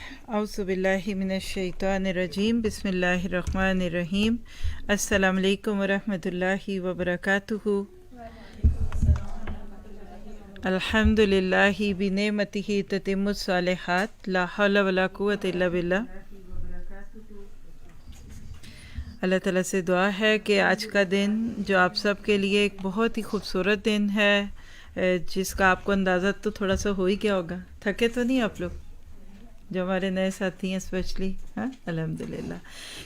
اعوذ باللہ من الشیطان الرجیم بسم اللہ الرحمن الرحیم السلام علیکم ورحمۃ اللہ وبرکاتہ۔ الحمد للہ بنعمتہ تتم الصالحات لا حول ولا قوۃ الا باللہ۔ اللہ تعالیٰ سے دعا ہے کہ آج کا دن جو آپ سب کے لیے ایک بہت ہی خوبصورت دن ہے، جس کا آپ کو اندازہ تو تھوڑا سا ہو ہی کیا ہوگا، تھکے تو نہیں آپ لوگ جو ہمارے نئے ساتھی ہیں اسپیشلی؟ ہاں الحمدللہ،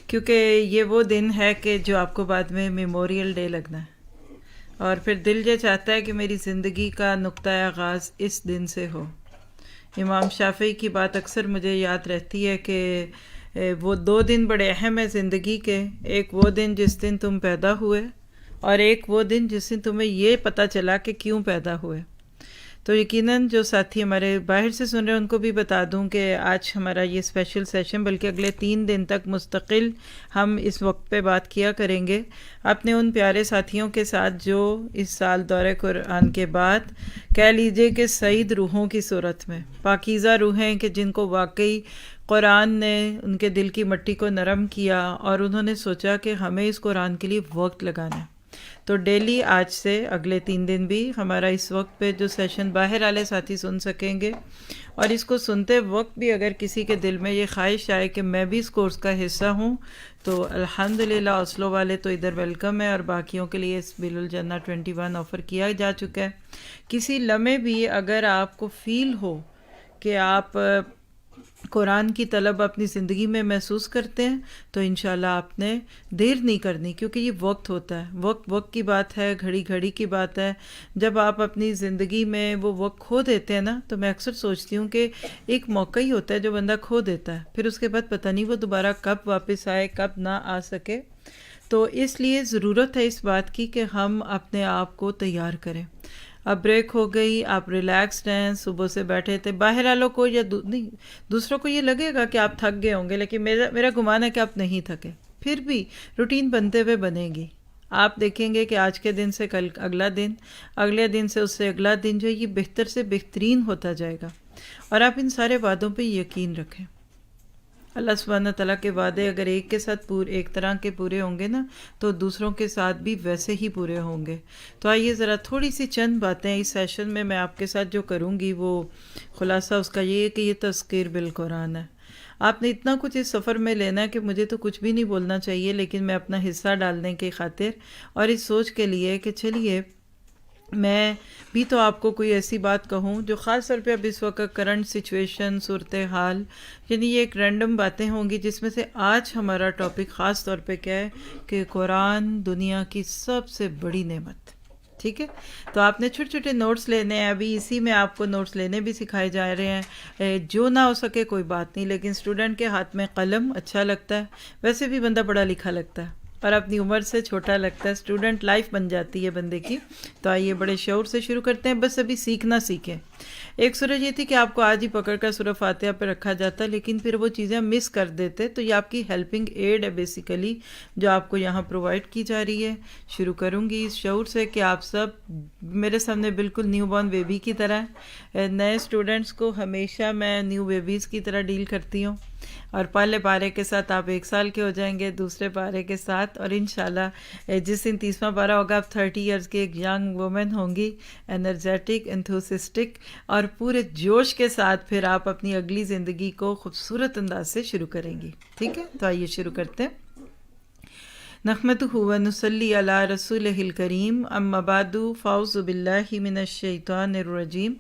کیونکہ یہ وہ دن ہے کہ جو آپ کو بعد میں میموریل ڈے لگنا ہے، اور پھر دل یہ چاہتا ہے کہ میری زندگی کا نقطۂ آغاز اس دن سے ہو۔ امام شافعی کی بات اکثر مجھے یاد رہتی ہے کہ وہ دو دن بڑے اہم ہیں زندگی کے، ایک وہ دن جس دن تم پیدا ہوئے، اور ایک وہ دن جس دن تمہیں یہ پتہ چلا کہ کیوں پیدا ہوئے۔ تو یقیناً جو ساتھی ہمارے باہر سے سن رہے ہیں ان کو بھی بتا دوں کہ آج ہمارا یہ اسپیشل سیشن بلکہ اگلے 3 دن تک مستقل ہم اس وقت پہ بات کیا کریں گے اپنے ان پیارے ساتھیوں کے ساتھ جو اس سال دورہ قرآن کے بعد کہہ لیجئے کہ سعید روحوں کی صورت میں، پاکیزہ روحیں کہ جن کو واقعی قرآن نے ان کے دل کی مٹی کو نرم کیا اور انہوں نے سوچا کہ ہمیں اس قرآن کے لیے وقت لگانا ہے۔ تو ڈیلی آج سے اگلے 3 دن بھی ہمارا اس وقت پہ جو سیشن باہر والے ساتھی سن سکیں گے، اور اس کو سنتے وقت بھی اگر کسی کے دل میں یہ خواہش آئے کہ میں بھی اس کورس کا حصہ ہوں، تو الحمدللہ اوسلو والے تو ادھر ویلکم ہے، اور باقیوں کے لیے اس بل الجنہ 21 آفر کیا جا چکا ہے۔ کسی لمحے بھی اگر آپ کو فیل ہو کہ آپ قرآن کی طلب اپنی زندگی میں محسوس کرتے ہیں تو انشاءاللہ آپ نے دیر نہیں کرنی، کیونکہ یہ وقت ہوتا ہے، وقت کی بات ہے، گھڑی گھڑی کی بات ہے۔ جب آپ اپنی زندگی میں وہ وقت کھو دیتے ہیں نا، تو میں اکثر سوچتی ہوں کہ ایک موقع ہی ہوتا ہے جو بندہ کھو دیتا ہے، پھر اس کے بعد پتہ نہیں وہ دوبارہ کب واپس آئے، کب نہ آ سکے۔ تو اس لیے ضرورت ہے اس بات کی کہ ہم اپنے آپ کو تیار کریں۔ اب بریک ہو گئی، آپ ریلیکسڈ ہیں، صبح سے بیٹھے تھے، باہر والوں کو یا نہیں دوسروں کو یہ لگے گا کہ آپ تھک گئے ہوں گے، لیکن میرا گمان ہے کہ آپ نہیں تھکے، پھر بھی روٹین بنتے ہوئے بنے گی۔ آپ دیکھیں گے کہ آج کے دن سے کل اگلا دن، اگلے دن سے اس سے اگلا دن جو ہے یہ بہتر سے بہترین ہوتا جائے گا، اور آپ ان سارے وعدوں پہ یقین رکھیں۔ اللہ سبحانہ تعالیٰ کے وعدے اگر ایک کے ساتھ ایک طرح کے پورے ہوں گے نا، تو دوسروں کے ساتھ بھی ویسے ہی پورے ہوں گے۔ تو آئیے ذرا تھوڑی سی چند باتیں اس سیشن میں آپ کے ساتھ جو کروں گی وہ خلاصہ اس کا یہ ہے کہ یہ تذکیر بالقرآن ہے۔ آپ نے اتنا کچھ اس سفر میں لینا ہے کہ مجھے تو کچھ بھی نہیں بولنا چاہیے، لیکن میں اپنا حصہ ڈالنے کی خاطر اور اس سوچ کے لیے کہ چلیے میں بھی تو آپ کو کوئی ایسی بات کہوں جو خاص طور پہ اب اس وقت کرنٹ سچویشن، صورتحال، یعنی یہ ایک رینڈم باتیں ہوں گی جس میں سے آج ہمارا ٹاپک خاص طور پہ کیا ہے کہ قرآن دنیا کی سب سے بڑی نعمت۔ ٹھیک ہے، تو آپ نے چھوٹے چھوٹے نوٹس لینے ہیں، ابھی اسی میں آپ کو نوٹس لینے بھی سکھائے جا رہے ہیں۔ جو نہ ہو سکے کوئی بات نہیں، لیکن اسٹوڈنٹ کے ہاتھ میں قلم اچھا لگتا ہے، ویسے بھی بندہ پڑھا لکھا لگتا ہے اور اپنی عمر سے چھوٹا لگتا ہے، اسٹوڈنٹ لائف بن جاتی ہے بندے کی۔ تو آئیے بڑے شعور سے شروع کرتے ہیں، بس ابھی سیکھنا سیکھیں۔ ایک صورت یہ تھی کہ آپ کو آج ہی پکڑ کر سورہ فاتحہ پہ رکھا جاتا، لیکن پھر وہ چیزیں مس کر دیتے، تو یہ آپ کی ہیلپنگ ایڈ ہے بیسیکلی جو آپ کو یہاں پرووائڈ کی جا رہی ہے۔ شروع کروں گی اس شعور سے کہ آپ سب میرے سامنے بالکل نیو بورن بیبی کی طرح ہیں۔ نئے اسٹوڈنٹس کو ہمیشہ میں نیو بیبیز کی طرح ڈیل کرتی ہوں، اور پہلے پارے کے ساتھ آپ 1 سال کے ہو جائیں گے، دوسرے پارے کے ساتھ، اور انشاءاللہ جس دن 30واں پارہ ہوگا آپ 30 ایئرز کی ایک ینگ وومن ہوں گی، انرجیٹک، انتھوسسٹک، اور پورے جوش کے ساتھ پھر آپ اپنی اگلی زندگی کو خوبصورت انداز سے شروع کریں گی۔ ٹھیک ہے، تو آئیے شروع کرتے ہیں۔ نحمدہ و نصلی علی رسولہ الکریم، اما بعد فاعوذ باللہ من الشیطان الرجیم،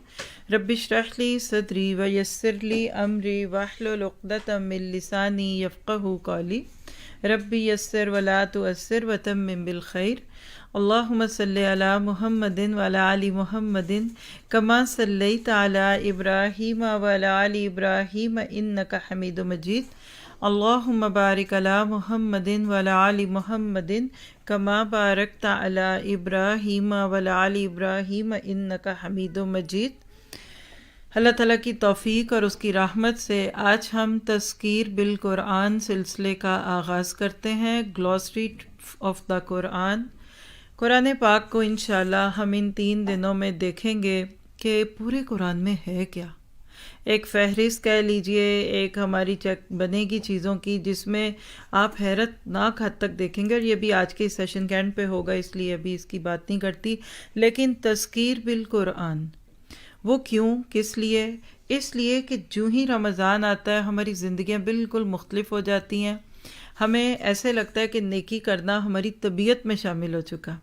رب اشرح لی صدری ویسر لی امری واحلل عقدۃ من لسانی یفقہوا قولی، رب یسر ولا تعسر وتمم بالخیر، اللہم صلی علی محمد وعلی آل محمد کما صلیت علی ابراہیم وعلی آل ابراہیم انک حمید مجید، اللہم بارک علی محمد وعلی آل محمد کما بارکت علی ابراہیم وعلی آل ابراہیم انک حمید مجید۔ اللہ تعالیٰ کی توفیق اور اس کی رحمت سے آج ہم تذکیر بالقرآن سلسلے کا آغاز کرتے ہیں، گلوسری آف دا قرآن۔ قرآن پاک کو انشاءاللہ ہم ان 3 دنوں میں دیکھیں گے کہ پورے قرآن میں ہے کیا۔ ایک فہرست کہہ لیجئے، ایک ہماری چیک بنے گی چیزوں کی، جس میں آپ حیرت ناک حد تک دیکھیں گے، اور یہ بھی آج کے اس سیشن کے اینڈ پہ ہوگا، اس لیے ابھی اس کی بات نہیں کرتی. لیکن تذکیر بالقرآن، وہ کیوں، کس لیے؟ اس لیے کہ جو ہی رمضان آتا ہے ہماری زندگیاں بالکل مختلف ہو جاتی ہیں. ہمیں ایسے لگتا ہے کہ نیکی کرنا ہماری طبیعت میں شامل ہو چکا.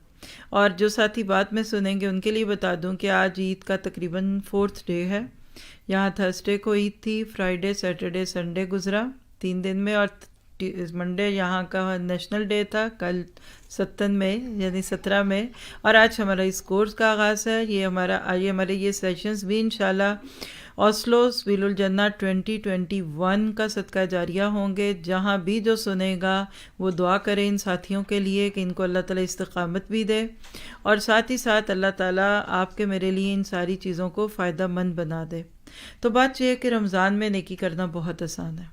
اور جو ساتھی بات میں سنیں گے ان کے لیے بتا دوں کہ آج عید کا تقریباً 4تھ ڈے ہے. یہاں تھرسڈے کو عید تھی، فرائیڈے، سیٹرڈے، سنڈے گزرا 3 دن میں، اور منڈے یہاں کا نیشنل ڈے تھا کل 7 مئی یعنی 17 مئی. اور آج ہمارا اس کورس کا آغاز ہے. ہمارے یہ سیشنز بھی انشاءاللہ اوسلو سبیل الجنہ 2021 کا صدقہ جاریہ ہوں گے. جہاں بھی جو سنے گا وہ دعا کرے ان ساتھیوں کے لیے کہ ان کو اللہ تعالیٰ استقامت بھی دے، اور ساتھ ہی ساتھ اللہ تعالیٰ آپ کے میرے لیے ان ساری چیزوں کو فائدہ مند بنا دے. تو بات یہ ہے کہ رمضان میں نیکی کرنا بہت آسان ہے.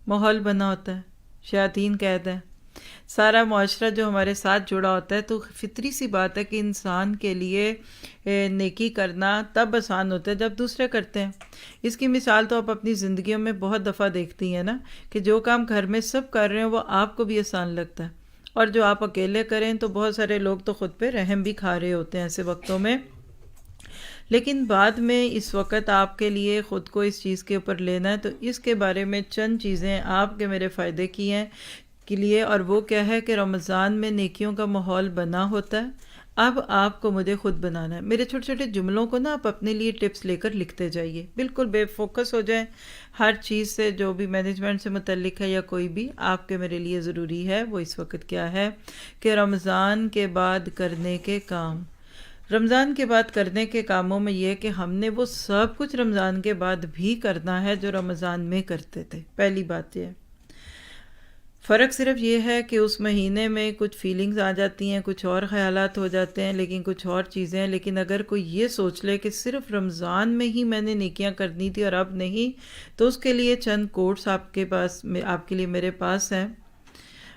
ماحول بنا ہوتا ہے، شیاطین قید ہے، سارا معاشرہ جو ہمارے ساتھ جڑا ہوتا ہے، تو فطری سی بات ہے کہ انسان کے لیے نیکی کرنا تب آسان ہوتا ہے جب دوسرے کرتے ہیں. اس کی مثال تو آپ اپنی زندگیوں میں بہت دفعہ دیکھتی ہیں نا، کہ جو کام گھر میں سب کر رہے ہیں وہ آپ کو بھی آسان لگتا ہے، اور جو آپ اکیلے کریں تو بہت سارے لوگ تو خود پہ رحم بھی کھا رہے ہوتے ہیں ایسے وقتوں میں. لیکن بعد میں اس وقت آپ کے لیے خود کو اس چیز کے اوپر لینا ہے، تو اس کے بارے میں چند چیزیں آپ کے میرے فائدے کی ہیں کے لیے. اور وہ کیا ہے کہ رمضان میں نیکیوں کا ماحول بنا ہوتا ہے. اب آپ کو مجھے خود بنانا ہے. میرے چھوٹے چھوٹے جملوں کو نا آپ اپنے لیے ٹپس لے کر لکھتے جائیے، بالکل بے فوکس ہو جائیں ہر چیز سے، جو بھی مینجمنٹ سے متعلق ہے یا کوئی بھی آپ کے میرے لیے ضروری ہے. وہ اس وقت کیا ہے کہ رمضان کے بعد کرنے کے کام. رمضان کے بعد کرنے کے کاموں میں یہ کہ ہم نے وہ سب کچھ رمضان کے بعد بھی کرنا ہے جو رمضان میں کرتے تھے. پہلی بات یہ ہے، فرق صرف یہ ہے کہ اس مہینے میں کچھ فیلنگز آ جاتی ہیں، کچھ اور خیالات ہو جاتے ہیں، لیکن کچھ اور چیزیں. لیکن اگر کوئی یہ سوچ لے کہ صرف رمضان میں ہی میں نے نیکیاں کرنی تھی اور اب نہیں، تو اس کے لیے چند کوٹس آپ کے لیے میرے پاس ہیں.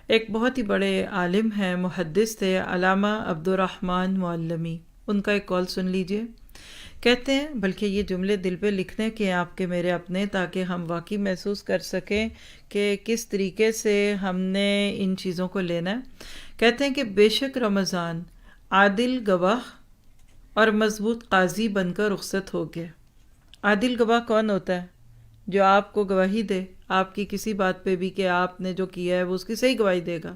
ایک بہت ہی بڑے عالم ہیں، محدث تھے، علامہ عبدالرحمن معلمی. ان کا ایک کال سن لیجئے. کہتے ہیں، بلکہ یہ جملے دل پہ لکھنے کے آپ کے میرے اپنے، تاکہ ہم واقعی محسوس کر سکیں کہ کس طریقے سے ہم نے ان چیزوں کو لینا ہے. کہتے ہیں کہ بے شک رمضان عادل گواہ اور مضبوط قاضی بن کر رخصت ہو گیا. عادل گواہ کون ہوتا ہے؟ جو آپ کو گواہی دے آپ کی کسی بات پہ بھی، کہ آپ نے جو کیا ہے وہ اس کی صحیح گواہی دے گا.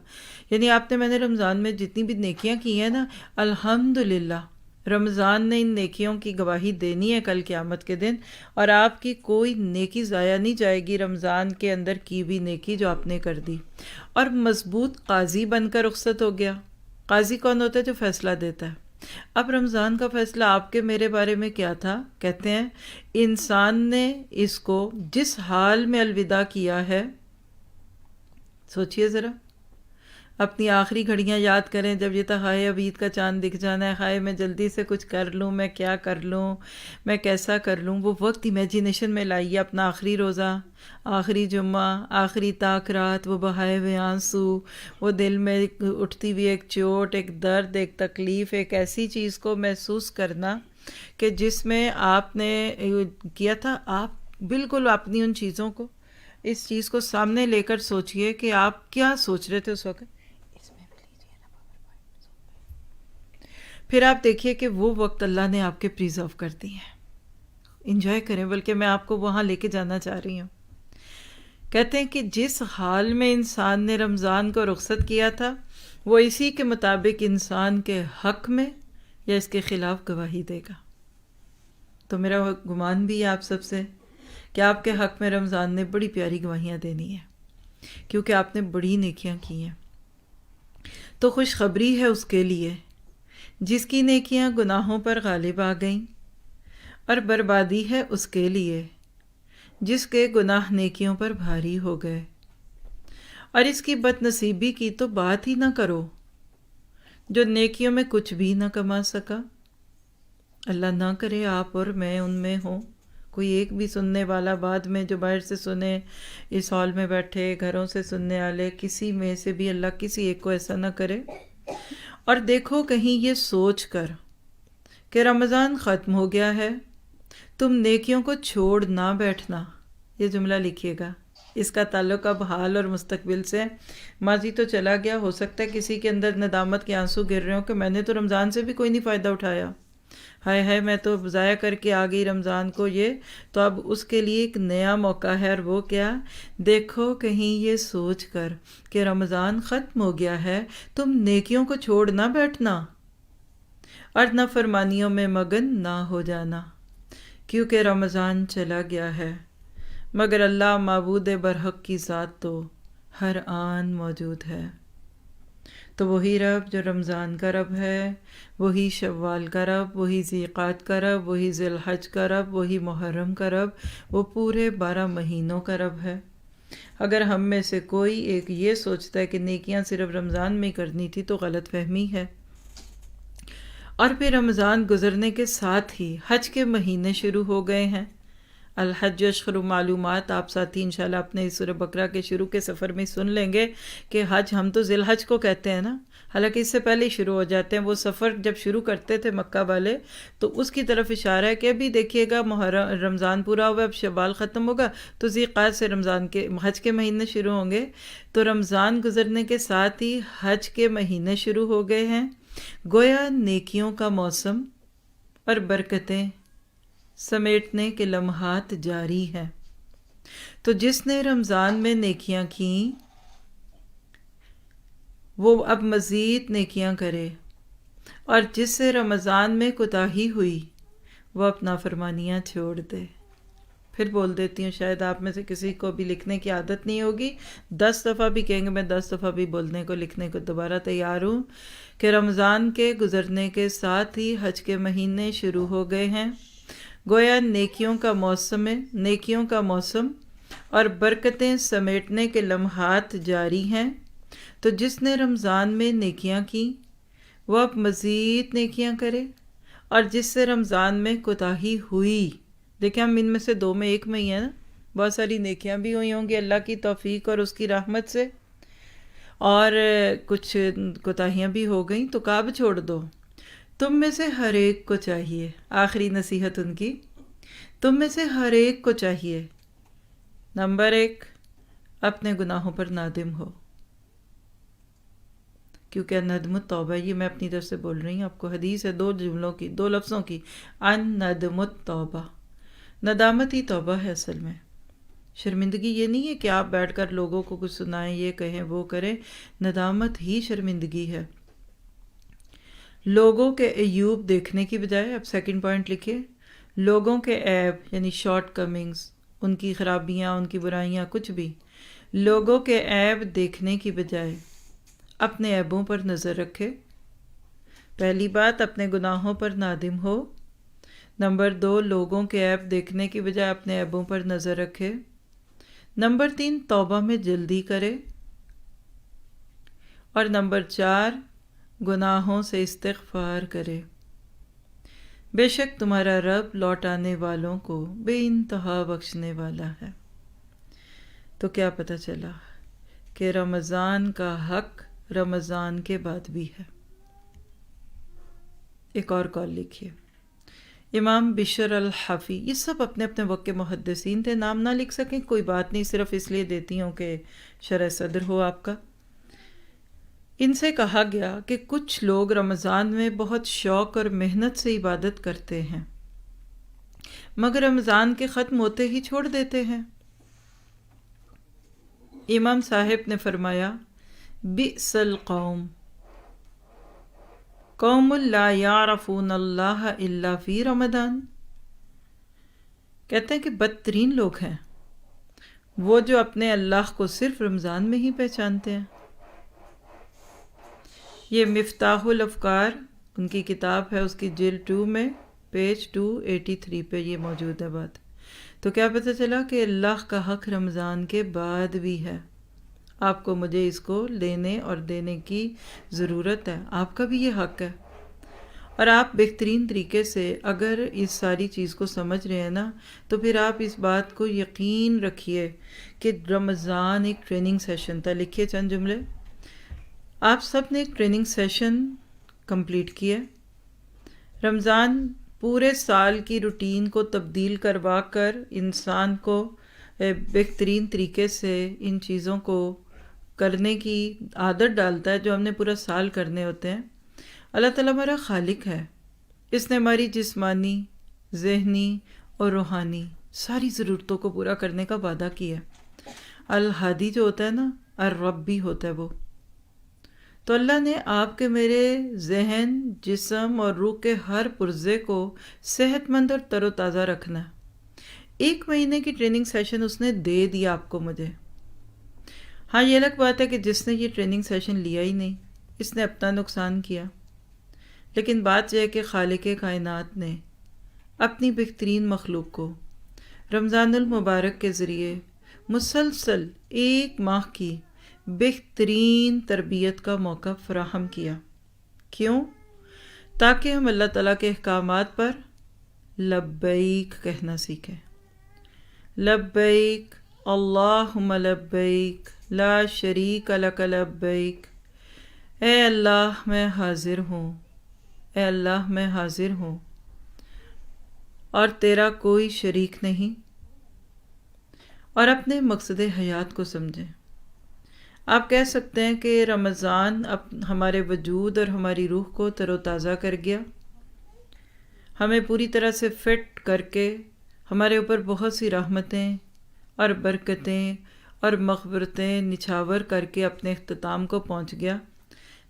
یعنی میں نے رمضان میں جتنی بھی نیکیاں کی ہیں نا، الحمدللہ رمضان نے ان نیکیوں کی گواہی دینی ہے کل قیامت کے دن، اور آپ کی کوئی نیکی ضائع نہیں جائے گی رمضان کے اندر کی بھی نیکی جو آپ نے کر دی. اور مضبوط قاضی بن کر رخصت ہو گیا. قاضی کون ہوتا ہے؟ جو فیصلہ دیتا ہے. اب رمضان کا فیصلہ آپ کے میرے بارے میں کیا تھا؟ کہتے ہیں انسان نے اس کو جس حال میں الوداع کیا ہے، سوچئے ذرا، اپنی آخری گھڑیاں یاد کریں جب یہ تھا ہائے اب عید کا چاند دکھ جانا ہے، ہائے میں جلدی سے کچھ کر لوں، میں کیا کر لوں، میں کیسا کر لوں. وہ وقت امیجینیشن میں لائیے، اپنا آخری روزہ، آخری جمعہ، آخری تاک رات، وہ بہائے ہوئے آنسو، وہ دل میں اٹھتی ہوئی ایک چوٹ، ایک درد، ایک تکلیف، ایک ایسی چیز کو محسوس کرنا کہ جس میں آپ نے کیا تھا. آپ بالکل اپنی ان چیزوں کو، اس چیز کو سامنے لے کر سوچئے کہ آپ کیا سوچ رہے تھے اس وقت. پھر آپ دیکھیے کہ وہ وقت اللہ نے آپ کے پریزرو کر دی ہیں. انجوائے کریں، بلکہ میں آپ کو وہاں لے کے جانا چاہ رہی ہوں. کہتے ہیں کہ جس حال میں انسان نے رمضان کو رخصت کیا تھا، وہ اسی کے مطابق انسان کے حق میں یا اس کے خلاف گواہی دے گا. تو میرا گمان بھی ہے آپ سب سے کہ آپ کے حق میں رمضان نے بڑی پیاری گواہیاں دینی ہیں، کیونکہ آپ نے بڑی نیکیاں کی ہیں. تو خوشخبری ہے اس کے لیے جس کی نیکیاں گناہوں پر غالب آ گئیں، اور بربادی ہے اس کے لیے جس کے گناہ نیکیوں پر بھاری ہو گئے. اور اس کی بد نصیبی کی تو بات ہی نہ کرو جو نیکیوں میں کچھ بھی نہ کما سکا. اللہ نہ کرے آپ اور میں ان میں ہوں. کوئی ایک بھی سننے والا بعد میں جو باہر سے سنے، اس ہال میں بیٹھے، گھروں سے سننے والے، کسی میں سے بھی اللہ کسی ایک کو ایسا نہ کرے. اور دیکھو کہیں یہ سوچ کر کہ رمضان ختم ہو گیا ہے تم نیکیوں کو چھوڑ نہ بیٹھنا. یہ جملہ لکھیے گا. اس کا تعلق اب حال اور مستقبل سے. ماضی تو چلا گیا، ہو سکتا ہے کسی کے اندر ندامت کے آنسو گر رہے ہوں کہ میں نے تو رمضان سے بھی کوئی نہیں فائدہ اٹھایا، ہائے ہائے میں تو ضائع کر کے آ گئی رمضان کو. یہ تو اب اس کے لیے ایک نیا موقع ہے، اور وہ کیا؟ دیکھو کہیں یہ سوچ کر کہ رمضان ختم ہو گیا ہے تم نیکیوں کو چھوڑ نہ بیٹھنا اور نافرمانیوں میں مگن نہ ہو جانا، کیونکہ رمضان چلا گیا ہے، مگر اللہ معبود برحق کی ذات تو ہر آن موجود ہے. تو وہی رب جو رمضان کا رب ہے، وہی شوال کا رب، وہی ذیقعد کا رب، وہی ذی الحج کا رب، وہی محرم کا رب، وہ پورے 12 مہینوں کا رب ہے. اگر ہم میں سے کوئی ایک یہ سوچتا ہے کہ نیکیاں صرف رمضان میں کرنی تھی تو غلط فہمی ہے. اور پھر رمضان گزرنے کے ساتھ ہی حج کے مہینے شروع ہو گئے ہیں. الحج اشہر معلومات آپ ساتھی انشاءاللہ اپنے سورہ بقرہ کے شروع کے سفر میں سن لیں گے کہ حج ہم تو ذی الحج کو کہتے ہیں نا، حالانکہ اس سے پہلے ہی شروع ہو جاتے ہیں. وہ سفر جب شروع کرتے تھے مکہ والے تو اس کی طرف اشارہ ہے کہ ابھی دیکھیے گا رمضان پورا ہوا، اب شوال ختم ہوگا تو ذیقعد سے رمضان کے حج کے مہینے شروع ہوں گے. تو رمضان گزرنے کے ساتھ ہی حج کے مہینے شروع ہو گئے ہیں. گویا نیکیوں کا موسم اور برکتیں سمیٹنے کے لمحات جاری ہیں. تو جس نے رمضان میں نیکیاں کیں وہ اب مزید نیکیاں کرے، اور جس سے رمضان میں کوتاہی ہوئی وہ اپنا فرمانیاں چھوڑ دے. پھر بول دیتی ہوں، شاید آپ میں سے کسی کو بھی لکھنے کی عادت نہیں ہوگی، 10 دفعہ بھی کہیں گے، میں 10 دفعہ بھی بولنے کو لکھنے کو دوبارہ تیار ہوں کہ رمضان کے گزرنے کے ساتھ ہی حج کے مہینے شروع ہو گئے ہیں. گویا نیکیوں کا موسم اور برکتیں سمیٹنے کے لمحات جاری ہیں. تو جس نے رمضان میں نیکیاں کیں وہ اب مزید نیکیاں کرے، اور جس سے رمضان میں کوتاہی ہوئی، دیکھیں ہم ان میں سے 2 میں 1 میں ہی ہیں نا، بہت ساری نیکیاں بھی ہوئی ہوں گی اللہ کی توفیق اور اس کی رحمت سے، اور کچھ کوتاہیاں بھی ہو گئیں، تو کعب چھوڑ دو. تم میں سے ہر ایک کو چاہیے، آخری نصیحت ان کی، تم میں سے ہر ایک کو چاہیے، نمبر 1 اپنے گناہوں پر نادم ہو، کیونکہ ندم التوبہ، یہ میں اپنی طرف سے بول رہی ہوں، آپ کو حدیث ہے 2 جملوں کی، 2 لفظوں کی، ان ندم التوبہ، ندامت ہی توبہ ہے اصل میں. شرمندگی یہ نہیں ہے کہ آپ بیٹھ کر لوگوں کو کچھ سنائیں، یہ کہیں وہ کریں، ندامت ہی شرمندگی ہے. لوگوں کے عیوب دیکھنے کی بجائے، اب سیکنڈ پوائنٹ لکھیے، لوگوں کے عیب یعنی شارٹ کمنگز، ان کی خرابیاں، ان کی برائیاں، کچھ بھی، لوگوں کے عیب دیکھنے کی بجائے اپنے عیبوں پر نظر رکھے. پہلی بات اپنے گناہوں پر نادم ہو. نمبر 2 لوگوں کے عیب دیکھنے کی بجائے اپنے عیبوں پر نظر رکھے. نمبر 3 توبہ میں جلدی کرے. اور نمبر 4 گناہوں سے استغفار کرے. بے شک تمہارا رب لوٹ آنے والوں کو بے انتہا بخشنے والا ہے. تو کیا پتہ چلا کہ رمضان کا حق رمضان کے بعد بھی ہے. ایک اور کال لکھیے. امام بشر الحفی، یہ سب اپنے اپنے وقت کے محدثین تھے، نام نہ لکھ سکیں کوئی بات نہیں، صرف اس لیے دیتی ہوں کہ شرح صدر ہو آپ کا. ان سے کہا گیا کہ کچھ لوگ رمضان میں بہت شوق اور محنت سے عبادت کرتے ہیں مگر رمضان کے ختم ہوتے ہی چھوڑ دیتے ہیں. امام صاحب نے فرمایا، بئس القوم قوم لا یعرفون اللہ الا فی رمضان. کہتے ہیں کہ بدترین لوگ ہیں وہ جو اپنے اللہ کو صرف رمضان میں ہی پہچانتے ہیں. یہ مفتاح الافکار ان کی کتاب ہے، اس کی جلد 2 میں پیج 283 پہ یہ موجود ہے بات. تو کیا پتہ چلا کہ اللہ کا حق رمضان کے بعد بھی ہے. آپ کو مجھے اس کو لینے اور دینے کی ضرورت ہے، آپ کا بھی یہ حق ہے. اور آپ بہترین طریقے سے اگر اس ساری چیز کو سمجھ رہے ہیں نا، تو پھر آپ اس بات کو یقین رکھیے کہ رمضان ایک ٹریننگ سیشن تھا. لکھیے چند جملے. آپ سب نے ایک ٹریننگ سیشن کمپلیٹ کیا. رمضان پورے سال کی روٹین کو تبدیل کروا کر انسان کو بہترین طریقے سے ان چیزوں کو کرنے کی عادت ڈالتا ہے جو ہم نے پورا سال کرنے ہوتے ہیں۔ اللہ تعالیٰ ہمارا خالق ہے، اس نے ہماری جسمانی، ذہنی اور روحانی ساری ضرورتوں کو پورا کرنے کا وعدہ کیا ہے۔ الہادی جو ہوتا ہے نا، الرب بھی ہوتا ہے وہ۔ تو اللہ نے آپ کے میرے ذہن، جسم اور روح کے ہر پرزے کو صحت مند اور تر و تازہ رکھنا ہے۔ 1 مہینے کی ٹریننگ سیشن اس نے دے دیا آپ کو، مجھے۔ ہاں، یہ الگ بات ہے کہ جس نے یہ ٹریننگ سیشن لیا ہی نہیں، اس نے اپنا نقصان کیا، لیکن بات یہ ہے کہ خالق کائنات نے اپنی بہترین مخلوق کو رمضان المبارک کے ذریعے مسلسل 1 ماہ کی بہترین تربیت کا موقع فراہم کیا۔ کیوں؟ تاکہ ہم اللہ تعالیٰ کے احکامات پر لبیک کہنا سیکھیں۔ لبیک اللہم لبیک لا شریک لک لبیک۔ اے اللہ میں حاضر ہوں، اے اللہ میں حاضر ہوں اور تیرا کوئی شریک نہیں۔ اور اپنے مقصد حیات کو سمجھیں۔ آپ کہہ سکتے ہیں کہ رمضان ہمارے وجود اور ہماری روح کو تر و تازہ کر گیا، ہمیں پوری طرح سے فٹ کر کے ہمارے اوپر بہت سی رحمتیں اور برکتیں اور مغفرتیں نچھاور کر کے اپنے اختتام کو پہنچ گیا۔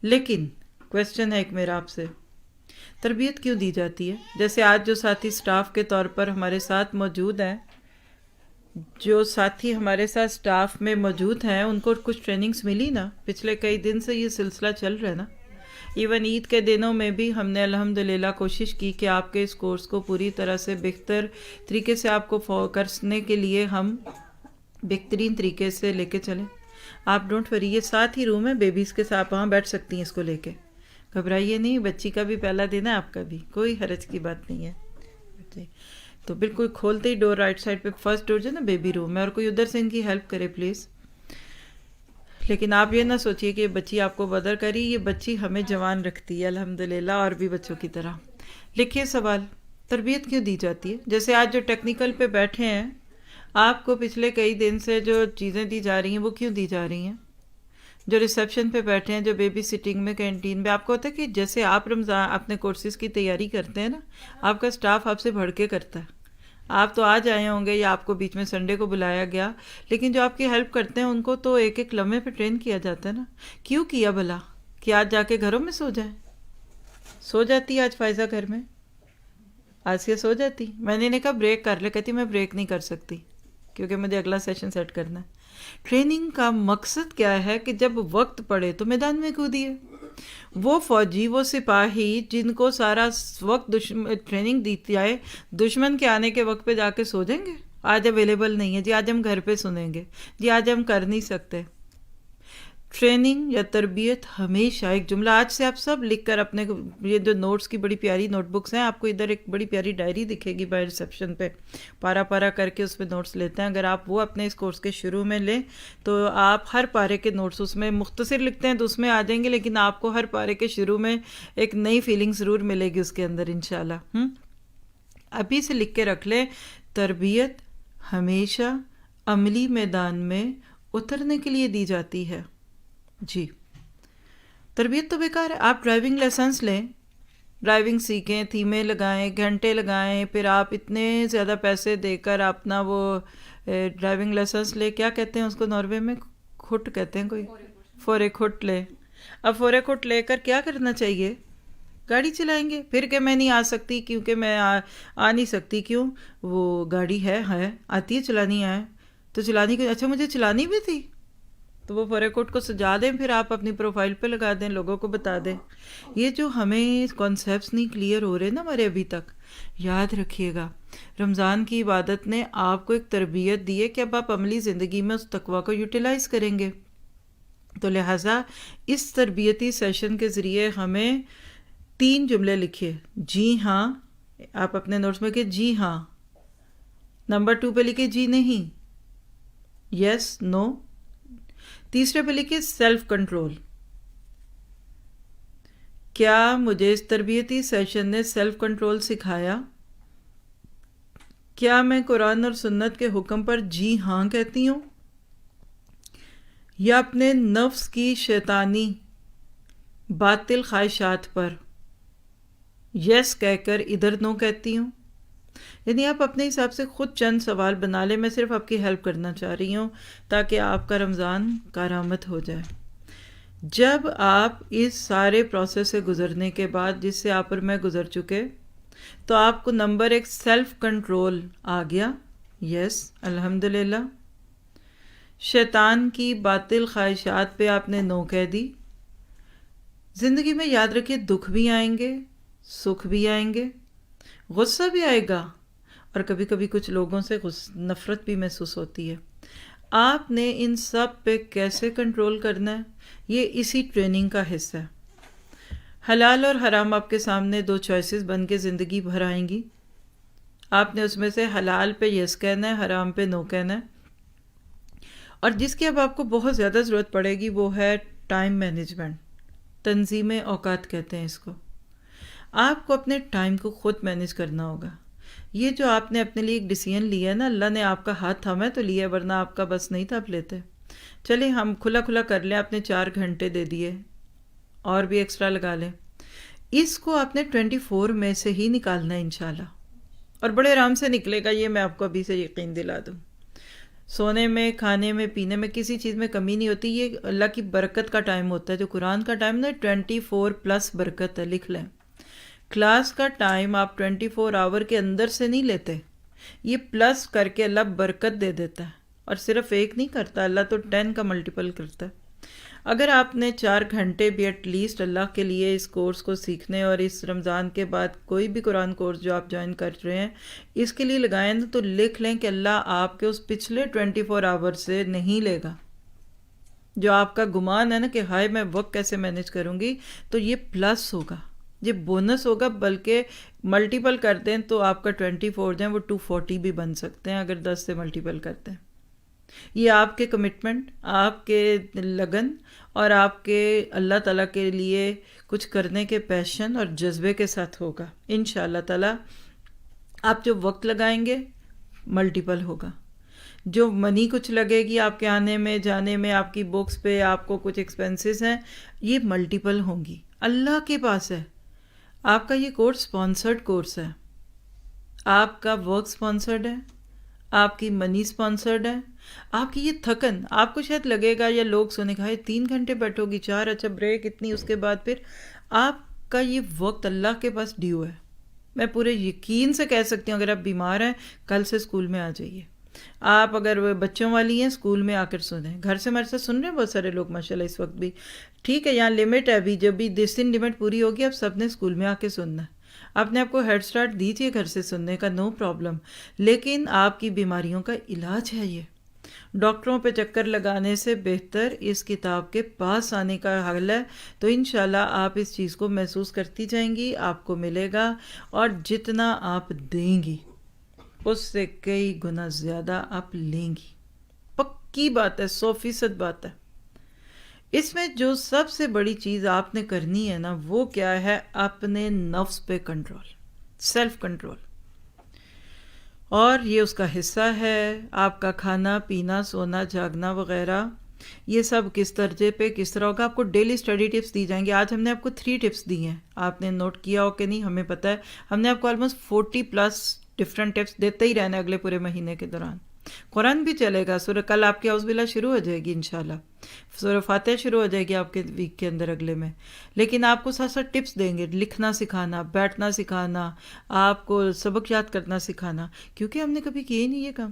لیکن کویسچن ہے ایک میرا آپ سے، تربیت کیوں دی جاتی ہے؟ جیسے آج جو ساتھی سٹاف کے طور پر ہمارے ساتھ موجود ہیں، جو ساتھی ہمارے ساتھ سٹاف میں موجود ہیں، ان کو کچھ ٹریننگز ملی نا، پچھلے کئی دن سے یہ سلسلہ چل رہا ہے نا۔ ایون عید کے دنوں میں بھی ہم نے الحمدللہ کوشش کی کہ آپ کے اس کورس کو پوری طرح سے بہتر طریقے سے آپ کو کرنے کے لیے ہم بہترین طریقے سے لے کے چلیں۔ آپ ڈونٹ وری، یہ ساتھ ہی روم ہے، بیبیز کے ساتھ وہاں بیٹھ سکتی ہیں اس کو لے کے، گھبرائیے نہیں، بچی کا بھی پہلا دن ہے، آپ کا بھی، کوئی حرج کی بات نہیں ہے۔ تو بالکل کھولتے ہی ڈور رائٹ سائڈ پہ فرسٹ ڈور جو ہے نا بیبی روم ہے، اور کوئی ادھر سے ان کی ہیلپ کرے پلیز۔ لیکن آپ یہ نہ سوچئے کہ یہ بچی آپ کو بدر کری، یہ بچی ہمیں جوان رکھتی ہے الحمدللہ، اور بھی بچوں کی طرح۔ لکھیے سوال، تربیت کیوں دی جاتی ہے؟ جیسے آج جو ٹیکنیکل پہ بیٹھے ہیں، آپ کو پچھلے کئی دن سے جو چیزیں دی جا رہی ہیں وہ کیوں دی جا رہی ہیں؟ جو ریسیپشن پہ بیٹھے ہیں، جو بیبی سٹنگ میں، کینٹین میں، آپ کو ہوتا ہے کہ جیسے آپ رمضان اپنے کورسز کی تیاری کرتے ہیں نا، آپ کا سٹاف آپ سے بڑھ کے کرتا ہے۔ آپ تو آج آئے ہوں گے یا آپ کو بیچ میں سنڈے کو بلایا گیا، لیکن جو آپ کی ہیلپ کرتے ہیں ان کو تو ایک ایک لمحے پہ ٹرین کیا جاتا ہے نا۔ کیوں کیا بھلا؟ کہ آج جا کے گھروں میں سو جائیں؟ سو جاتی ہے آج فائزہ گھر میں؟ آسیہ سو جاتی؟ میں نے کہا بریک کر لے، کہتی میں بریک نہیں کر سکتی کیونکہ مجھے اگلا سیشن سیٹ کرنا ہے۔ ٹریننگ کا مقصد کیا ہے کہ جب وقت پڑے تو میدان میں کودیے۔ وہ فوجی، وہ سپاہی جن کو سارا وقت ٹریننگ دی جائے، دشمن کے آنے کے وقت پہ جا کے سو جائیں گے؟ آج اویلیبل نہیں ہے جی، آج ہم گھر پہ سنیں گے جی، آج ہم کر نہیں سکتے۔ ٹریننگ یا تربیت ہمیشہ ایک جملہ آج سے آپ سب لکھ کر اپنے، یہ جو نوٹس کی بڑی پیاری نوٹ بکس ہیں، آپ کو ادھر ایک بڑی پیاری ڈائری دکھے گی بائی ریسیپشن پہ، پارا پارا کر کے اس پہ نوٹس لیتے ہیں۔ اگر آپ وہ اپنے اس کورس کے شروع میں لیں تو آپ ہر پارے کے نوٹس اس میں مختصر لکھتے ہیں تو اس میں آ جائیں گے، لیکن آپ کو ہر پارے کے شروع میں ایک نئی فیلنگ ضرور ملے گی اس کے اندر انشاءاللہ۔ ابھی سے لکھ کے رکھ لیں، تربیت ہمیشہ عملی میدان میں اترنے کے لیے دی جاتی ہے۔ جی، تربیت تو بیکار ہے۔ آپ ڈرائیونگ لائسنس لیں، ڈرائیونگ سیکھیں، تھیمیں لگائیں، گھنٹے لگائیں، پھر آپ اتنے زیادہ پیسے دے کر اپنا وہ ڈرائیونگ لائسنس لے، کیا کہتے ہیں اس کو ناروے میں؟ کھٹ کہتے ہیں، کوئی فورے کھٹ لے۔ اب فورے کھٹ لے کر کیا کرنا چاہیے؟ گاڑی چلائیں گے، پھر کہ میں نہیں آ سکتی کیونکہ میں آ نہیں سکتی، کیوں؟ وہ گاڑی ہے آتی ہے، چلانی ہے تو چلانی کو، اچھا مجھے چلانی بھی تھی، تو وہ فورے کوٹ کو سجا دیں، پھر آپ اپنی پروفائل پہ لگا دیں، لوگوں کو بتا دیں۔ یہ جو ہمیں کانسیپٹس نہیں کلیئر ہو رہے نا ہمارے ابھی تک، یاد رکھیے گا رمضان کی عبادت نے آپ کو ایک تربیت دی ہے کہ اب آپ عملی زندگی میں اس تقویٰ کو یوٹیلائز کریں گے۔ تو لہٰذا اس تربیتی سیشن کے ذریعے ہمیں 3 جملے لکھیے۔ جی ہاں، آپ اپنے نوٹس میں کہ جی ہاں، نمبر 2 پہ لکھے جی نہیں، یس نو، تیسرے پہ لکھے سیلف کنٹرول، کیا مجھے اس تربیتی سیشن نے سیلف کنٹرول سکھایا؟ کیا میں قرآن اور سنت کے حکم پر جی ہاں کہتی ہوں، یا اپنے نفس کی شیطانی باطل خواہشات پر یس کہہ کر ادھر نو کہتی ہوں؟ یعنی آپ اپنے حساب سے خود چند سوال بنا لیں، میں صرف آپ کی ہیلپ کرنا چاہ رہی ہوں تاکہ آپ کا رمضان کارآمد ہو جائے۔ جب آپ اس سارے پروسیس سے گزرنے کے بعد، جس سے آپ اور میں گزر چکے، تو آپ کو نمبر ایک سیلف کنٹرول آ گیا، یس الحمدللہ۔ شیطان کی باطل خواہشات پہ آپ نے نو کہہ دی۔ زندگی میں یاد رکھیے دکھ بھی آئیں گے، سکھ بھی آئیں گے، غصہ بھی آئے گا، اور کبھی کبھی کچھ لوگوں سے نفرت بھی محسوس ہوتی ہے۔ آپ نے ان سب پہ کیسے کنٹرول کرنا ہے، یہ اسی ٹریننگ کا حصہ ہے۔ حلال اور حرام آپ کے سامنے دو چوائسز بن کے زندگی بھر آئیں گی، آپ نے اس میں سے حلال پہ یس کہنا ہے، حرام پہ نو کہنا ہے۔ اور جس کی اب آپ کو بہت زیادہ ضرورت پڑے گی وہ ہے ٹائم مینجمنٹ، تنظیم اوقات کہتے ہیں اس کو۔ آپ کو اپنے ٹائم کو خود مینج کرنا ہوگا۔ یہ جو آپ نے اپنے لیے ایک ڈیسیژن لیا ہے نا، اللہ نے آپ کا ہاتھ تھاما ہے تو لیا، ورنہ آپ کا بس نہیں تھا آپ لیتے۔ چلیں ہم کھلا کھلا کر لیں، آپ نے 4 گھنٹے دے دیے، اور بھی ایکسٹرا لگا لیں۔ اس کو آپ نے 24 میں سے ہی نکالنا ہے انشاءاللہ، اور بڑے آرام سے نکلے گا، یہ میں آپ کو ابھی سے یقین دلا دوں۔ سونے میں، کھانے میں، پینے میں، کسی چیز میں کمی نہیں ہوتی۔ یہ اللہ کی برکت کا ٹائم ہوتا ہے، جو قرآن کا ٹائم نا 24+ برکت ہے، لکھ لیں۔ کلاس کا ٹائم آپ 24 آور کے اندر سے نہیں لیتے، یہ پلس کر کے اللہ برکت دے دیتا ہے، اور صرف ایک نہیں کرتا اللہ، تو 10 کا ملٹیپل کرتا ہے۔ اگر آپ نے 4 گھنٹے بھی ایٹ لیسٹ اللہ کے لیے اس کورس کو سیکھنے، اور اس رمضان کے بعد کوئی بھی قرآن کورس جو آپ جوائن کر رہے ہیں اس کے لیے لگائیں، تو لکھ لیں کہ اللہ آپ کے اس پچھلے 24 آور سے نہیں لے گا۔ جو آپ کا گمان ہے نا کہ ہائے میں وقت کیسے مینج کروں گی، تو یہ پلس ہوگا، یہ بونس ہوگا، بلکہ ملٹیپل کر دیں تو آپ کا 24 جو ہیں وہ 240 بھی بن سکتے ہیں اگر 10 سے ملٹیپل کرتے ہیں۔ یہ آپ کے کمٹمنٹ، آپ کے لگن، اور آپ کے اللہ تعالیٰ کے لیے کچھ کرنے کے پیشن اور جذبے کے ساتھ ہوگا انشاءاللہ تعالیٰ۔ آپ جو وقت لگائیں گے ملٹیپل ہوگا، جو منی کچھ لگے گی آپ کے آنے میں جانے میں، آپ کی بکس پہ آپ کو کچھ ایکسپینسز ہیں، یہ ملٹیپل ہوں گی، اللہ کے پاس ہے۔ آپ کا یہ کورس سپانسرڈ کورس ہے، آپ کا ورک سپانسرڈ ہے، آپ کی منی سپانسرڈ ہے، آپ کی یہ تھکن، آپ کو شاید لگے گا یا لوگ سنے گا 3 گھنٹے بیٹھو گی، 4، اچھا بریک اتنی، اس کے بعد پھر آپ کا یہ وقت اللہ کے پاس ڈیو ہے۔ میں پورے یقین سے کہہ سکتی ہوں، اگر آپ بیمار ہیں کل سے اسکول میں آ جائیے۔ آپ اگر بچوں والی ہیں اسکول میں آ کر سنیں، گھر سے ہمارے ساتھ سن رہے ہیں بہت سارے لوگ ماشاءاللہ اس وقت بھی، ٹھیک ہے یہاں لمٹ ہے ابھی، جب بھی 10 دن لمٹ پوری ہوگی اب سب نے اسکول میں آ کے سننا ہے۔ اپنے آپ کو ہیڈ سٹارٹ دیجیے گھر سے سننے کا، نو پرابلم، لیکن آپ کی بیماریوں کا علاج ہے یہ۔ ڈاکٹروں پہ چکر لگانے سے بہتر اس کتاب کے پاس آنے کا حل ہے، تو انشاءاللہ آپ اس چیز کو محسوس کرتی جائیں گی، آپ کو ملے گا، اور جتنا آپ دیں گی اس سے کئی گنا زیادہ آپ لیں گی، پکی بات ہے، 100% بات ہے۔ اس میں جو سب سے بڑی چیز آپ نے کرنی ہے نا وہ کیا ہے، اپنے نفس پہ کنٹرول، سیلف کنٹرول، اور یہ اس کا حصہ ہے۔ آپ کا کھانا پینا، سونا جاگنا وغیرہ، یہ سب کس درجے پہ کس طرح ہوگا، آپ کو ڈیلی اسٹڈی ٹپس دی جائیں گی۔ آج ہم نے آپ کو 3 ٹپس دی ہیں، آپ نے نوٹ کیا ہو کہ نہیں ہمیں پتہ ہے، ہم نے آپ کو آلموسٹ 40+ ڈفرینٹ ٹپس دیتے ہی رہنا اگلے پورے مہینے کے دوران۔ قرآن بھی چلے گا، سورہ کل آپ کی اعوذ باللہ شروع ہو جائے گی انشاءاللہ، سورہ فاتحہ شروع ہو جائے گی آپ کے ویک کے اندر اگلے میں، لیکن آپ کو ساتھ ساتھ ٹپس دیں گے، لکھنا سکھانا، بیٹھنا سکھانا، آپ کو سبق یاد کرنا سکھانا، کیونکہ ہم نے کبھی کیے ہی نہیں یہ کام۔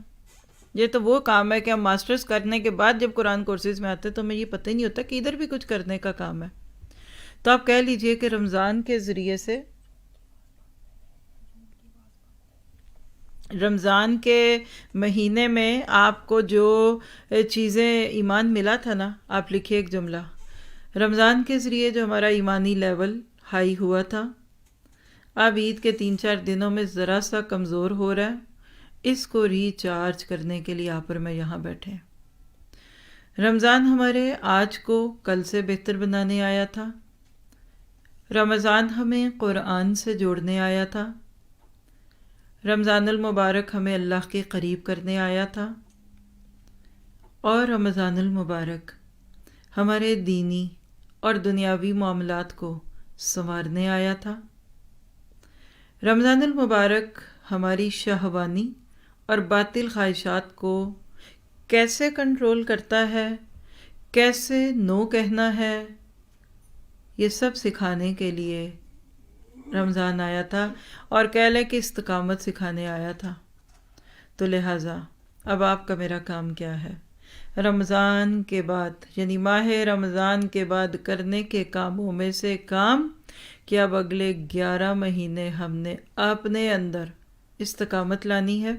یہ تو وہ کام ہے کہ ہم ماسٹرز کرنے کے بعد جب قرآن کورسز میں آتے تو ہمیں یہ پتہ ہی نہیں ہوتا کہ ادھر بھی کچھ کرنے کا کام ہے۔ تو آپ کہہ لیجئے کہ رمضان کے ذریعے سے، رمضان کے مہینے میں آپ کو جو چیزیں ایمان ملا تھا نا، آپ لکھیے ایک جملہ، رمضان کے ذریعے جو ہمارا ایمانی لیول ہائی ہوا تھا، اب عید کے 3-4 دنوں میں ذرا سا کمزور ہو رہا ہے، اس کو ریچارج کرنے کے لیے آپ اور میں یہاں بیٹھے ہیں۔ رمضان ہمارے آج کو کل سے بہتر بنانے آیا تھا، رمضان ہمیں قرآن سے جوڑنے آیا تھا، رمضان المبارک ہمیں اللہ کے قریب کرنے آیا تھا، اور رمضان المبارک ہمارے دینی اور دنیاوی معاملات کو سنوارنے آیا تھا۔ رمضان المبارک ہماری شہوانی اور باطل خواہشات کو کیسے کنٹرول کرتا ہے، کیسے نو کہنا ہے، یہ سب سکھانے کے لیے رمضان آیا تھا، اور کہہ لیں کہ استقامت سکھانے آیا تھا۔ تو لہٰذا اب آپ کا میرا کام کیا ہے؟ رمضان کے بعد یعنی ماہ رمضان کے بعد کرنے کے کاموں میں سے کام کہ اب اگلے 11 مہینے ہم نے اپنے اندر استقامت لانی ہے،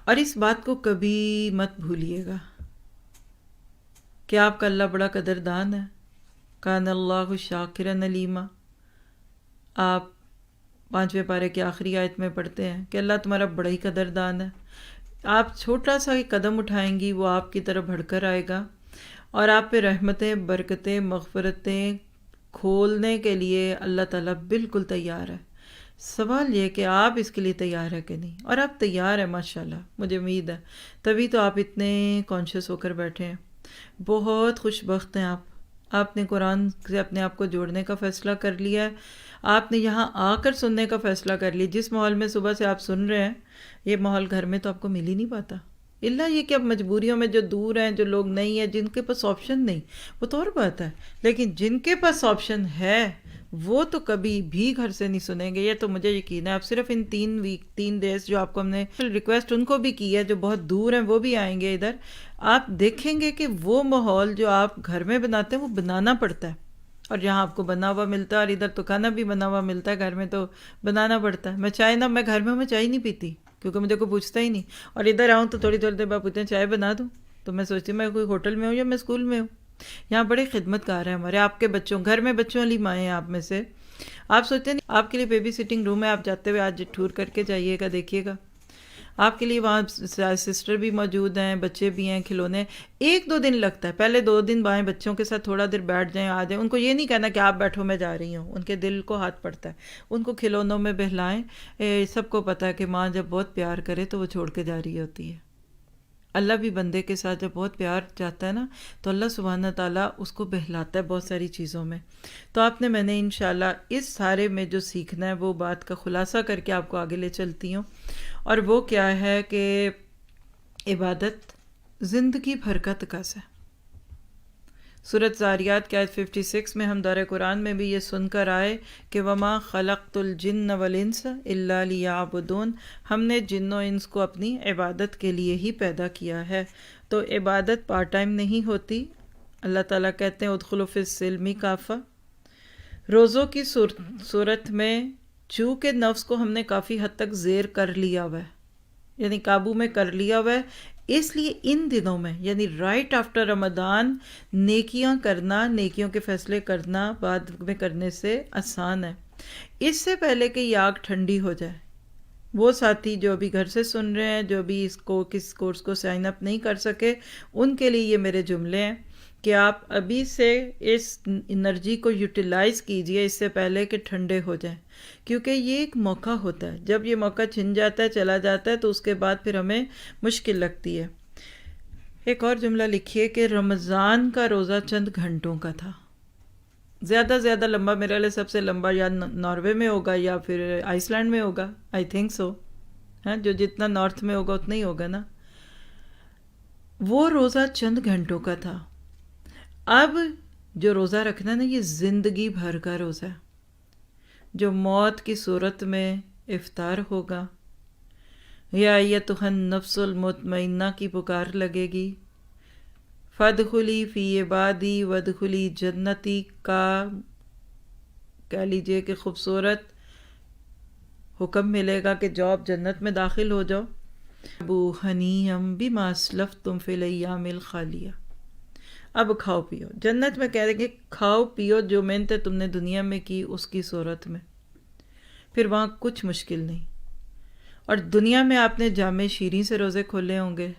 اور اس بات کو کبھی مت بھولیے گا کہ آپ کا اللہ بڑا قدردان ہے۔ کان اللہ شاکرا علیما، آپ 5ویں پارے کی آخری آیت میں پڑھتے ہیں کہ اللہ تمہارا بڑا ہی قدردان ہے۔ آپ چھوٹا سا قدم اٹھائیں گی، وہ آپ کی طرف بڑھ کر آئے گا، اور آپ پہ رحمتیں، برکتیں، مغفرتیں کھولنے کے لیے اللہ تعالیٰ بالکل تیار ہے۔ سوال یہ کہ آپ اس کے لیے تیار ہے کہ نہیں، اور آپ تیار ہیں ماشاءاللہ، مجھے امید ہے، تبھی تو آپ اتنے کانشیس ہو کر بیٹھے ہیں۔ بہت خوش بخت ہیں آپ نے قرآن سے اپنے آپ کو جوڑنے کا فیصلہ کر لیا ہے، آپ نے یہاں آ کر سننے کا فیصلہ کر لیا۔ جس ماحول میں صبح سے آپ سن رہے ہیں، یہ ماحول گھر میں تو آپ کو مل ہی نہیں پاتا، اللہ یہ کہ اب مجبوریوں میں جو دور ہیں، جو لوگ نہیں ہیں، جن کے پاس آپشن نہیں، وہ تو اور بات ہے، لیکن جن کے پاس آپشن ہے وہ تو کبھی بھی گھر سے نہیں سنیں گے، یہ تو مجھے یقین ہے۔ اب صرف ان 3 ڈیز جو آپ کو ہم نے ریکویسٹ ان کو بھی کی ہے جو بہت دور ہیں، وہ بھی آئیں گے ادھر، آپ دیکھیں گے کہ وہ ماحول جو آپ گھر میں بناتے ہیں وہ بنانا پڑتا ہے، اور جہاں آپ کو بنا ہوا ملتا ہے، اور ادھر تو کھانا بھی بنا ہوا ملتا ہے، گھر میں تو بنانا پڑتا ہے۔ میں گھر میں چائے نہیں پیتی کیونکہ مجھے کوئی پوچھتا ہی نہیں، اور ادھر آؤں تو تھوڑی دیر بعد پوچھتے ہیں چائے بنا دوں، تو میں سوچتی ہوں میں کوئی ہوٹل میں ہوں یا میں اسکول میں ہوں۔ یہاں بڑے خدمت گار ہیں ہمارے، آپ کے بچوں، گھر میں بچوں والی مائیں ہیں آپ میں سے، آپ سوچتے ہیں آپ کے لیے بیبی سٹنگ روم ہے، آپ جاتے ہوئے آج ٹور کر کے جائیے گا، دیکھیے گا، آپ کے لیے وہاں سسٹر بھی موجود ہیں، بچے بھی ہیں، کھلونے۔ 1-2 دن لگتا ہے، پہلے 2 دن بائیں بچوں کے ساتھ تھوڑا دیر بیٹھ جائیں، آ جائیں، ان کو یہ نہیں کہنا کہ آپ بیٹھو میں جا رہی ہوں، ان کے دل کو ہاتھ پڑتا ہے، ان کو کھلونوں میں بہلائیں۔ سب کو پتہ ہے کہ ماں جب بہت پیار کرے تو وہ چھوڑ کے جا رہی ہوتی ہے۔ اللہ بھی بندے کے ساتھ جب بہت پیار چاہتا ہے نا، تو اللہ سبحانہ تعالیٰ اس کو بہلاتا ہے بہت ساری چیزوں میں۔ تو میں نے انشاءاللہ اس سارے میں جو سیکھنا ہے وہ بات کا خلاصہ کر کے آپ کو آگے لے چلتی ہوں، اور وہ کیا ہے کہ عبادت زندگی بھر کا تقاضا ہے۔ سورۃ زاریات کی آیت 56 میں ہم دار قرآن میں بھی یہ سن کر آئے کہ وَمَا خَلَقْتُ الْجِنَّ وَالْإِنسَ إِلَّا لِيَعْبُدُونَ، ہم نے جن و انس کو اپنی عبادت کے لیے ہی پیدا کیا ہے۔ تو عبادت پارٹ ٹائم نہیں ہوتی۔ اللہ تعالیٰ کہتے ہیں ادخلوا فی السلم کافہ۔ روزوں کی صورت میں چونکہ نفس کو ہم نے کافی حد تک زیر کر لیا ہوا ہے، یعنی قابو میں کر لیا ہوا ہے، اس لیے ان دنوں میں یعنی رائٹ آفٹر رمضان نیکیاں کرنا، نیکیوں کے فیصلے کرنا بعد میں کرنے سے آسان ہے۔ اس سے پہلے کہ یہ آگ ٹھنڈی ہو جائے، وہ ساتھی جو ابھی گھر سے سن رہے ہیں، جو ابھی کس کورس کو سائن اپ نہیں کر سکے، ان کے لیے یہ میرے جملے ہیں کہ آپ ابھی سے اس انرجی کو یوٹیلائز کیجئے اس سے پہلے کہ ٹھنڈے ہو جائیں، کیونکہ یہ ایک موقع ہوتا ہے، جب یہ موقع چھن جاتا ہے، چلا جاتا ہے، تو اس کے بعد پھر ہمیں مشکل لگتی ہے۔ ایک اور جملہ لکھیے کہ رمضان کا روزہ چند گھنٹوں کا تھا، زیادہ زیادہ لمبا، میرے لیے سب سے لمبا یا ناروے میں ہوگا یا پھر آئس لینڈ میں ہوگا، آئی تھنک سو، جو جتنا نارتھ میں ہوگا اتنا ہی ہوگا نا۔ وہ روزہ چند گھنٹوں کا تھا، اب جو روزہ رکھنا ہے نا، یہ زندگی بھر کا روزہ ہے، جو موت کی صورت میں افطار ہوگا، یا ایتھا النفس المطمئنہ کی پکار لگے گی، فادخلی فی عبادی وادخلی جنتی کا کہہ لیجئے کہ خوبصورت حکم ملے گا کہ جاؤ اب جنت میں داخل ہو جاؤ۔ ابو ہنیئم بما اسلفتم فی الایام الخالیہ، اب کھاؤ پیو، جنت میں کہہ دیں گے کھاؤ پیو جو محنتیں تم نے دنیا میں کی اس کی صورت میں، پھر وہاں کچھ مشکل نہیں۔ اور دنیا میں آپ نے جامع شیریں سے روزے کھولے ہوں گے،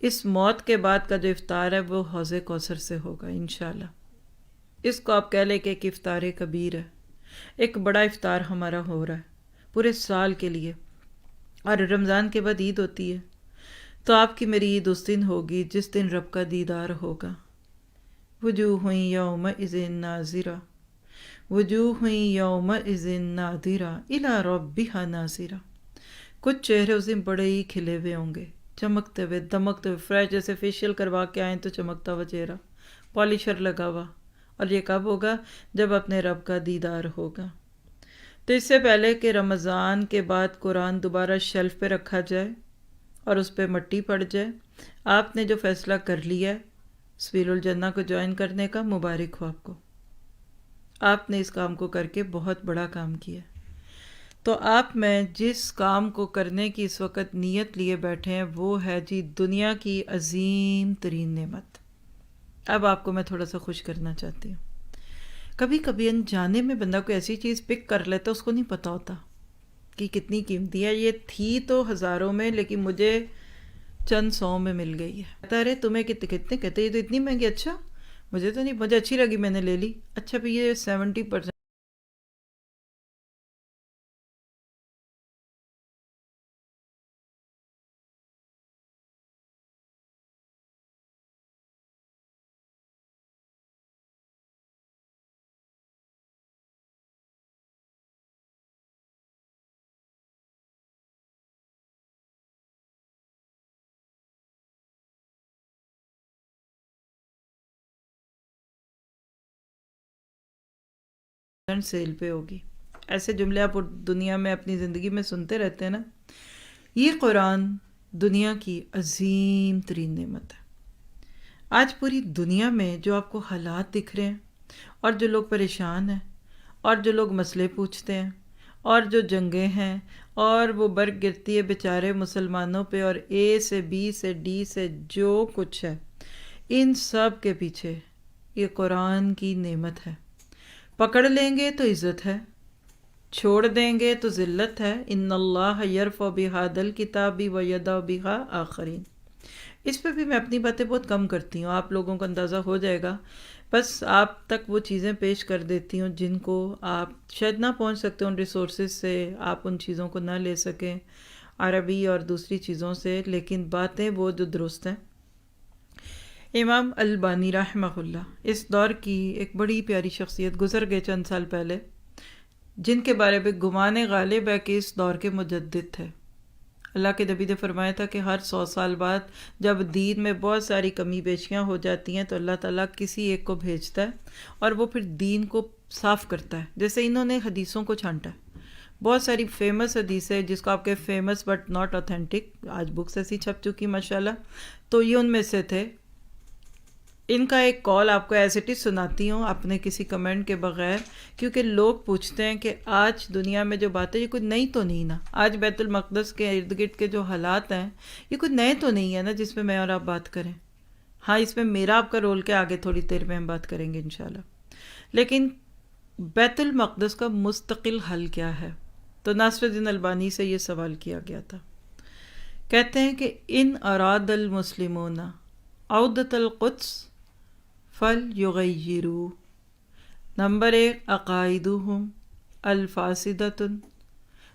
اس موت کے بعد کا جو افطار ہے وہ حوض کوثر سے ہوگا انشاءاللہ۔ اس کو آپ کہہ لیں کہ ایک افطار کبیر ہے، ایک بڑا افطار ہمارا ہو رہا ہے پورے سال کے لیے، اور رمضان کے بعد عید ہوتی ہے، تو آپ کی میری عید اس دن ہوگی جس دن رب کا دیدار ہوگا۔ وجوہ یومئذ ناظرہ، وجوہ یومئذ ناظرہ الی ربہا ناظرہ، کچھ چہرے اس دن بڑے ہی کھلے ہوئے ہوں گے، چمکتے ہوئے دمکتے ہوئے، فریش، جیسے فیشیل کروا کے آئیں تو چمکتا ہوا چہرہ، پالشر لگا ہوا، اور یہ کب ہوگا؟ جب اپنے رب کا دیدار ہوگا۔ تو اس سے پہلے کہ رمضان کے بعد قرآن دوبارہ شیلف پہ رکھا جائے اور اس پہ مٹی پڑ جائے، آپ نے جو فیصلہ کر لیا ہے سبیل الجنہ کو جوائن کرنے کا، مبارک ہو آپ کو، آپ نے اس کام کو کر کے بہت بڑا کام کیا۔ تو آپ میں جس کام کو کرنے کی اس وقت نیت لیے بیٹھے ہیں وہ ہے جی دنیا کی عظیم ترین نعمت۔ اب آپ کو میں تھوڑا سا خوش کرنا چاہتی ہوں۔ کبھی کبھی انجانے میں بندہ کوئی ایسی چیز پک کر لیتا اس کو نہیں پتہ ہوتا کہ کتنی قیمتی ہے، یہ تھی تو ہزاروں میں لیکن مجھے چند سو میں مل گئی ہے۔ کہتا رہے تمہیں کتنے کہتے یہ تو اتنی مہنگی، اچھا مجھے تو نہیں، مجھے اچھی لگی میں نے لے لی، اچھا بھی یہ 70% سیل پہ ہوگی۔ ایسے جملے آپ دنیا میں اپنی زندگی میں سنتے رہتے ہیں نا۔ یہ قرآن دنیا کی عظیم ترین نعمت ہے۔ آج پوری دنیا میں جو آپ کو حالات دکھ رہے ہیں، اور جو لوگ پریشان ہیں، اور جو لوگ مسئلے پوچھتے ہیں، اور جو جنگیں ہیں، اور وہ برف گرتی ہے بیچارے مسلمانوں پہ، اور اے سے بی سے ڈی سے جو کچھ ہے، ان سب کے پیچھے یہ قرآن کی نعمت ہے۔ پکڑ لیں گے تو عزت ہے، چھوڑ دیں گے تو ذلت ہے۔ ان اللہ یرفع بہذا الکتاب ویضع بہا آخرین۔ اس پہ بھی میں اپنی باتیں بہت کم کرتی ہوں، آپ لوگوں کو اندازہ ہو جائے گا، بس آپ تک وہ چیزیں پیش کر دیتی ہوں جن کو آپ شاید نہ پہنچ سکتے ان ریسورسز سے، آپ ان چیزوں کو نہ لے سکیں عربی اور دوسری چیزوں سے، لیکن باتیں وہ جو درست ہیں۔ امام البانی رحمہ اللہ اس دور کی ایک بڑی پیاری شخصیت، گزر گئے چند سال پہلے، جن کے بارے میں گمان غالب ہے کہ اس دور کے مجدد تھے۔ اللہ کے نبی نے فرمایا تھا کہ ہر 100 سال بعد جب دین میں بہت ساری کمی بیشیاں ہو جاتی ہیں تو اللہ تعالیٰ کسی ایک کو بھیجتا ہے اور وہ پھر دین کو صاف کرتا ہے، جیسے انہوں نے حدیثوں کو چھانٹا ہے۔ بہت ساری فیمس حدیثیں جس کو آپ کے فیمس بٹ ناٹ اوتھینٹک، آج بکس ایسی چھپ چکی ماشاءاللہ، تو یہ ان میں سے تھے۔ ان کا ایک کال آپ کو ایز اٹ از سناتی ہوں اپنے کسی کمنٹ کے بغیر، کیونکہ لوگ پوچھتے ہیں کہ آج دنیا میں جو باتیں یہ کوئی نئی تو نہیں نا، آج بیت المقدس کے ارد گرد کے جو حالات ہیں یہ کوئی نئے تو نہیں ہے نا جس میں میں اور آپ بات کریں۔ ہاں اس میں میرا آپ کا رول کے آگے تھوڑی دیر میں ہم بات کریں گے انشاءاللہ، لیکن بیت المقدس کا مستقل حل کیا ہے؟ تو ناصر الدین البانی سے یہ سوال کیا گیا تھا۔ کہتے ہیں کہ ان اراد المسلمون عودت القدس فَلْيُغَيِّرُوا۔ نمبر 1، عقائدہم الفاسدۃ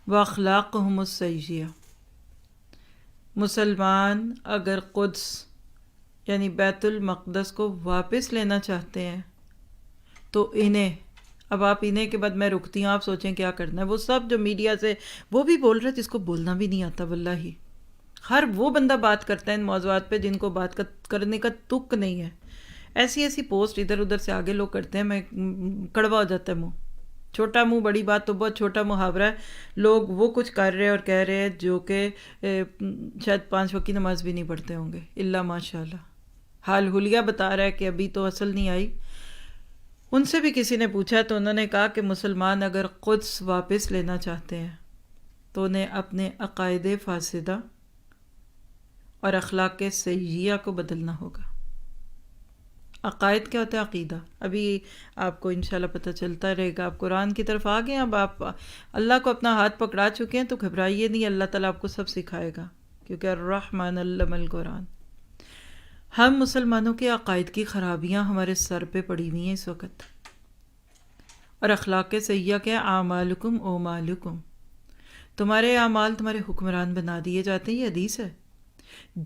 واخلاقہم السیئہ۔ مسلمان اگر قدس یعنی بیت المقدس کو واپس لینا چاہتے ہیں تو انہیں، اب آپ انہیں کے بعد میں رکتی ہوں، آپ سوچیں کیا کرنا ہے۔ وہ سب جو میڈیا سے وہ بھی بول رہے جس کو بولنا بھی نہیں آتا، واللہ ہر وہ بندہ بات کرتا ہے ان موضوعات پہ جن کو بات کرنے کا تک نہیں ہے۔ ایسی ایسی پوسٹ ادھر ادھر سے آگے لوگ کرتے ہیں، میں کڑوا ہو جاتا ہے منہ۔ چھوٹا منہ بڑی بات تو بہت چھوٹا محاورہ ہے۔ لوگ وہ کچھ کر رہے اور کہہ رہے ہیں جو کہ شاید 5 وقت کی نماز بھی نہیں پڑھتے ہوں گے، الا ماشاء اللہ۔ حال حلیہ بتا رہا ہے کہ ابھی تو اصل نہیں آئی۔ ان سے بھی کسی نے پوچھا تو انہوں نے کہا کہ مسلمان اگر قدس واپس لینا چاہتے ہیں تو انہیں اپنے عقائد فاسدہ اور اخلاق سیئہ کو بدلنا ہوگا۔ عقائد کیا ہوتا ہے؟ عقیدہ۔ ابھی آپ کو انشاءاللہ پتہ چلتا رہے گا، آپ قرآن کی طرف آ گئے، اب آپ اللہ کو اپنا ہاتھ پکڑا چکے ہیں تو گھبرائیے نہیں، اللہ تعالیٰ آپ کو سب سکھائے گا، کیونکہ الرحمن علم القرآن۔ ہم مسلمانوں کے عقائد کی خرابیاں ہمارے سر پہ پڑی ہوئی ہیں اس وقت، اور اخلاق سیئہ کیا ہے؟ اعمالکم او مالکم، تمہارے اعمال تمہارے حکمران بنا دیے جاتے ہیں. یہ حدیث ہے.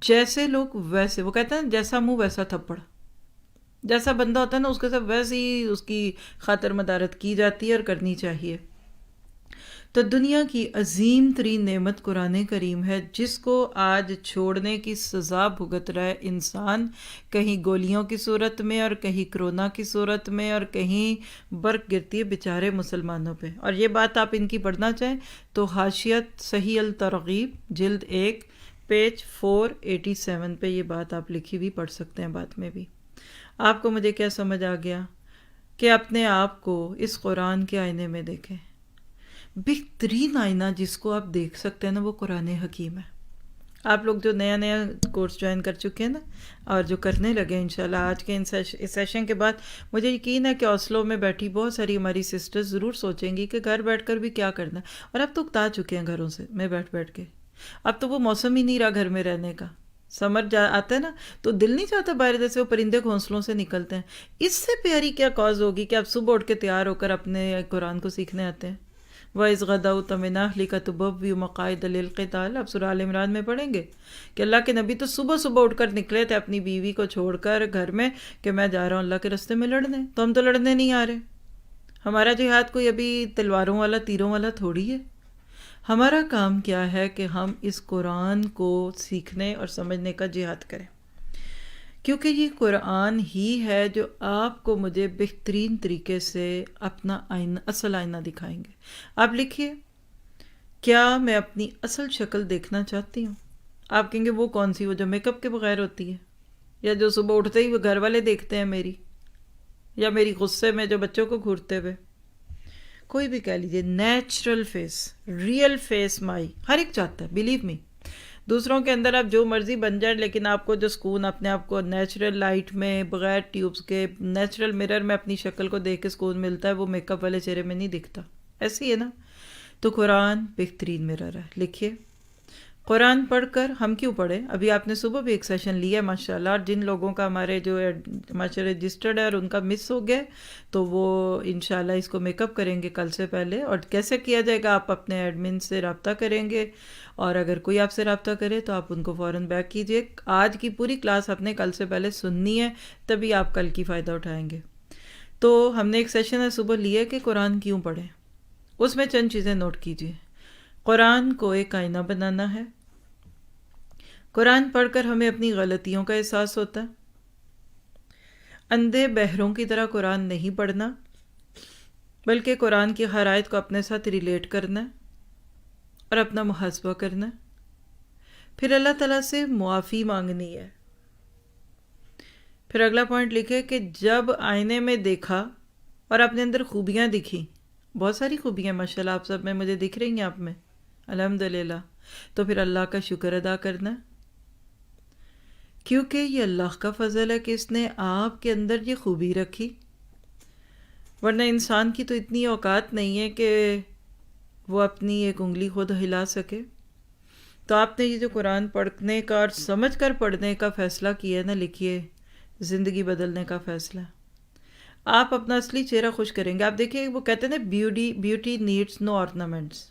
جیسے لوگ ویسے، وہ کہتے ہیں جیسا منہ ویسا تھپڑ. جیسا بندہ ہوتا ہے نا اس کے ساتھ ویسے ہی اس کی خاطر مدارت کی جاتی ہے اور کرنی چاہیے. تو دنیا کی عظیم ترین نعمت قرآن کریم ہے، جس کو آج چھوڑنے کی سزا بھگت رہا ہے انسان، کہیں گولیوں کی صورت میں اور کہیں کرونا کی صورت میں اور کہیں برف گرتی ہے بیچارے مسلمانوں پہ. اور یہ بات آپ ان کی پڑھنا چاہیں تو حاشیت صحیح الترغیب جلد 1 پیج 487 پہ یہ بات آپ لکھی ہوئی پڑھ سکتے ہیں بعد میں بھی. آپ کو مجھے کیا سمجھ آ گیا کہ اپنے آپ کو اس قرآن کے آئینے میں دیکھیں. بہترین آئینہ جس کو آپ دیکھ سکتے ہیں نا وہ قرآن حکیم ہے. آپ لوگ جو نیا نیا کورس جوائن کر چکے ہیں نا اور جو کرنے لگے انشاءاللہ آج کے اس سیشن کے بعد، مجھے یقین ہے کہ اوسلو میں بیٹھی بہت ساری ہماری سسٹرز ضرور سوچیں گی کہ گھر بیٹھ کر بھی کیا کرنا ہے. اور اب تو اکتا چکے ہیں گھروں سے میں بیٹھ کے. اب تو وہ موسم ہی نہیں رہا گھر میں رہنے کا. سمر آتا ہے نا تو دل نہیں چاہتا باہر، جیسے وہ پرندے گھونسلوں سے نکلتے ہیں. اس سے پیاری کیا کاز ہوگی کہ آپ صبح اٹھ کے تیار ہو کر اپنے قرآن کو سیکھنے آتے ہیں. وَإِذْ غَدَوْتَ مِنْ أَهْلِكَ تُبَوِّئُ مَقَاعِدَ لِلْقِتَالِ. آپ سورہ آل عمران میں پڑھیں گے کہ اللہ کے نبی تو صبح صبح اٹھ کر نکلے تھے اپنی بیوی کو چھوڑ کر گھر میں کہ میں جا رہا ہوں اللہ کے راستے میں لڑنے. تو ہم تو لڑنے نہیں آ رہے. ہمارا جہاد کوئی ابھی تلواروں والا تیروں والا تھوڑی ہے. ہمارا کام کیا ہے کہ ہم اس قرآن کو سیکھنے اور سمجھنے کا جہاد کریں، کیونکہ یہ قرآن ہی ہے جو آپ کو مجھے بہترین طریقے سے اپنا آئینہ، اصل آئینہ دکھائیں گے. آپ لکھیے، کیا میں اپنی اصل شکل دیکھنا چاہتی ہوں؟ آپ کہیں گے وہ کون سی؟ وہ جو میک اپ کے بغیر ہوتی ہے، یا جو صبح اٹھتے ہی وہ گھر والے دیکھتے ہیں میری، یا میری غصے میں جو بچوں کو گھورتے ہوئے، کوئی بھی کہہ لیجیے. نیچرل فیس، ریئل فیس مائی ہر ایک چاہتا ہے، بلیو می. دوسروں کے اندر آپ جو مرضی بن جائیں، لیکن آپ کو جو سکون اپنے آپ کو نیچرل لائٹ میں بغیر ٹیوبس کے نیچرل مرر میں اپنی شکل کو دیکھ کے سکون ملتا ہے، وہ میک اپ والے چہرے میں نہیں دکھتا. ایسی ہے نا. تو قرآن بہترین مرر ہے. لکھیے، قرآن پڑھ کر ہم کیوں پڑھیں؟ ابھی آپ نے صبح بھی ایک سیشن لیا ہے ماشاءاللہ، اور جن لوگوں کا ہمارے جو ماشاءاللہ رجسٹرڈ ہے اور ان کا مس ہو گیا تو وہ انشاءاللہ اس کو میک اپ کریں گے کل سے پہلے. اور کیسے کیا جائے گا؟ آپ اپنے ایڈمن سے رابطہ کریں گے، اور اگر کوئی آپ سے رابطہ کرے تو آپ ان کو فوراً بیک کیجیے. آج کی پوری کلاس آپ نے کل سے پہلے سننی ہے، تبھی آپ کل کی فائدہ اٹھائیں گے. تو ہم نے ایک سیشن ہے صبح لیا کہ قرآن کیوں پڑھیں. اس میں چند چیزیں نوٹ کیجیے. قرآن کو ایک آئینہ بنانا ہے. قرآن پڑھ کر ہمیں اپنی غلطیوں کا احساس ہوتا ہے. اندھے بہروں کی طرح قرآن نہیں پڑھنا، بلکہ قرآن کی ہر آیت کو اپنے ساتھ ریلیٹ کرنا ہے اور اپنا محاسبہ کرنا ہے. پھر اللہ تعالیٰ سے معافی مانگنی ہے. پھر اگلا پوائنٹ لکھے کہ جب آئینے میں دیکھا اور اپنے اندر خوبیاں دکھی، بہت ساری خوبیاں ماشاءاللہ آپ سب میں مجھے دکھ رہی ہیں آپ میں، الحمدللہ، تو پھر اللہ کا شکر ادا کرنا ہے، کیونکہ یہ اللہ کا فضل ہے کہ اس نے آپ کے اندر یہ خوبی رکھی. ورنہ انسان کی تو اتنی اوقات نہیں ہے کہ وہ اپنی ایک انگلی خود ہلا سکے. تو آپ نے یہ جو قرآن پڑھنے کا اور سمجھ کر پڑھنے کا فیصلہ کیا ہے نا، لکھیے، زندگی بدلنے کا فیصلہ. آپ اپنا اصلی چہرہ خوش کریں گے. آپ دیکھیں وہ کہتے ہیں نا، بیوٹی نیڈس نو آرنامنٹس.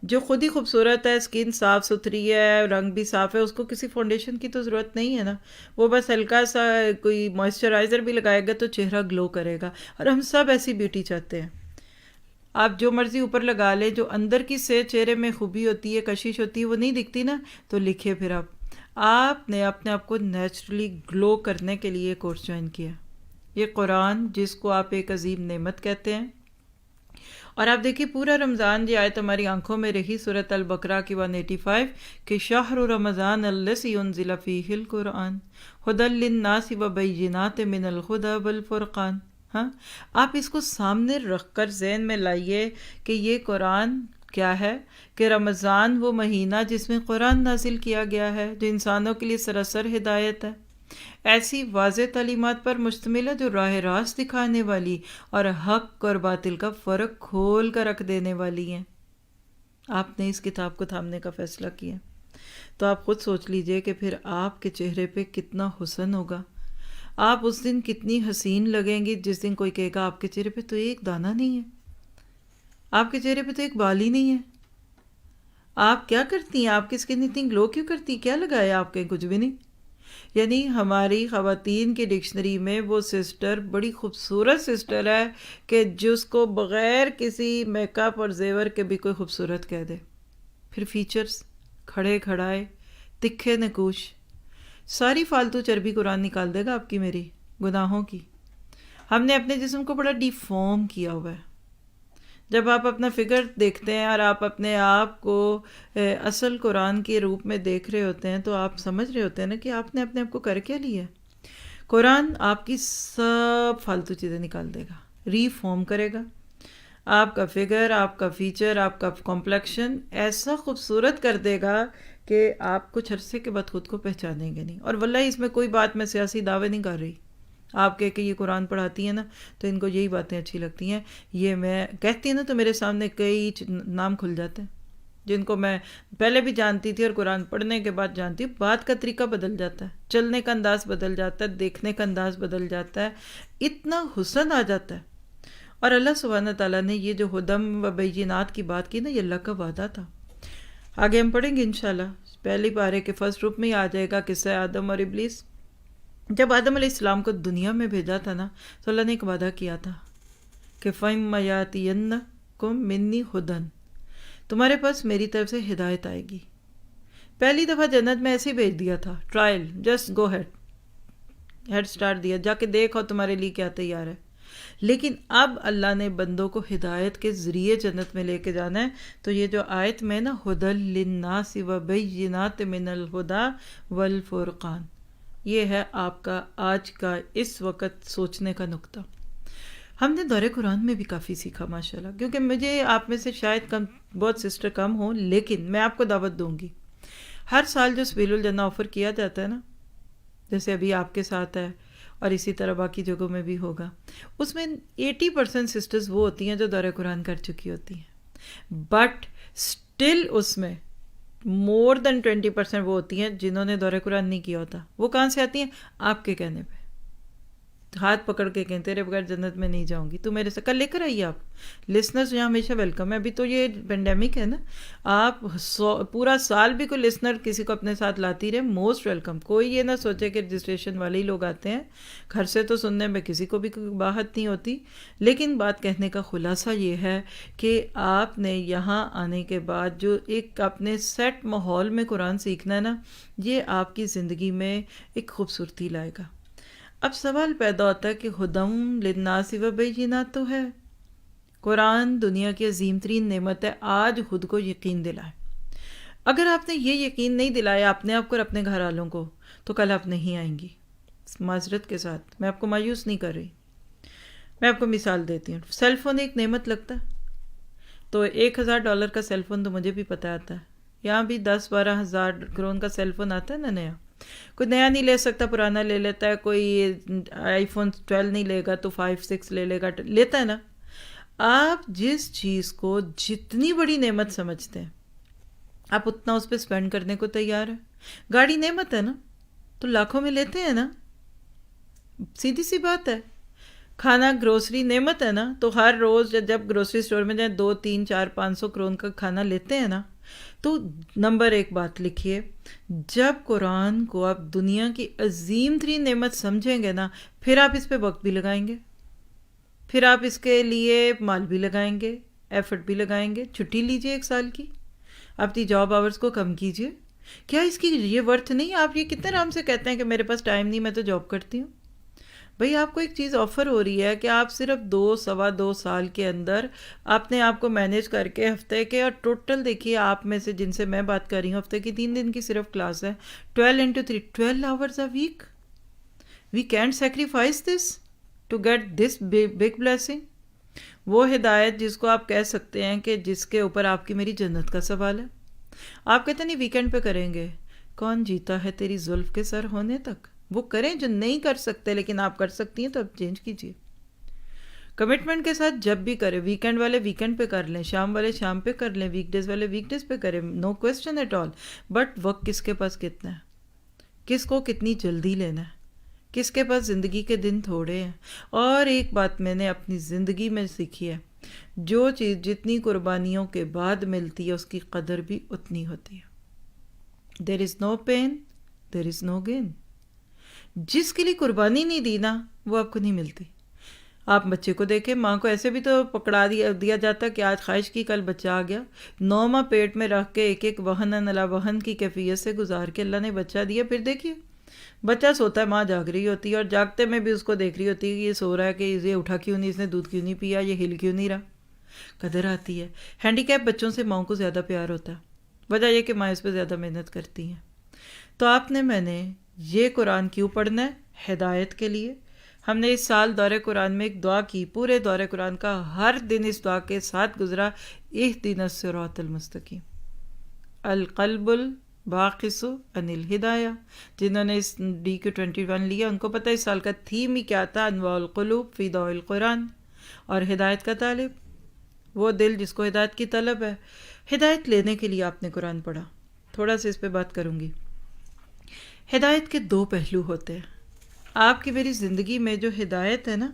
جو خود ہی خوبصورت ہے، اسکن صاف ستھری ہے، رنگ بھی صاف ہے، اس کو کسی فاؤنڈیشن کی تو ضرورت نہیں ہے نا. وہ بس ہلکا سا کوئی موئسچرائزر بھی لگائے گا تو چہرہ گلو کرے گا. اور ہم سب ایسی بیوٹی چاہتے ہیں. آپ جو مرضی اوپر لگا لیں، جو اندر کی سے چہرے میں خوبی ہوتی ہے، کشش ہوتی ہے، وہ نہیں دکھتی نا. تو لکھیے پھر آپ نے اپنے آپ کو نیچرلی گلو کرنے کے لیے کورس جوائن کیا. یہ قرآن جس کو آپ ایک عظیم نعمت کہتے ہیں. اور آپ دیکھیے پورا رمضان یہ آیت ہماری آنکھوں میں رہی، سورۃ البقرہ کی 185 کہ شہر رمضان الذی انزل فیہ القرآن ھدی للناس وبینات من الھدی والفرقان. ہاں، آپ اس کو سامنے رکھ کر ذہن میں لائیے کہ یہ قرآن کیا ہے، کہ رمضان وہ مہینہ جس میں قرآن نازل کیا گیا ہے، جو انسانوں کے لیے سراسر ہدایت ہے، ایسی واضح تعلیمات پر مشتمل ہے جو راہ راست دکھانے والی اور حق اور باطل کا فرق کھول کر رکھ دینے والی ہیں. آپ نے اس کتاب کو تھامنے کا فیصلہ کیا تو آپ خود سوچ لیجئے کہ پھر آپ کے چہرے پہ کتنا حسن ہوگا. آپ اس دن کتنی حسین لگیں گی جس دن کوئی کہے گا آپ کے چہرے پہ تو ایک دانہ نہیں ہے، آپ کے چہرے پہ تو ایک بال ہی نہیں ہے، آپ کیا کرتی ہیں، آپ کی اسکن اتنی گلو کیوں کرتی، کیا لگایا آپ کے، کچھ بھی نہیں۔ یعنی ہماری خواتین کی ڈکشنری میں وہ سسٹر بڑی خوبصورت سسٹر ہے کہ جس کو بغیر کسی میک اپ اور زیور کے بھی کوئی خوبصورت کہہ دے۔ پھر فیچرز، کھڑے کھڑائے، تکھے نکوش، ساری فالتو چربی قرآن نکال دے گا آپ کی میری گناہوں کی۔ ہم نے اپنے جسم کو بڑا ڈیفارم کیا ہوا ہے۔ جب آپ اپنا فگر دیکھتے ہیں اور آپ اپنے آپ کو اصل قرآن کے روپ میں دیکھ رہے ہوتے ہیں تو آپ سمجھ رہے ہوتے ہیں نا کہ آپ نے اپنے آپ کو کر کیا لیا ہے۔ قرآن آپ کی سب فالتو چیزیں نکال دے گا، ری فارم کرے گا، آپ کا فگر، آپ کا فیچر، آپ کا کمپلیکشن ایسا خوبصورت کر دے گا کہ آپ کچھ عرصے کے بعد خود کو پہچانیں گے نہیں۔ اور واللہ اس میں کوئی بات میں سیاسی دعوے نہیں کر رہی، آپ کہہ کہ یہ قرآن پڑھاتی ہیں نا تو ان کو یہی باتیں اچھی لگتی ہیں، یہ میں کہتی ہیں نا تو میرے سامنے کئی نام کھل جاتے ہیں جن کو میں پہلے بھی جانتی تھی اور قرآن پڑھنے کے بعد جانتی ہوں۔ بات کا طریقہ بدل جاتا ہے، چلنے کا انداز بدل جاتا ہے، دیکھنے کا انداز بدل جاتا ہے، اتنا حسن آ جاتا ہے۔ اور اللہ سبحانہ تعالیٰ نے یہ جو ہدم و بینات کی بات کی نا، یہ اللہ کا وعدہ تھا۔ آگے ہم پڑھیں گے انشاءاللہ، پہلی پارے کے فرسٹ گروپ میں ہی آ جائے گا قصہ آدم اور ابلیس۔ جب آدم علیہ السلام کو دنیا میں بھیجا تھا نا تو اللہ نے ایک وعدہ کیا تھا کہ فَإِمَّا يَأْتِيَنَّكُم مِّنِّي هُدًى، تمہارے پاس میری طرف سے ہدایت آئے گی۔ پہلی دفعہ جنت میں ایسے ہی بھیج دیا تھا، trial, just go ahead start دیا، جا کے دیکھو تمہارے لیے کیا تیار ہے۔ لیکن اب اللہ نے بندوں کو ہدایت کے ذریعے جنت میں لے کے جانا ہے۔ تو یہ جو آیت میں نا ہدی للناس وبینات من الہدی والفرقان، یہ ہے آپ کا آج کا اس وقت سوچنے کا نقطہ۔ ہم نے دورہ قرآن میں بھی کافی سیکھا ماشاءاللہ، کیونکہ مجھے آپ میں سے شاید کم، بہت سسٹر کم ہوں، لیکن میں آپ کو دعوت دوں گی۔ ہر سال جو سبیل الجنہ آفر کیا جاتا ہے نا، جیسے ابھی آپ کے ساتھ ہے اور اسی طرح باقی جگہوں میں بھی ہوگا، اس میں 80% سسٹرز وہ ہوتی ہیں جو دورہ قرآن کر چکی ہوتی ہیں، بٹ سٹل اس میں مور دین 20% وہ ہوتی ہیں جنہوں نے دورہ قرآن نہیں کیا ہوتا۔ وہ کہاں سے آتی ہیں؟ آپ کے کہنے پہ، ہاتھ پکڑ کے کہیں تیرے بغیر جنت میں نہیں جاؤں گی، تو میرے سے کل لے کر آئیے۔ آپ لسنرز یہاں ہمیشہ ویلکم ہے۔ ابھی تو یہ پینڈیمک ہے نا، آپ پورا سال بھی کوئی لسنر کسی کو اپنے ساتھ لاتی رہے، موسٹ ویلکم۔ کوئی یہ نہ سوچے کہ رجسٹریشن والے ہی لوگ آتے ہیں، گھر سے تو سننے میں کسی کو بھی کوئی باہت نہیں ہوتی۔ لیکن بات کہنے کا خلاصہ یہ ہے کہ آپ نے یہاں آنے کے بعد جو ایک اپنے سیٹ ماحول میں قرآن سیکھنا ہے نا، یہ آپ کی زندگی میں ایک خوبصورتی لائے گا۔ اب سوال پیدا ہوتا ہے کہ ہدم للناس وبینات تو ہے، قرآن دنیا کی عظیم ترین نعمت ہے، آج خود کو یقین دلائے۔ اگر آپ نے یہ یقین نہیں دلایا اپنے آپ کو اور اپنے گھر والوں کو تو کل آپ نہیں آئیں گی۔ معذرت کے ساتھ میں آپ کو مایوس نہیں کر رہی، میں آپ کو مثال دیتی ہوں۔ سیل فون ایک نعمت لگتا ہے تو $1000 کا سیل فون تو مجھے بھی پتہ آتا ہے، یہاں بھی 10-12 ہزار کرون کا سیل فون آتا ہے نا نیا۔ کوئی نیا نہیں لے سکتا، پرانا لے لیتا ہے، کوئی آئی فون 12 نہیں لے گا تو 5-6 لے لے گا، لیتا ہے نا۔ آپ جس چیز کو جتنی بڑی نعمت سمجھتے ہیں آپ اتنا اس پہ سپینڈ کرنے کو تیار ہے۔ گاڑی نعمت ہے نا تو لاکھوں میں لیتے ہیں نا، سیدھی سی بات ہے۔ کھانا گروسری نعمت ہے نا تو ہر روز جب گروسری سٹور میں جائیں 2-3-4-500 کرون کا کھانا لیتے ہیں نا۔ تو نمبر 1 بات لکھیے، جب قرآن کو آپ دنیا کی عظیم ترین نعمت سمجھیں گے نا، پھر آپ اس پہ وقت بھی لگائیں گے، پھر آپ اس کے لیے مال بھی لگائیں گے، ایفرٹ بھی لگائیں گے۔ چھٹی لیجئے 1 سال کی، اپنی جاب آورز کو کم کیجئے۔ کیا اس کی یہ ورتھ نہیں؟ آپ یہ کتنے آرام سے کہتے ہیں کہ میرے پاس ٹائم نہیں، میں تو جاب کرتی ہوں۔ بھئی آپ کو ایک چیز آفر ہو رہی ہے کہ آپ صرف 2-2.25 سال کے اندر اپنے آپ کو مینیج کر کے ہفتے کے، اور ٹوٹل دیکھیے آپ میں سے جن سے میں بات کر رہی ہوں، ہفتے کی 3 دن کی صرف کلاس ہے، 12 hours a week. We can't sacrifice this to get this big blessing. وہ ہدایت جس کو آپ کہہ سکتے ہیں کہ جس کے اوپر آپ کی میری جنت کا سوال ہے۔ آپ کہتے ہیں نہیں ویکینڈ پہ کریں گے، کون جیتا ہے تیری زلف کے سر ہونے تک؟ وہ کریں جو نہیں کر سکتے، لیکن آپ کر سکتی ہیں تو اب چینج کیجیے۔ کمٹمنٹ کے ساتھ جب بھی کریں، ویکینڈ والے ویکینڈ پہ کر لیں، شام والے شام پہ کر لیں، ویک ڈیز والے ویک ڈیز پہ کریں، نو کویسچن ایٹ آل۔ بٹ وقت کس کے پاس کتنا ہے، کس کو کتنی جلدی لینا ہے، کس کے پاس زندگی کے دن تھوڑے ہیں. اور ایک بات میں نے اپنی زندگی میں سیکھی ہے، جو چیز جتنی قربانیوں کے بعد ملتی ہے اس کی قدر بھی اتنی ہوتی ہے. دیر از نو پین دیر از نو گین. جس کے لیے قربانی نہیں دی نا وہ آپ کو نہیں ملتی. آپ بچے کو دیکھیں، ماں کو ایسے بھی تو پکڑا دیا جاتا کہ آج خواہش کی کل بچہ آ گیا، 9 ماہ پیٹ میں رکھ کے ایک ایک وہن نلا وہن کی کیفیت سے گزار کے اللہ نے بچہ دیا. پھر دیکھیے بچہ سوتا ہے، ماں جاگ رہی ہوتی ہے، اور جاگتے میں بھی اس کو دیکھ رہی ہوتی ہے کہ یہ سو رہا ہے، کہ یہ اٹھا کیوں نہیں، اس نے دودھ کیوں نہیں پیا، یہ ہل کیوں نہیں رہا. قدر آتی ہے. ہینڈی کیپ بچوں سے ماؤں کو زیادہ پیار ہوتا ہے، وجہ یہ کہ ماں اس پہ زیادہ محنت کرتی ہیں. تو آپ نے میں نے یہ قرآن کیوں پڑھنا ہے؟ ہدایت کے لیے. ہم نے اس سال دورہ قرآن میں ایک دعا کی، پورے دورہ قرآن کا ہر دن اس دعا کے ساتھ گزرا، اہدنا الصراط المستقیم. القلب الباقس عن الہدایہ. جنہوں نے اس DQ21 لیا ان کو پتہ ہے اس سال کا تھیم ہی کیا تھا، انواع القلوب فی ضوء القرآن. اور ہدایت کا طالب وہ دل جس کو ہدایت کی طلب ہے. ہدایت لینے کے لیے آپ نے قرآن پڑھا. تھوڑا سا اس پہ بات کروں گی. ہدایت کے 2 پہلو ہوتے ہیں. آپ کی میری زندگی میں جو ہدایت ہے نا،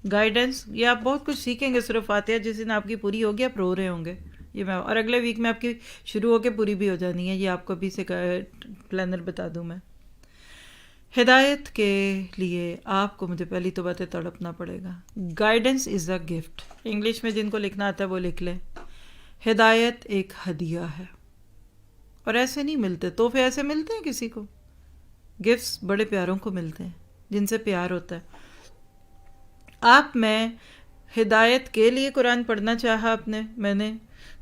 گائیڈنس، یہ آپ بہت کچھ سیکھیں گے. سورہ فاتحہ جس دن آپ کی پوری ہوگی آپ رو رہے ہوں گے، یہ میں، اور اگلے ویک میں آپ کی شروع ہو کے پوری بھی ہو جانی ہے. یہ آپ کو بھی سے پلانر بتا دوں میں. ہدایت کے لیے آپ کو مجھے پہلی تو بات ہے تڑپنا پڑے گا. Guidance is a gift. English میں جن کو لکھنا آتا ہے وہ لکھ لیں. ہدایت ایک ہدیہ ہے، اور ایسے نہیں ملتے تحفے، ایسے ملتے ہیں کسی کو. گفٹس بڑے پیاروں کو ملتے ہیں جن سے پیار ہوتا ہے. میں ہدایت کے لیے قرآن پڑھنا چاہا. میں نے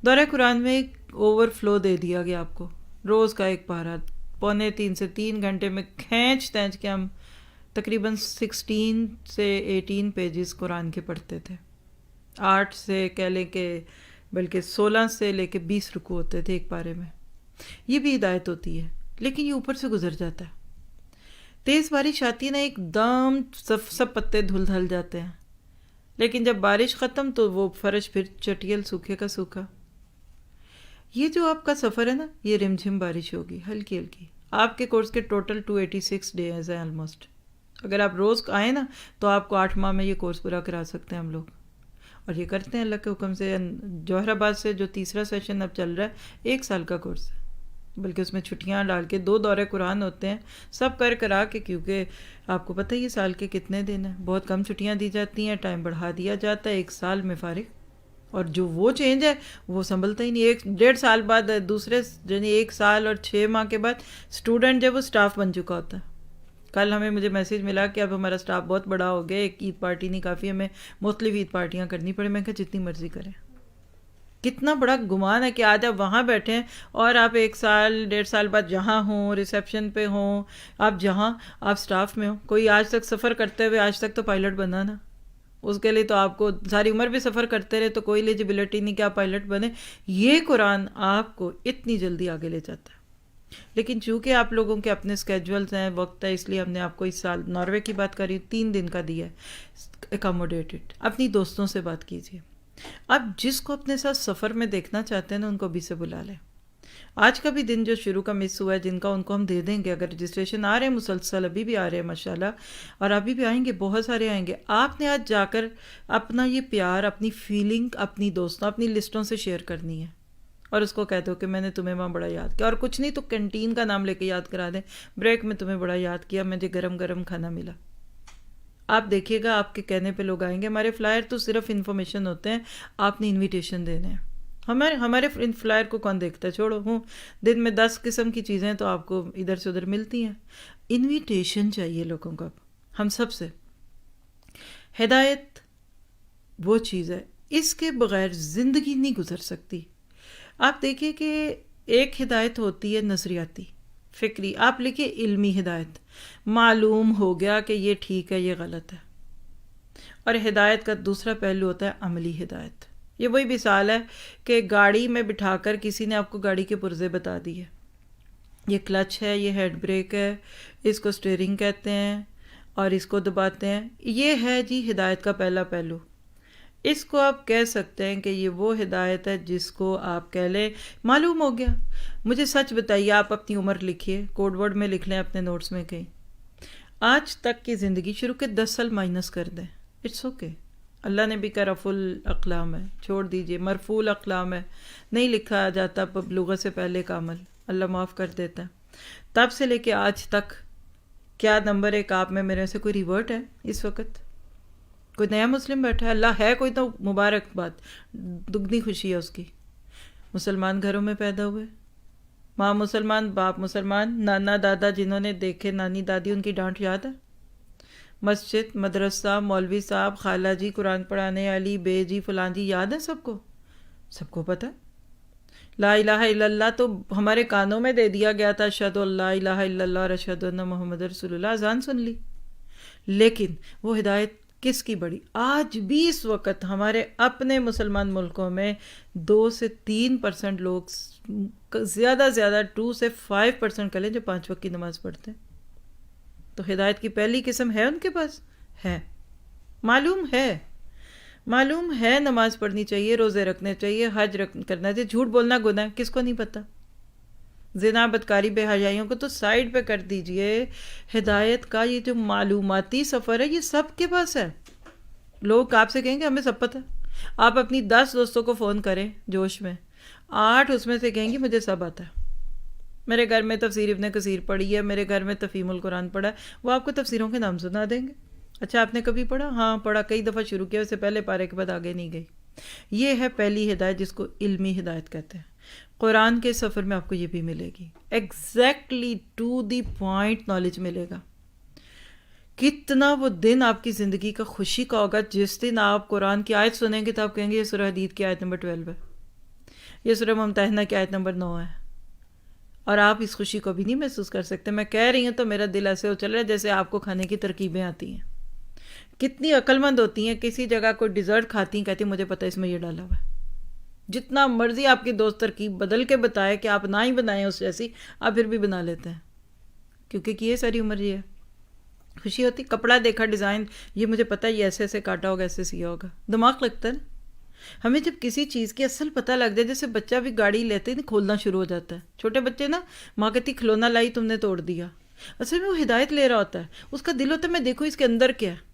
دورہ قرآن میں ایک اوور فلو دے دیا گیا آپ کو. روز کا ایک پارہ 2.25 سے 3 گھنٹے میں کھینچ کے ہم تقریباً 16 سے 18 پیجز قرآن کے پڑھتے تھے. 8 سے کہہ لیں کہ بلکہ 16 سے لے کے 20 رکوع ہوتے تھے ایک پارے میں. یہ بھی ہدایت ہوتی ہے، لیکن یہ اوپر سے گزر جاتا ہے. تیز بارش آتی ہے نا، ایک دم سب پتے دھل جاتے ہیں، لیکن جب بارش ختم تو وہ فرش پھر چٹیل سوکھے کا سوکھا. یہ جو آپ کا سفر ہے نا، یہ رم جھم بارش ہوگی ہلکی ہلکی. آپ کے کورس کے ٹوٹل 286 ڈیز ہیں آلموسٹ. اگر آپ روز آئیں نا تو آپ کو 8 ماہ میں یہ کورس پورا کرا سکتے ہیں ہم لوگ، اور یہ کرتے ہیں اللہ کے حکم سے. جوہر آباد سے جو تیسرا سیشن اب چل رہا ہے 1 سال کا کورس ہے، بلکہ اس میں چھٹیاں ڈال کے 2 دورے قرآن ہوتے ہیں سب کرا کے، کیونکہ آپ کو پتہ ہی سال کے کتنے دن ہیں. بہت کم چھٹیاں دی جاتی ہیں، ٹائم بڑھا دیا جاتا ہے 1 سال میں فارغ. اور جو وہ چینج ہے وہ سنبھلتا ہی نہیں. 1.5 سال بعد دوسرے، یعنی 1 سال اور 6 ماہ کے بعد اسٹوڈنٹ جب وہ اسٹاف بن چکا ہوتا ہے. کل مجھے میسیج ملا کہ اب ہمارا اسٹاف بہت بڑا ہو گیا، ایک عید پارٹی نہیں کافی، ہمیں مختلف عید پارٹیاں کرنی پڑے. میں کہا جتنی مرضی کریں. کتنا بڑا گمان ہے کہ آج آپ وہاں بیٹھیں اور آپ 1 سال 1.5 سال بعد جہاں ہوں، ریسیپشن پہ ہوں، آپ جہاں آپ سٹاف میں ہوں. کوئی آج تک سفر کرتے ہوئے آج تک تو پائلٹ بنا نا، اس کے لیے تو آپ کو ساری عمر بھی سفر کرتے رہے تو کوئی ایلیجبلٹی نہیں کہ آپ پائلٹ بنے. یہ قرآن آپ کو اتنی جلدی آگے لے جاتا ہے. لیکن چونکہ آپ لوگوں کے اپنے اسکیجولز ہیں، وقت ہے، اس لیے ہم نے آپ کو اس سال ناروے کی بات کری 3 دن کا دیا ہے. اکاموڈیٹڈ. اپنی دوستوں سے بات کیجیے. اب جس کو اپنے ساتھ سفر میں دیکھنا چاہتے ہیں نا ان کو ابھی سے بلا لیں. آج کا بھی دن جو شروع کا مس ہوا ہے جن کا، ان کو ہم دے دیں گے. اگر رجسٹریشن آ رہے ہیں مسلسل، ابھی بھی آ رہے ہیں ماشاءاللہ، اور ابھی بھی آئیں گے، بہت سارے آئیں گے. آپ نے آج جا کر اپنا یہ پیار، اپنی فیلنگ اپنی دوستوں، اپنی لسٹوں سے شیئر کرنی ہے، اور اس کو کہہ دو کہ میں نے تمہیں وہاں بڑا یاد کیا. اور کچھ نہیں تو کینٹین کا نام لے کے یاد کرا دیں، بریک میں تمہیں بڑا یاد کیا، مجھے گرم گرم کھانا ملا. آپ دیکھیے گا آپ کے کہنے پہ لوگ آئیں گے. ہمارے فلائر تو صرف انفارمیشن ہوتے ہیں، آپ نے انویٹیشن دینے ہیں. ہمارے فلائر کو کون دیکھتا ہے؟ چھوڑو. دن میں 10 قسم کی چیزیں تو آپ کو ادھر سے ادھر ملتی ہیں. انویٹیشن چاہیے لوگوں کو. ہم سب سے ہدایت وہ چیز ہے، اس کے بغیر زندگی نہیں گزر سکتی. آپ دیکھیے کہ ایک ہدایت ہوتی ہے نظریاتی فکری، آپ لکھیں علمی ہدایت، معلوم ہو گیا کہ یہ ٹھیک ہے یہ غلط ہے. اور ہدایت کا دوسرا پہلو ہوتا ہے عملی ہدایت. یہ وہی مثال ہے کہ گاڑی میں بٹھا کر کسی نے آپ کو گاڑی کے پرزے بتا دیے، یہ کلچ ہے، یہ ہیڈ بریک ہے، اس کو سٹیئرنگ کہتے ہیں اور اس کو دباتے ہیں. یہ ہے جی ہدایت کا پہلا پہلو. اس کو آپ کہہ سکتے ہیں کہ یہ وہ ہدایت ہے جس کو آپ کہہ لیں معلوم ہو گیا. مجھے سچ بتائیے، آپ اپنی عمر لکھیے، کوڈ ورڈ میں لکھ لیں اپنے نوٹس میں کہیں. آج تک کی زندگی شروع کے 10 سال مائنس کر دیں، اٹس اوکے. اللہ نے بھی کہا رفع الاقلام ہے، چھوڑ دیجئے. مرفوع الاقلام ہے، نہیں لکھا جاتا بلوغت سے پہلے کا عمل، اللہ معاف کر دیتا ہے. تب سے لے کے آج تک کیا نمبر ایک آپ میں میرے سے کوئی ریورٹ ہے؟ اس وقت کوئی نیا مسلم بیٹھا ہے؟ اللہ ہے کوئی تو مبارکباد، دگنی خوشی ہے اس کی. مسلمان گھروں میں پیدا ہوئے، ماں مسلمان، باپ مسلمان، نانا دادا جنہوں نے دیکھے، نانی دادی، ان کی ڈانٹ یاد ہے. مسجد، مدرسہ، مولوی صاحب، خالہ جی، قرآن پڑھانے والی، بے جی، فلان جی، یاد ہے سب کو؟ سب کو پتہ ہے. لا الہ الا اللہ تو ہمارے کانوں میں دے دیا گیا تھا، اشہد ان لا الہ الا اللہ اور اشہد ان محمد رسول اللہ، اذان سن لی. لیکن وہ ہدایت کس کی بڑی؟ آج بھی اس وقت ہمارے اپنے مسلمان ملکوں میں 2 سے 3% لوگ، زیادہ زیادہ 2 سے 5% کر لیں، جو 5 وقت کی نماز پڑھتے ہیں. تو ہدایت کی پہلی قسم ہے ان کے پاس؟ ہے. معلوم ہے نماز پڑھنی چاہیے، روزے رکھنے چاہیے، حج کرنا چاہیے. جھوٹ بولنا گناہ ہے، کس کو نہیں پتہ؟ زنا، بدکاری، بے حیائیوں کو تو سائیڈ پہ کر دیجئے. ہدایت کا یہ جو معلوماتی سفر ہے، یہ سب کے پاس ہے. لوگ آپ سے کہیں گے ہمیں سب پتہ. آپ اپنی 10 دوستوں کو فون کریں جوش میں، 8 اس میں سے کہیں گی مجھے سب آتا ہے، میرے گھر میں تفسیر ابن کثیر پڑھی ہے، میرے گھر میں تفہیم القرآن پڑھا ہے. وہ آپ کو تفسیروں کے نام سنا دیں گے. اچھا آپ نے کبھی پڑھا؟ ہاں پڑھا، کئی دفعہ شروع کیا، اس سے پہلے پارے کے بعد آگے نہیں گئی. یہ ہے پہلی ہدایت جس کو علمی ہدایت کہتے ہیں. قرآن کے سفر میں آپ کو یہ بھی ملے گی، exactly to the point knowledge ملے گا. کتنا وہ دن آپ کی زندگی کا خوشی کا ہوگا جس دن آپ قرآن کی آیت سنیں گے تو آپ کہیں گے یہ سورہ حدید کی آیت نمبر 12 ہے، یہ سورہ ممتحنہ کی آیت نمبر 9 ہے. اور آپ اس خوشی کو بھی نہیں محسوس کر سکتے. میں کہہ رہی ہوں تو میرا دل ایسے ہو چل رہا ہے جیسے آپ کو کھانے کی ترکیبیں آتی ہیں. کتنی عقل مند ہوتی ہیں، کسی جگہ کوئی ڈیزرٹ کھاتی ہیں، کہتی ہیں مجھے پتہ ہے اس میں یہ ڈالا ہوا ہے. جتنا مرضی آپ کی دوست ترکیب بدل کے بتائے کہ آپ نہ ہی بنائیں اس جیسی، آپ پھر بھی بنا لیتے ہیں کیونکہ کیے ساری عمر یہ ہے. خوشی ہوتی، کپڑا دیکھا، ڈیزائن، یہ مجھے پتہ ہے یہ ایسے ایسے کاٹا ہوگا، ایسے سیا ہوگا. دماغ لگتا ہے نا. ہمیں جب کسی چیز کی اصل پتہ لگ جائے، جیسے بچہ بھی گاڑی لیتے ہیں کھولنا شروع ہو جاتا ہے. چھوٹے بچے نا، ماں کہتی کھلونا لائی تم نے توڑ دیا، اصل میں وہ ہدایت لے رہا ہوتا ہے. اس کا دل ہوتا ہے میں دیکھوں اس کے اندر کیا ہے.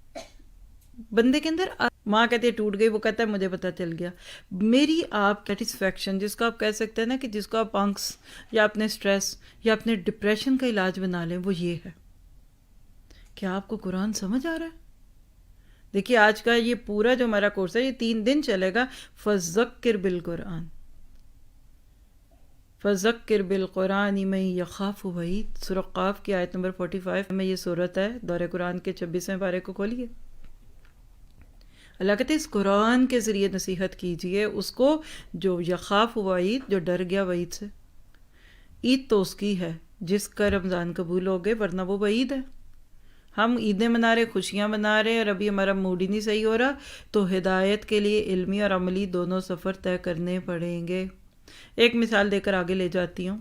بندے کے اندر ماں کہتی ہے ٹوٹ گئی، وہ کہتا ہے مجھے پتہ چل گیا. میری آپ سیٹسفیکشن، جس کو آپ کہہ سکتے ہیں نا کہ جس کو آپ انکس یا اپنے سٹریس یا اپنے ڈپریشن کا علاج بنا لیں، وہ یہ ہے. کیا آپ کو قرآن سمجھ آ رہا ہے؟ دیکھیے آج کا یہ پورا جو ہمارا کورس ہے یہ 3 دن چلے گا. فذکر بالقرآن، فذکر بالقرآن من یخاف وعید، سورہ قاف کی آیت نمبر 45 میں یہ صورت ہے. دورہ قرآن کے 26ویں پارے کو کھولیے. اللہ کہتے ہیں اس قرآن کے ذریعے نصیحت کیجئے اس کو جو یخاف وعید، جو ڈر گیا وعید سے. عید تو اس کی ہے جس کا رمضان قبول ہو گئے، ورنہ وہ وعید ہے. ہم عیدیں منا رہے، خوشیاں منا رہے، اور ابھی ہمارا موڈ ہی نہیں صحیح ہو رہا. تو ہدایت کے لیے علمی اور عملی دونوں سفر طے کرنے پڑیں گے. ایک مثال دے کر آگے لے جاتی ہوں.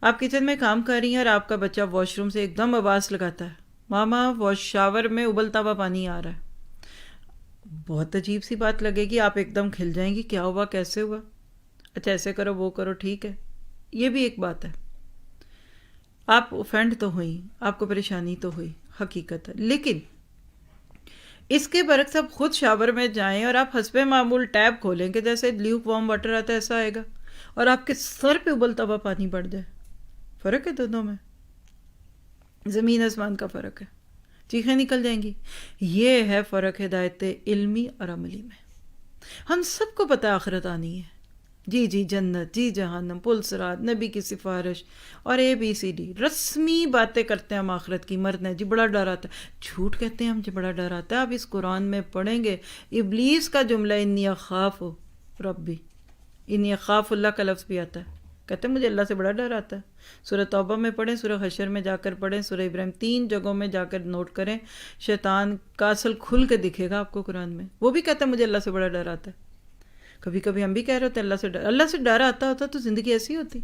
آپ کچن میں کام کر رہی ہیں اور آپ کا بچہ واش روم سے ایک دم آواز لگاتا ہے، ماما واش شاور میں ابلتا ہوا پانی آ رہا ہے. بہت عجیب سی بات لگے گی، آپ ایک دم کھل جائیں گی، کیا ہوا، کیسے ہوا؟ اچھا ایسے کرو، وہ کرو، ٹھیک ہے. یہ بھی ایک بات ہے. آپ اوفینڈ تو ہوئی، آپ کو پریشانی تو ہوئی، حقیقت ہے. لیکن اس کے برعکس آپ خود شاور میں جائیں اور آپ حسب معمول ٹیب کھولیں کہ جیسے لیوک وارم واٹر آتا ہے ایسا آئے گا، اور آپ کے سر پہ ابلتا ہوا پانی پڑ جائے. فرق ہے دونوں میں، زمین آسمان کا فرق ہے. چیخیں نکل جائیں گی. یہ ہے فرق ہدایت علمی اور عملی میں. ہم سب کو پتہ آخرت آنی ہے، جی جی جنت، جی جہنم، پل صراط، نبی کی سفارش اور ABCD رسمی باتیں کرتے ہیں ہم آخرت کی. مرنے جی بڑا ڈر آتا ہے، جھوٹ کہتے ہیں ہم جی بڑا ڈر آتا ہے. آپ اس قرآن میں پڑھیں گے ابلیس کا جملہ انی اخاف ربی، انی اخاف اللہ کا لفظ بھی آتا ہے. کہتے ہیں مجھے اللہ سے بڑا ڈر آتا ہے. سورہ توبہ میں پڑھیں، سورہ حشر میں جا کر پڑھیں، سورہ ابراہیم، 3 جگہوں میں جا کر نوٹ کریں. شیطان کا اصل کھل کے دکھے گا آپ کو قرآن میں. وہ بھی کہتا ہے مجھے اللہ سے بڑا ڈر آتا ہے. کبھی کبھی ہم بھی کہہ رہے ہوتے ہیں اللہ سے ڈر آتا ہوتا تو زندگی ایسی ہوتی.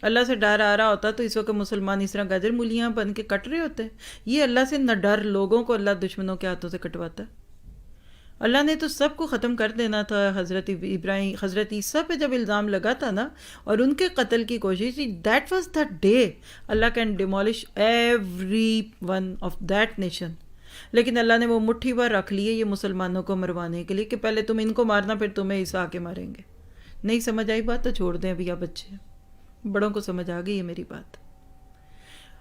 اللہ سے ڈر آ رہا ہوتا تو اس وقت مسلمان اس طرح گاجر مولیاں بن کے کٹ رہے ہوتے. یہ اللہ سے نہ ڈر، لوگوں کو اللہ دشمنوں کے ہاتھوں سے کٹواتا ہے. اللہ نے تو سب کو ختم کر دینا تھا. حضرت ابراہیم، حضرت عیسیٰ پہ جب الزام لگا تھا نا اور ان کے قتل کی کوشش تھی، that was the day Allah can demolish every one of that nation. لیکن اللہ نے وہ مٹھی بھر رکھ لیے یہ مسلمانوں کو مروانے کے لیے کہ پہلے تم ان کو مارنا پھر تمہیں عیسیٰ کے ماریں گے. نہیں سمجھ آئی بات تو چھوڑ دیں ابھی آپ بچے، بڑوں کو سمجھ آ گئی ہے میری بات.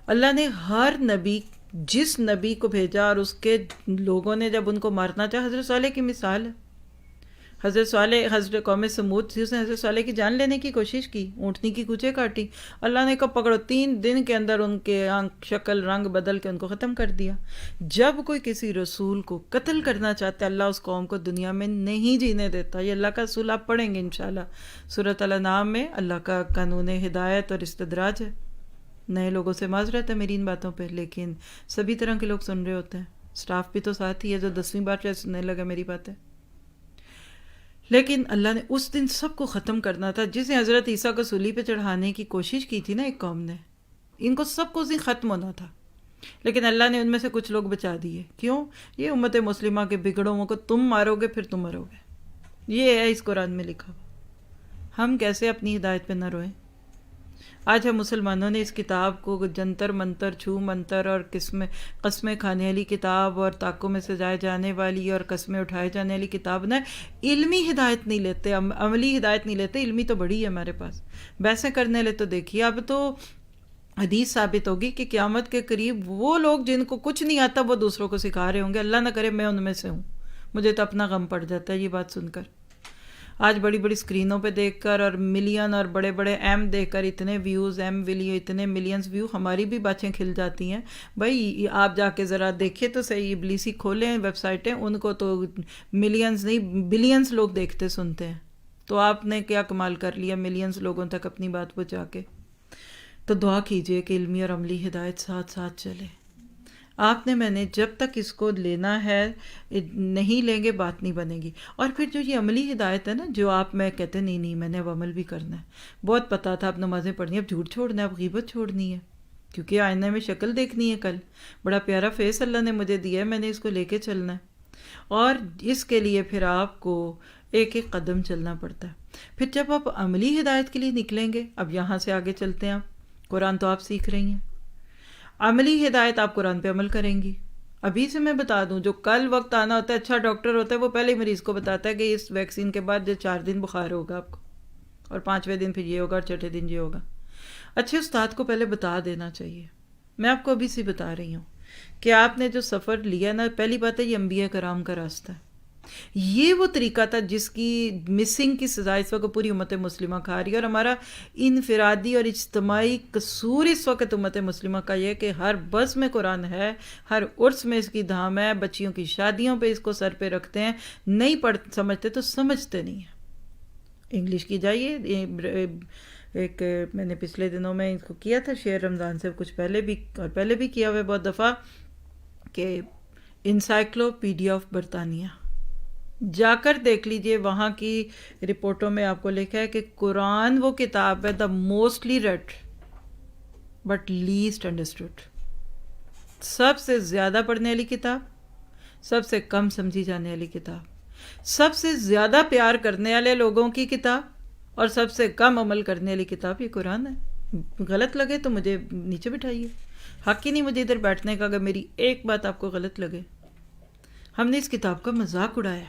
اللہ نے ہر نبی، جس نبی کو بھیجا اور اس کے لوگوں نے جب ان کو مارنا چاہا، حضرت صالح کی مثال ہے. حضرت صالح، حضرت قوم سمود تھی، اس نے حضرت صالح کی جان لینے کی کوشش کی، اونٹنی کی کچے کاٹی. اللہ نے کہا پکڑو، 3 دن کے اندر ان کے شکل رنگ بدل کے ان کو ختم کر دیا. جب کوئی کسی رسول کو قتل کرنا چاہتا ہے، اللہ اس قوم کو دنیا میں نہیں جینے دیتا. یہ اللہ کا اصول آپ پڑھیں گے انشاءاللہ سورۃ الانعام میں. اللہ کا قانون ہدایت اور استدراج ہے. نئے لوگوں سے معذرت ہے میری ان باتوں پہ، لیکن سبھی طرح کے لوگ سن رہے ہوتے ہیں. سٹاف بھی تو ساتھ ہی ہے جو 10ویں بار شاید سننے لگا میری باتیں. لیکن اللہ نے اس دن سب کو ختم کرنا تھا. جسے حضرت عیسیٰ کو سولی پہ چڑھانے کی کوشش کی تھی نا ایک قوم نے، ان کو سب کو اس دن ختم ہونا تھا. لیکن اللہ نے ان میں سے کچھ لوگ بچا دیے. کیوں؟ یہ امت مسلمہ کے بگڑوں کو تم مارو گے پھر تم مرو گے. یہ ہے اس قرآن میں لکھا ہوا. ہم کیسے اپنی ہدایت پہ نہ روئیں؟ آج ہم مسلمانوں نے اس کتاب کو جنتر منتر، چھو منتر اور قسمیں کھانے والی کتاب اور طاقوں میں سجائے جانے والی اور قسمیں اٹھائے جانے والی کتاب نہ، علمی ہدایت نہیں لیتے، عملی ہدایت نہیں لیتے. علمی تو بڑی ہے ہمارے پاس، بحثیں کرنے لے. تو دیکھیے اب تو حدیث ثابت ہوگی کہ قیامت کے قریب وہ لوگ جن کو کچھ نہیں آتا وہ دوسروں کو سکھا رہے ہوں گے. اللہ نہ کرے میں ان میں سے ہوں. مجھے تو اپنا غم پڑ جاتا ہے یہ بات سن کر. آج بڑی بڑی اسکرینوں پہ دیکھ کر اور ملین اور بڑے بڑے ایم دیکھ کر اتنے ویوز، ایم ویلیو، اتنے ملینز ویو، ہماری بھی باتیں کھل جاتی ہیں. بھائی آپ جا کے ذرا دیکھیں تو صحیح، ابلیسی کھولیں ویب سائٹیں، ان کو تو ملینز نہیں بلینز لوگ دیکھتے سنتے ہیں. تو آپ نے کیا کمال کر لیا ملینز لوگوں تک اپنی بات پہنچا کے. تو دعا کیجئے کہ علمی اور عملی ہدایت ساتھ ساتھ چلے. آپ نے میں نے جب تک اس کو لینا ہے نہیں لیں گے بات نہیں بنے گی. اور پھر جو یہ عملی ہدایت ہے نا، جو آپ میں کہتے نہیں میں نے اب عمل بھی کرنا ہے. بہت پتہ تھا اب نمازیں پڑھنی، اب جھوٹ چھوڑنا ہے، اب غیبت چھوڑنی ہے، کیونکہ آئینہ میں شکل دیکھنی ہے. کل بڑا پیارا فیس اللہ نے مجھے دیا ہے، میں نے اس کو لے کے چلنا ہے. اور اس کے لیے پھر آپ کو ایک ایک قدم چلنا پڑتا ہے. پھر جب آپ عملی ہدایت کے لیے نکلیں گے، اب یہاں سے آگے چلتے ہیں. آپ قرآن تو آپ سیکھ رہی ہیں، عملی ہدایت آپ قرآن پہ عمل کریں گی. ابھی سے میں بتا دوں، جو کل وقت آنا ہوتا ہے، اچھا ڈاکٹر ہوتا ہے وہ پہلے ہی مریض کو بتاتا ہے کہ اس ویکسین کے بعد 4 دن بخار ہوگا آپ کو، اور 5ویں دن پھر یہ ہوگا، اور 6ٹھے دن یہ ہوگا. اچھے استاد کو پہلے بتا دینا چاہیے. میں آپ کو ابھی سے بتا رہی ہوں کہ آپ نے جو سفر لیا نا، پہلی بات ہے یہ انبیاء کرام کا راستہ ہے. یہ وہ طریقہ تھا جس کی مسنگ کی سزا اس وقت پوری امت مسلمہ کھا رہی ہے. اور ہمارا انفرادی اور اجتماعی قصور اس وقت امت مسلمہ کا یہ کہ ہر بس میں قرآن ہے، ہر عرس میں اس کی دھام ہے، بچیوں کی شادیوں پہ اس کو سر پہ رکھتے ہیں. نہیں سمجھتے تو سمجھتے نہیں ہیں. انگلش کی جائیے. ایک میں نے پچھلے دنوں میں اس کو کیا تھا شیئر، رمضان سے کچھ پہلے بھی کیا ہوا ہے بہت دفعہ، کہ انسائکلوپیڈیا آف برطانیہ جا کر دیکھ لیجئے. وہاں کی رپورٹوں میں آپ کو لکھا ہے کہ قرآن وہ کتاب ہے the mostly read but least understood. سب سے زیادہ پڑھنے والی کتاب، سب سے کم سمجھی جانے والی کتاب، سب سے زیادہ پیار کرنے والے لوگوں کی کتاب، اور سب سے کم عمل کرنے والی کتاب یہ قرآن ہے. غلط لگے تو مجھے نیچے بٹھائیے، حق ہی نہیں مجھے ادھر بیٹھنے کا اگر میری ایک بات آپ کو غلط لگے. ہم نے اس کتاب کا مذاق اڑایا.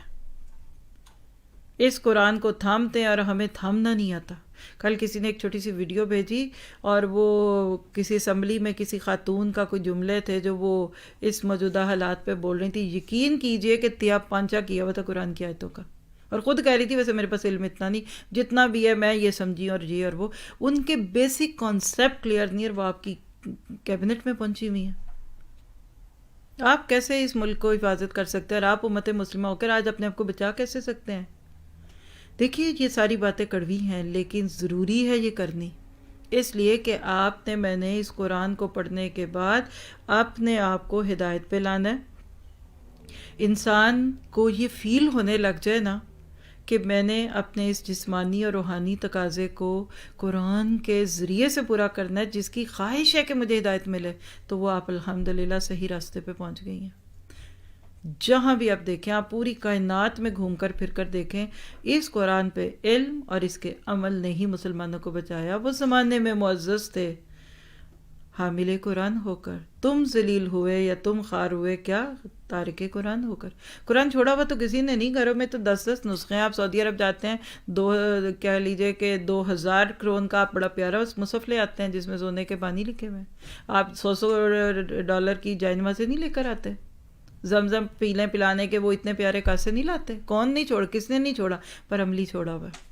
اس قرآن کو تھامتے ہیں اور ہمیں تھامنا نہیں آتا. کل کسی نے ایک چھوٹی سی ویڈیو بھیجی، اور وہ کسی اسمبلی میں کسی خاتون کا کوئی جملے تھے جو وہ اس موجودہ حالات پہ بول رہی تھی. یقین کیجئے کہ تیاب پانچا کیا ہوا تھا قرآن کی آیتوں کا، اور خود کہہ رہی تھی ویسے میرے پاس علم اتنا نہیں، جتنا بھی ہے میں یہ سمجھی اور یہ اور وہ. ان کے بیسک کانسیپٹ کلیئر نہیں، اور وہ آپ کی کیبنٹ میں پہنچی ہوئی ہیں. آپ کیسے اس ملک کو حفاظت کر سکتے ہیں، اور آپ امت مسلمہ ہو کر آج اپنے آپ کو بچا کیسے سکتے ہیں؟ دیکھیے یہ ساری باتیں کڑوی ہیں لیکن ضروری ہے یہ کرنی، اس لیے کہ آپ نے میں نے اس قرآن کو پڑھنے کے بعد اپنے آپ کو ہدایت پہ لانا ہے. انسان کو یہ فیل ہونے لگ جائے نا کہ میں نے اپنے اس جسمانی اور روحانی تقاضے کو قرآن کے ذریعے سے پورا کرنا ہے، جس کی خواہش ہے کہ مجھے ہدایت ملے، تو وہ آپ الحمدللہ صحیح راستے پہ پہنچ گئی ہیں. جہاں بھی آپ دیکھیں، آپ پوری کائنات میں گھوم کر پھر کر دیکھیں، اس قرآن پہ علم اور اس کے عمل نے ہی مسلمانوں کو بچایا۔ وہ زمانے میں معزز تھے حامل قرآن ہو کر، تم ذلیل ہوئے یا تم خوار ہوئے کیا تارک قرآن ہو کر۔ قرآن چھوڑا ہوا تو کسی نے نہیں، گھروں میں تو 10 نسخے ہیں۔ آپ سعودی عرب جاتے ہیں، کہہ لیجئے کہ 2000 کرون کا آپ بڑا پیارا مصحف لے آتے ہیں جس میں سونے کے پانی لکھے ہوئے ہیں۔ آپ $100 کی جائنمازیں نہیں لے کر آتے، زمزم پلانے کے وہ اتنے پیارے کاسے نہیں لاتے۔ کون نہیں چھوڑا، کس نے نہیں چھوڑا، پر عملی چھوڑا ہوا ہے۔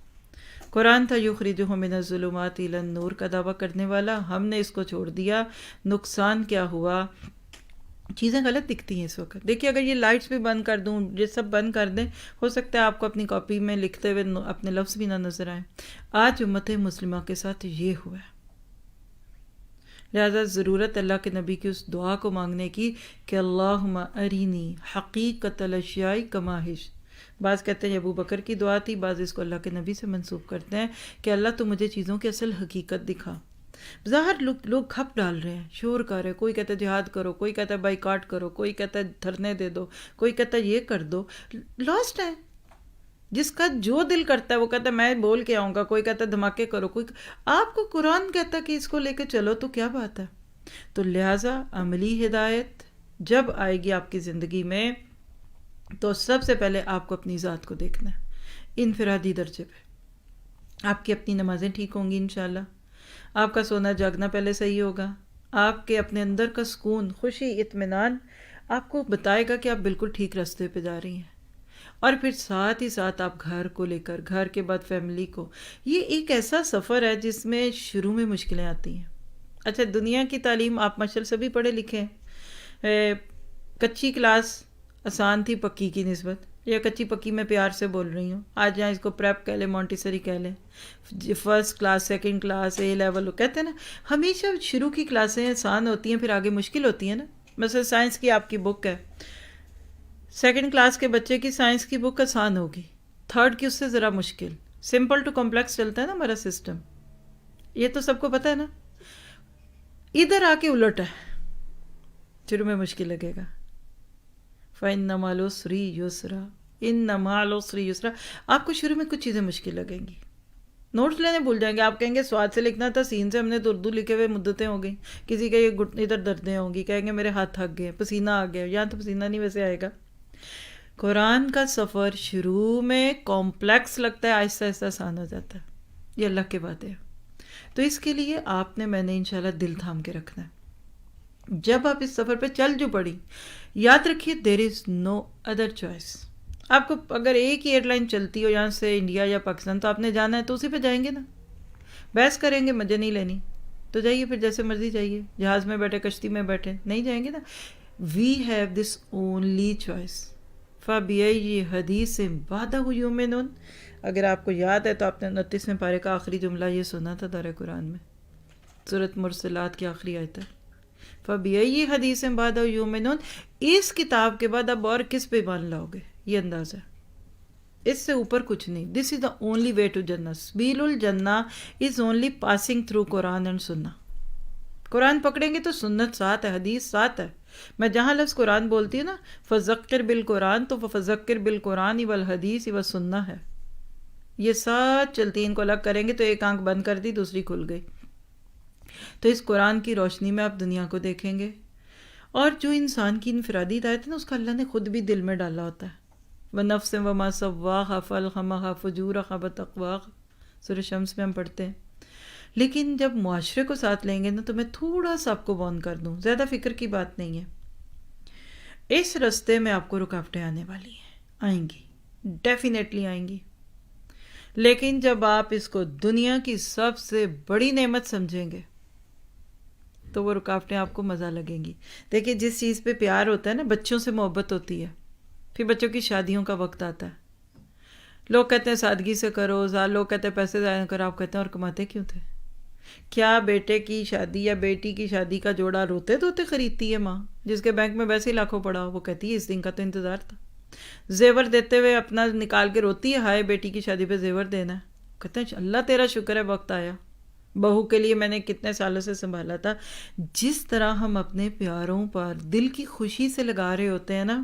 قرآن تھا یخرجہم من الظلمات الی النور کا دعویٰ کرنے والا، ہم نے اس کو چھوڑ دیا۔ نقصان کیا ہوا؟ چیزیں غلط دکھتی ہیں اس وقت۔ دیکھیے اگر یہ لائٹس بھی بند کر دوں، یہ سب بند کر دیں، ہو سکتا ہے آپ کو اپنی کاپی میں لکھتے ہوئے اپنے لفظ بھی نہ نظر آئیں۔ آج امت مسلمہ کے ساتھ یہ ہوا ہے، لہذا ضرورت اللہ کے نبی کی اس دعا کو مانگنے کی کہ اللہم ارینی حقیقت الاشیاء کما ہی۔ بعض کہتے ہیں ابو بکر کی دعا تھی، بعض اس کو اللہ کے نبی سے منسوب کرتے ہیں کہ اللہ تو مجھے چیزوں کی اصل حقیقت دکھا۔ ظاہر لوگ کھپ ڈال رہے ہیں، شور کر رہے ہیں، کوئی کہتا ہے جہاد کرو، کوئی کہتا ہے بائیکاٹ کرو، کوئی کہتا ہے دھرنے دے دو، کوئی کہتا ہے یہ کر دو۔ لاسٹ ہے، جس کا جو دل کرتا ہے وہ کہتا ہے میں بول کے آؤں گا، کوئی کہتا ہے دھماکے کرو، کوئی آپ کو قرآن کہتا ہے کہ اس کو لے کے چلو تو کیا بات ہے۔ تو لہٰذا عملی ہدایت جب آئے گی آپ کی زندگی میں تو سب سے پہلے آپ کو اپنی ذات کو دیکھنا ہے انفرادی درجے پہ۔ آپ کی اپنی نمازیں ٹھیک ہوں گی انشاءاللہ، آپ کا سونا جاگنا پہلے صحیح ہوگا، آپ کے اپنے اندر کا سکون، خوشی، اطمینان آپ کو بتائے گا کہ آپ بالکل ٹھیک راستے پہ جا رہی ہیں۔ اور پھر ساتھ ہی ساتھ آپ گھر کو لے کر، گھر کے بعد فیملی کو، یہ ایک ایسا سفر ہے جس میں شروع میں مشکلیں آتی ہیں۔ اچھا دنیا کی تعلیم آپ ماشاءاللہ سبھی پڑھے لکھے ہیں، کچی کلاس آسان تھی پکی کی نسبت، یا کچی پکی میں پیار سے بول رہی ہوں، آج یہاں اس کو پریپ کہہ لیں، مونٹیسری کہہ لیں، فرسٹ کلاس، سیکنڈ کلاس، اے لیول کہتے ہیں نا، ہمیشہ شروع کی کلاسیں آسان ہوتی ہیں پھر آگے مشکل ہوتی ہیں نا۔ مثلا سائنس کی آپ کی بک ہے، سیکنڈ کلاس کے بچے کی سائنس کی بک آسان ہوگی، تھرڈ کی اس سے ذرا مشکل۔ سمپل ٹو کمپلیکس چلتا ہے نا ہمارا سسٹم، یہ تو سب کو پتہ ہے نا۔ ادھر آ کے الٹ ہے، شروع میں مشکل لگے گا۔ فَإِنَّ مَعَ الْعُسْرِ يُسْرًا، إِنَّ مَعَ الْعُسْرِ يُسْرًا، آپ کو شروع میں کچھ چیزیں مشکل لگیں گی، نوٹس لینے بھول جائیں گے، آپ کہیں گے سواد سے لکھنا تھا، سین سے ہم نے تو اردو لکھے ہوئے مدتیں ہو گئیں، کسی کے یہ ادھر دردیں ہوں گی، کہیں گے میرے ہاتھ تھک گئے، پسینہ آ گیا، یہاں تو پسینہ نہیں ویسے آئے گا۔ قرآن کا سفر شروع میں کمپلیکس لگتا ہے، آہستہ آہستہ آسان ہو جاتا ہے، یہ اللہ کے وعدے ہے۔ تو اس کے لیے آپ نے، میں نے انشاءاللہ دل تھام کے رکھنا ہے۔ جب آپ اس سفر پہ چل جو پڑی، یاد رکھیے دیر از نو ادر چوائس۔ آپ کو اگر ایک ہی ایئر لائن چلتی ہو یہاں سے انڈیا یا پاکستان تو آپ نے جانا ہے تو اسی پہ جائیں گے نا، بحث کریں گے مجھے نہیں لینی تو جائیے، پھر جیسے مرضی جائیے، جہاز میں بیٹھے، کشتی میں بیٹھے، نہیں جائیں گے نا۔ We have this only choice, فَبِأَيِّ حَدِيثٍ بَعْدَهُ يُؤْمِنُونَ۔ اگر آپ کو یاد ہے تو آپ نے 29ویں پارے کا آخری جملہ یہ سنا تھا دورہ قرآن میں، سورۃ مرسلات کی آخری آیت ہے، فَبِأَيِّ حَدِيثٍ بَعْدَهُ يُؤْمِنُونَ۔ اس کتاب کے بعد اب اور کس پہ ایمان لاؤ گے، یہ انداز ہے، اس سے اوپر کچھ نہیں۔ دس از دا اونلی وے ٹو جنہ، سبیل الجنہ is only passing through Quran and سنہ۔ قرآن پکڑیں گے تو سنت ساتھ ہے، حدیث ساتھ ہے۔ میں جہاں لفظ قرآن بولتی ہوں نا، فذکر بالقرآن، تو فذکر بالقرآن والحدیث والسنہ ہے، یہ ساتھ چلتی ہیں۔ ان کو الگ کریں گے تو ایک آنکھ بند کر دی دوسری کھل گئی۔ تو اس قرآن کی روشنی میں آپ دنیا کو دیکھیں گے، اور جو انسان کی انفرادی ہدایت ہے نا، اس کا اللہ نے خود بھی دل میں ڈالا ہوتا ہے۔ وَنَفْسٍ وَمَا سَوَّاهَا فَأَلْهَمَهَا فُجُورَهَا وَتَقْوَاهَا، سورۃ شمس میں ہم پڑھتے ہیں۔ لیکن جب معاشرے کو ساتھ لیں گے نا تو میں تھوڑا سا آپ کو وارن کر دوں، زیادہ فکر کی بات نہیں ہے، اس رستے میں آپ کو رکاوٹیں آنے والی ہیں، آئیں گی، ڈیفینیٹلی آئیں گی۔ لیکن جب آپ اس کو دنیا کی سب سے بڑی نعمت سمجھیں گے تو وہ رکاوٹیں آپ کو مزہ لگیں گی۔ دیکھیے جس چیز پہ پیار ہوتا ہے نا، بچوں سے محبت ہوتی ہے، پھر بچوں کی شادیوں کا وقت آتا ہے، لوگ کہتے ہیں سادگی سے کرو، لوگ کہتے ہیں پیسے ضائع کرو، آپ کہتے ہیں اور کماتے کیوں تھے؟ کیا بیٹے کی شادی یا بیٹی کی شادی کا جوڑا روتے دھوتے خریدتی ہے ماں، جس کے بینک میں ویسے ہی لاکھوں پڑا ہو؟ وہ کہتی ہے اس دن کا تو انتظار تھا۔ زیور دیتے ہوئے اپنا نکال کے روتی ہے، ہائے بیٹی کی شادی پہ زیور دینا ہے، کہتے ہیں اللہ تیرا شکر ہے وقت آیا، بہو کے لیے میں نے کتنے سالوں سے سنبھالا تھا۔ جس طرح ہم اپنے پیاروں پر دل کی خوشی سے لگا رہے ہوتے ہیں نا،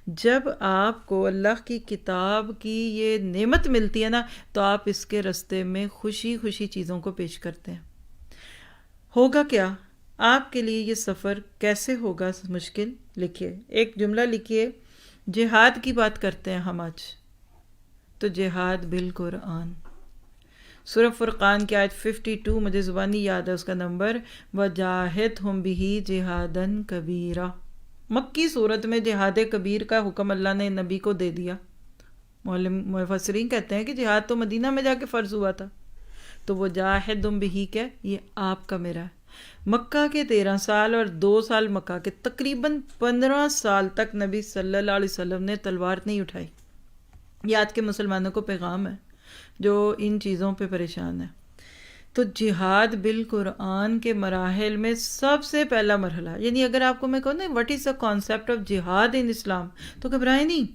جب آپ کو اللہ کی کتاب کی یہ نعمت ملتی ہے نا تو آپ اس کے رستے میں خوشی خوشی چیزوں کو پیش کرتے ہیں. ہوگا کیا آپ کے لیے یہ سفر کیسے ہوگا مشکل؟ لکھیے ایک جملہ لکھیے. جہاد کی بات کرتے ہیں ہم آج تو جہاد بالقرآن. سورہ فرقان کی آیت 52 مجھے زبانی یاد ہے اس کا نمبر، وَجَاهِدْهُمْ بِهِ جِهَادًا كَبِيرًا. مکی صورت میں جہاد کبیر کا حکم اللہ نے نبی کو دے دیا. مفسرین کہتے ہیں کہ جہاد تو مدینہ میں جا کے فرض ہوا تھا، تو وہ جاہدم بھی کیا یہ آپ کا میرا ہے. مکہ کے 13 سال اور 2 سال مکہ کے تقریباً 15 سال تک نبی صلی اللہ علیہ وسلم نے تلوار نہیں اٹھائی. یہ آج کے مسلمانوں کو پیغام ہے جو ان چیزوں پہ پریشان ہے. تو جہاد بالقرآن کے مراحل میں سب سے پہلا مرحلہ، یعنی اگر آپ کو میں کہوں نا what is the concept of جہاد ان اسلام، تو گھبرائیں نہیں.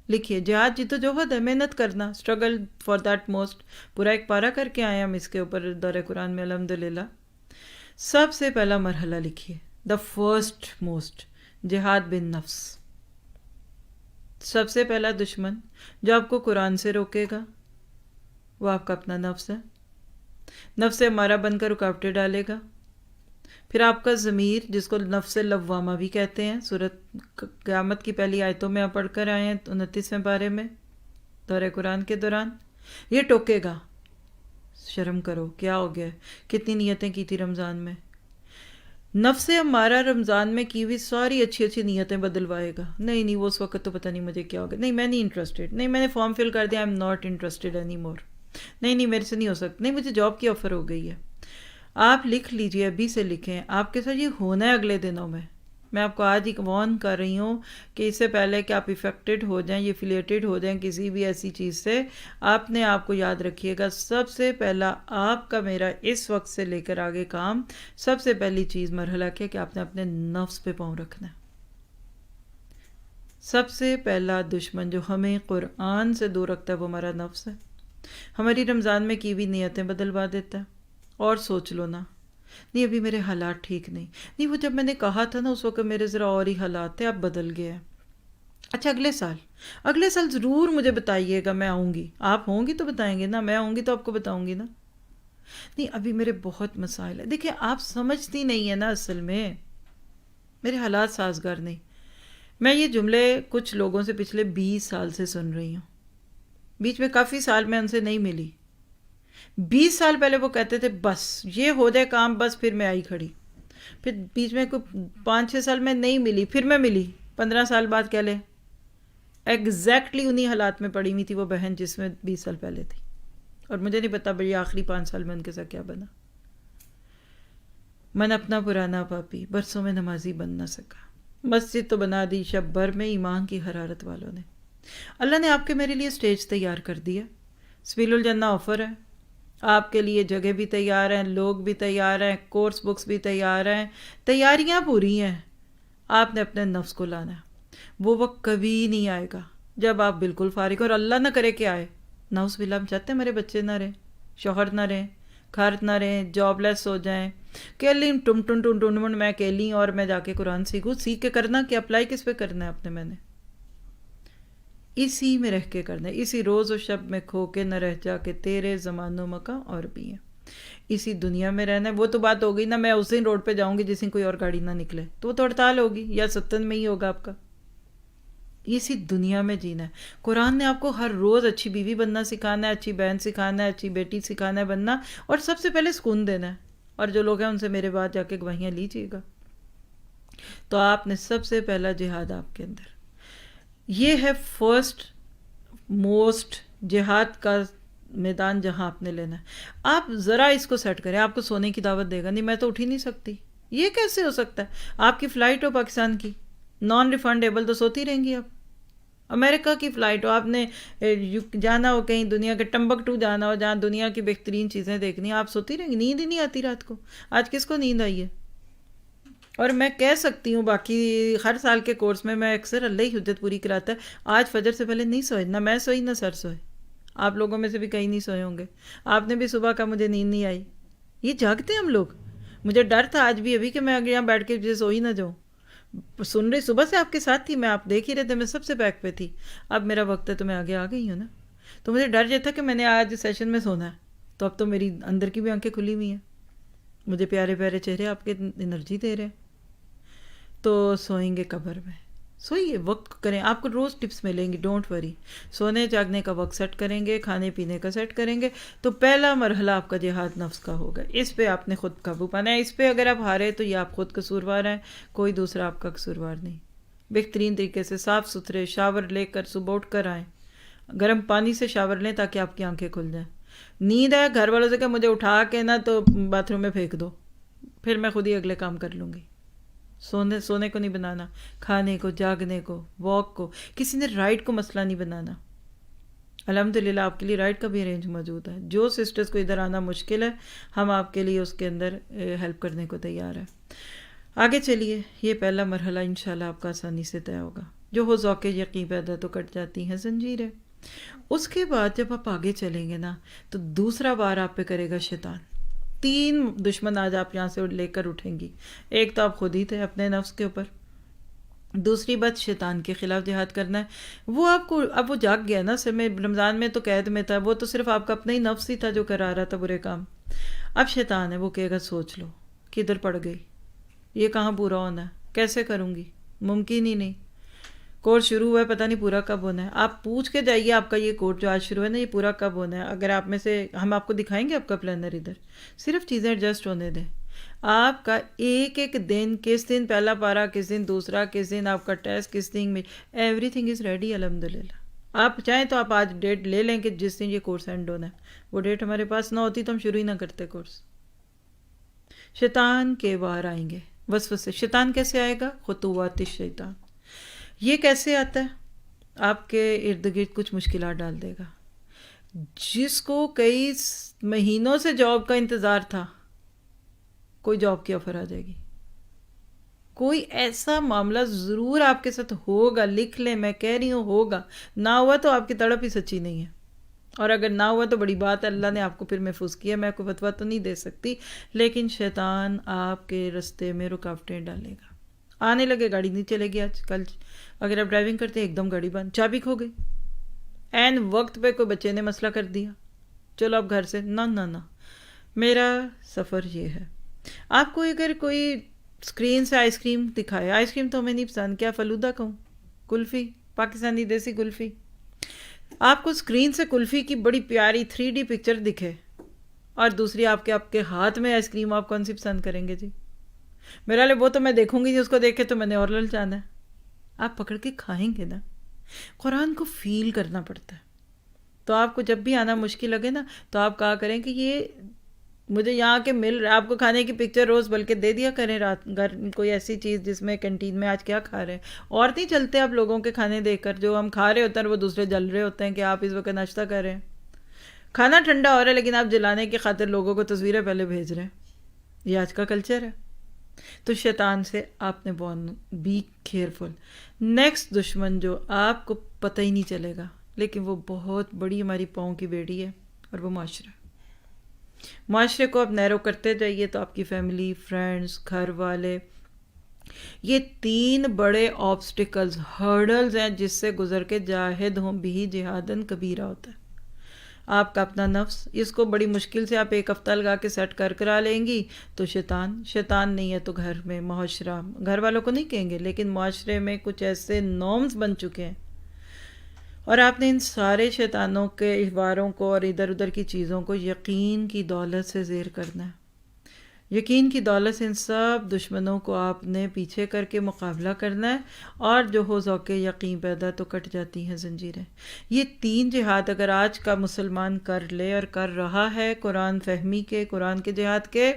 لکھیے جہاد جدوجہد ہے، محنت کرنا، اسٹرگل فار دیٹ موسٹ. پورا ایک پارہ کر کے آئے ہم اس کے اوپر دور قرآن میں الحمدللہ. سب سے پہلا مرحلہ لکھیے، دا فرسٹ موسٹ، جہاد بن نفس. سب سے پہلا دشمن جو آپ کو قرآن سے روکے گا وہ آپ کا اپنا نفس ہے. نفس ہمارا بن کر رکاوٹیں ڈالے گا. پھر آپ کا ضمیر جس کو نفس لوامہ بھی کہتے ہیں، سورۃ قیامت کی پہلی آیتوں میں آپ پڑھ کر آئے ہیں 29ویں پارے میں دور قرآن کے دوران، یہ ٹوکے گا، شرم کرو کیا ہو گیا، کتنی نیتیں کی تھی رمضان میں. نفس ہمارا رمضان میں کی ہوئی ساری اچھی اچھی نیتیں بدلوائے گا. نہیں وہ اس وقت تو پتہ نہیں مجھے کیا ہوگا، نہیں میں نہیں انٹرسٹڈ، نہیں میں نے فارم فل کر دیا، I am not interested any more, نہیں میرے سے نہیں ہو سکتا، نہیں مجھے جاب کی آفر ہو گئی ہے. آپ لکھ لیجئے، ابھی سے لکھیں، آپ کے ساتھ یہ ہونا ہے اگلے دنوں میں. میں آپ کو آج ہی وارن کر رہی ہوں کہ اس سے پہلے کہ آپ افیکٹڈ ہو جائیں، یہ افیلیٹڈ ہو جائیں کسی بھی ایسی چیز سے، آپ نے آپ کو یاد رکھیے گا سب سے پہلا آپ کا میرا اس وقت سے لے کر آگے کام، سب سے پہلی چیز مرحلہ کیا کہ آپ نے اپنے نفس پہ پاؤں رکھنا ہے. سب سے پہلا دشمن جو ہمیں قرآن سے دور رکھتا ہے وہ ہمارا نفس ہے. ہماری رمضان میں کی بھی نیتیں بدلوا دیتا ہے. اور سوچ لو نا، نہیں ابھی میرے حالات ٹھیک نہیں وہ جب میں نے کہا تھا نا اس وقت میرے ذرا اور ہی حالات تھے، اب بدل گئے ہیں. اچھا اگلے سال ضرور مجھے بتائیے گا، میں آؤں گی. آپ ہوں گی تو بتائیں گے نا، میں آؤں گی تو آپ کو بتاؤں گی نا. نہیں ابھی میرے بہت مسائل ہیں. دیکھیں آپ سمجھتی نہیں ہے نا، اصل میں میرے حالات سازگار نہیں. میں یہ جملے کچھ لوگوں سے پچھلے 20 سال سے سن رہی ہوں. بیچ میں کافی سال میں ان سے نہیں ملی. 20 سال پہلے وہ کہتے تھے بس یہ ہو جائے کام، بس پھر میں آئی کھڑی. پھر بیچ میں کوئی 5-6 سال میں نہیں ملی، پھر میں ملی. 15 سال بعد کہہ لیں ایگزیکٹلی انہی حالات میں پڑی ہوئی تھی وہ بہن جس میں 20 سال پہلے تھی. اور مجھے نہیں پتا بھئی آخری 5 سال میں ان کے ساتھ کیا بنا. من اپنا پرانا پاپی، برسوں میں نمازی بن نہ سکا. مسجد تو بنا دی شب بھر میں ایمان کی حرارت والوں نے. اللہ نے آپ کے میرے لیے سٹیج تیار کر دیا. سبیل الجنہ آفر ہے، آپ کے لیے جگہ بھی تیار ہیں، لوگ بھی تیار ہیں، کورس بکس بھی تیار ہیں، تیاریاں پوری ہیں. آپ نے اپنے نفس کو لانا ہے. وہ وقت کبھی نہیں آئے گا جب آپ بالکل فارغ، اور اللہ نہ کرے کہ آئے. نعوذ باللہ، ہم چاہتے ہیں میرے بچے نہ رہیں، شوہر نہ رہیں، گھر نہ رہیں، جاب لیس ہو جائیں، اکیلی ٹن میں اکیلی اور میں جا کے قرآن سیکھوں. سیکھ کے کرنا کہ اپلائی کس پہ کرنا ہے آپ نے؟ میں نے اسی میں رہ کے کرنا ہے. اسی روز و شب میں کھو کے نہ رہ جا کہ تیرے زمان و مکان اور بھی ہیں. اسی دنیا میں رہنا ہے. وہ تو بات ہو گئی نا، میں اسی روڈ پہ جاؤں گی جس میں کوئی اور گاڑی نہ نکلے، تو وہ تو ہڑتال ہوگی یا 70 میں ہی ہوگا آپ کا. اسی دنیا میں جینا ہے. قرآن نے آپ کو ہر روز اچھی بیوی بننا سکھانا ہے، اچھی بہن سکھانا ہے، اچھی بیٹی سکھانا ہے بننا، اور سب سے پہلے سکون دینا ہے. اور جو لوگ ہیں ان سے میرے بعد جا کے گواہیاں لیجیے گا. تو آپ نے سب سے پہلا جہاد آپ کے اندر یہ ہے، فرسٹ موسٹ جہاد کا میدان جہاں آپ نے لینا ہے. آپ ذرا اس کو سیٹ کریں. آپ کو سونے کی دعوت دے گا، نہیں میں تو اٹھ ہی نہیں سکتی. یہ کیسے ہو سکتا ہے؟ آپ کی فلائٹ ہو پاکستان کی نان ریفنڈیبل، تو سوتی رہیں گی آپ. امریکہ کی فلائٹ ہو، آپ نے جانا ہو کہیں دنیا کے ٹمبکٹو جانا ہو جہاں دنیا کی بہترین چیزیں دیکھنی، آپ سوتی رہیں گی. نیند ہی نہیں آتی رات کو. آج کس کو نیند آئی ہے؟ اور میں کہہ سکتی ہوں باقی ہر سال کے کورس میں اکثر اللہ ہی حجت پوری کراتا ہے. آج فجر سے پہلے نہیں سوئے، نہ میں سوئی نہ سر سوئے. آپ لوگوں میں سے بھی کئی نہیں سوئے ہوں گے. آپ نے بھی صبح کا مجھے نیند نہیں آئی. یہ جاگتے ہیں ہم لوگ. مجھے ڈر تھا آج بھی ابھی کہ میں اگر یہاں بیٹھ کے سوئی نہ جاؤں. سن رہی صبح سے آپ کے ساتھ تھی میں، آپ دیکھ ہی رہے تھے، میں سب سے بیک پہ تھی. اب میرا وقت ہے تو میں آگے آ گئی ہوں نا. تو مجھے ڈر یہ تھا کہ میں نے آج سیشن میں سونا ہے، تو اب تو میری اندر کی بھی آنکھیں کھلی ہوئی ہیں، مجھے پیارے پیارے چہرے آپ کے انرجی دے رہے ہیں. تو سوئیں گے قبر میں. سوئیے، وقت کریں. آپ کو روز ٹپس ملیں گی، ڈونٹ وری. سونے جاگنے کا وقت سیٹ کریں گے، کھانے پینے کا سیٹ کریں گے، تو پہلا مرحلہ آپ کا جہاد نفس کا ہوگا. اس پہ آپ نے خود قابو پانا ہے. اس پہ اگر آپ ہارے تو یہ آپ خود قصوروار ہیں، کوئی دوسرا آپ کا قصوروار نہیں. بہترین طریقے سے صاف ستھرے شاور لے کر صبح اٹھ کر آئیں، گرم پانی سے شاور لیں تاکہ آپ کی آنکھیں کھل جائیں. نیند ہے، گھر والوں سے کہ مجھے اٹھا کے نا تو باتھ روم میں پھینک دو، پھر میں خود ہی اگلے کام کر لوں گی. سونے کو نہیں بنانا، کھانے کو، جاگنے کو، واک کو. کسی نے رائڈ کو مسئلہ نہیں بنانا. الحمدللہ آپ کے لیے رائڈ کا بھی ارینج موجود ہے. جو سسٹرز کو ادھر آنا مشکل ہے، ہم آپ کے لیے اس کے اندر ہیلپ کرنے کو تیار ہے. آگے چلیے، یہ پہلا مرحلہ انشاءاللہ آپ کا آسانی سے طے ہوگا. جو ہو ذوق یقین پیدا تو کٹ جاتی ہیں زنجیریں. اس کے بعد جب آپ آگے چلیں گے نا تو دوسرا بار آپ پہ کرے گا شیطان. 3 دشمن آج آپ یہاں سے لے کر اٹھیں گی. ایک تو آپ خود ہی تھے اپنے نفس کے اوپر، دوسری بات شیطان کے خلاف جہاد کرنا ہے. وہ آپ کو اب وہ جاگ گیا نا. میں رمضان میں تو قید میں تھا، وہ تو صرف آپ کا اپنا ہی نفس ہی تھا جو کرا رہا تھا برے کام. اب شیطان ہے، وہ کہے گا سوچ لو کدھر پڑ گئی، یہ کہاں پورا ہونا ہے، کیسے کروں گی، ممکن ہی نہیں. کورس شروع ہوا ہے، پتہ نہیں پورا کب ہونا ہے. آپ پوچھ کے جائیے آپ کا یہ کورس جو آج شروع ہے نا یہ پورا کب ہونا ہے. اگر آپ میں سے ہم آپ کو دکھائیں گے آپ کا پلانر ادھر، صرف چیزیں ایڈجسٹ ہونے دیں. آپ کا ایک ایک دن، کس دن پہلا پارا، کس دن دوسرا، کس دن آپ کا ٹیسٹ، کس دن میں، ایوری تھنگ از ریڈی الحمدللہ. آپ چاہیں تو آپ آج ڈیٹ لے لیں کہ جس دن یہ کورس اینڈ ہونا ہے. وہ ڈیٹ ہمارے پاس نہ ہوتی تو ہم شروع ہی نہ کرتے کورس. شیطان کے وار آئیں گے، وسوسے. شیطان کیسے آئے گا؟ خطوات الشیطان. یہ کیسے آتا ہے؟ آپ کے ارد گرد کچھ مشکلات ڈال دے گا. جس کو کئی مہینوں سے جاب کا انتظار تھا، کوئی جاب کی آفر آ جائے گی. کوئی ایسا معاملہ ضرور آپ کے ساتھ ہوگا، لکھ لیں، میں کہہ رہی ہوں ہوگا. نہ ہوا تو آپ کی تڑپ ہی سچی نہیں ہے، اور اگر نہ ہوا تو بڑی بات ہے، اللہ نے آپ کو پھر محفوظ کیا. میں کوئی فتویٰ تو نہیں دے سکتی، لیکن شیطان آپ کے رستے میں رکاوٹیں ڈالے گا. آنے لگے، گاڑی نہیں چلے گی آج کل. اگر آپ ڈرائیونگ کرتے ہیں ایک دم گاڑی بند، چابی کھو گئی، این وقت پہ کوئی بچے نے مسئلہ کر دیا، چلو اب گھر سے نہ. میرا سفر یہ ہے. آپ کو اگر کوئی اسکرین سے آئس کریم دکھائے، آئس کریم تو ہمیں نہیں پسند، کیا فلودہ کہوں، کلفی، پاکستانی دیسی کلفی. آپ کو اسکرین سے کلفی کی بڑی پیاری 3D پکچر دکھے اور دوسری آپ کے ہاتھ میں آئس کریم، آپ کون سی پسند کریں گے جی؟ میرا لئے وہ تو میں دیکھوں گی، اس کو دیکھ کے تو میں نے اور للچانا ہے. آپ پکڑ کے کھائیں گے نا. قرآن کو فیل کرنا پڑتا ہے. تو آپ کو جب بھی آنا مشکل لگے نا تو آپ کہا کریں کہ یہ مجھے یہاں کے مل رہا ہے. آپ کو کھانے کی پکچر روز بلکہ دے دیا کریں رات گھر، کوئی ایسی چیز جس میں کینٹین میں آج کیا کھا رہے ہیں. اور نہیں چلتے آپ لوگوں کے کھانے دیکھ کر، جو ہم کھا رہے ہوتے ہیں وہ دوسرے جل رہے ہوتے ہیں کہ آپ اس وقت ناشتہ کر رہے ہیں. کھانا ٹھنڈا ہو رہا ہے لیکن آپ جلانے کی خاطر لوگوں کو تصویریں پہلے بھیج رہے ہیں. یہ آج کا کلچر ہے. تو شیطان سے آپ نے بی کیئرفل. نیکسٹ دشمن جو آپ کو پتہ ہی نہیں چلے گا لیکن وہ بہت بڑی ہماری پاؤں کی بیڑی ہے، اور وہ معاشرے کو آپ نیرو کرتے جائیے تو آپ کی فیملی، فرینڈز، گھر والے، یہ 3 بڑے آبسٹیکلز، ہرڈلز ہیں جس سے گزر کے جاہد ہوں بھی جہادن کبیرہ ہوتا ہے. آپ کا اپنا نفس، اس کو بڑی مشکل سے آپ ایک ہفتہ لگا کے سیٹ کرا لیں گی تو شیطان نہیں ہے تو گھر میں معاشرہ، گھر والوں کو نہیں کہیں گے لیکن معاشرے میں کچھ ایسے نارمز بن چکے ہیں، اور آپ نے ان سارے شیطانوں کے واروں کو اور ادھر ادھر کی چیزوں کو یقین کی دولت سے زیر کرنا ہے. یقین کی دولت سے ان سب دشمنوں کو آپ نے پیچھے کر کے مقابلہ کرنا ہے، اور جو ہو ذوق یقین پیدا تو کٹ جاتی ہیں زنجیریں. یہ 3 جہاد اگر آج کا مسلمان کر لے اور کر رہا ہے، قرآن فہمی کے، قرآن کے جہاد کے،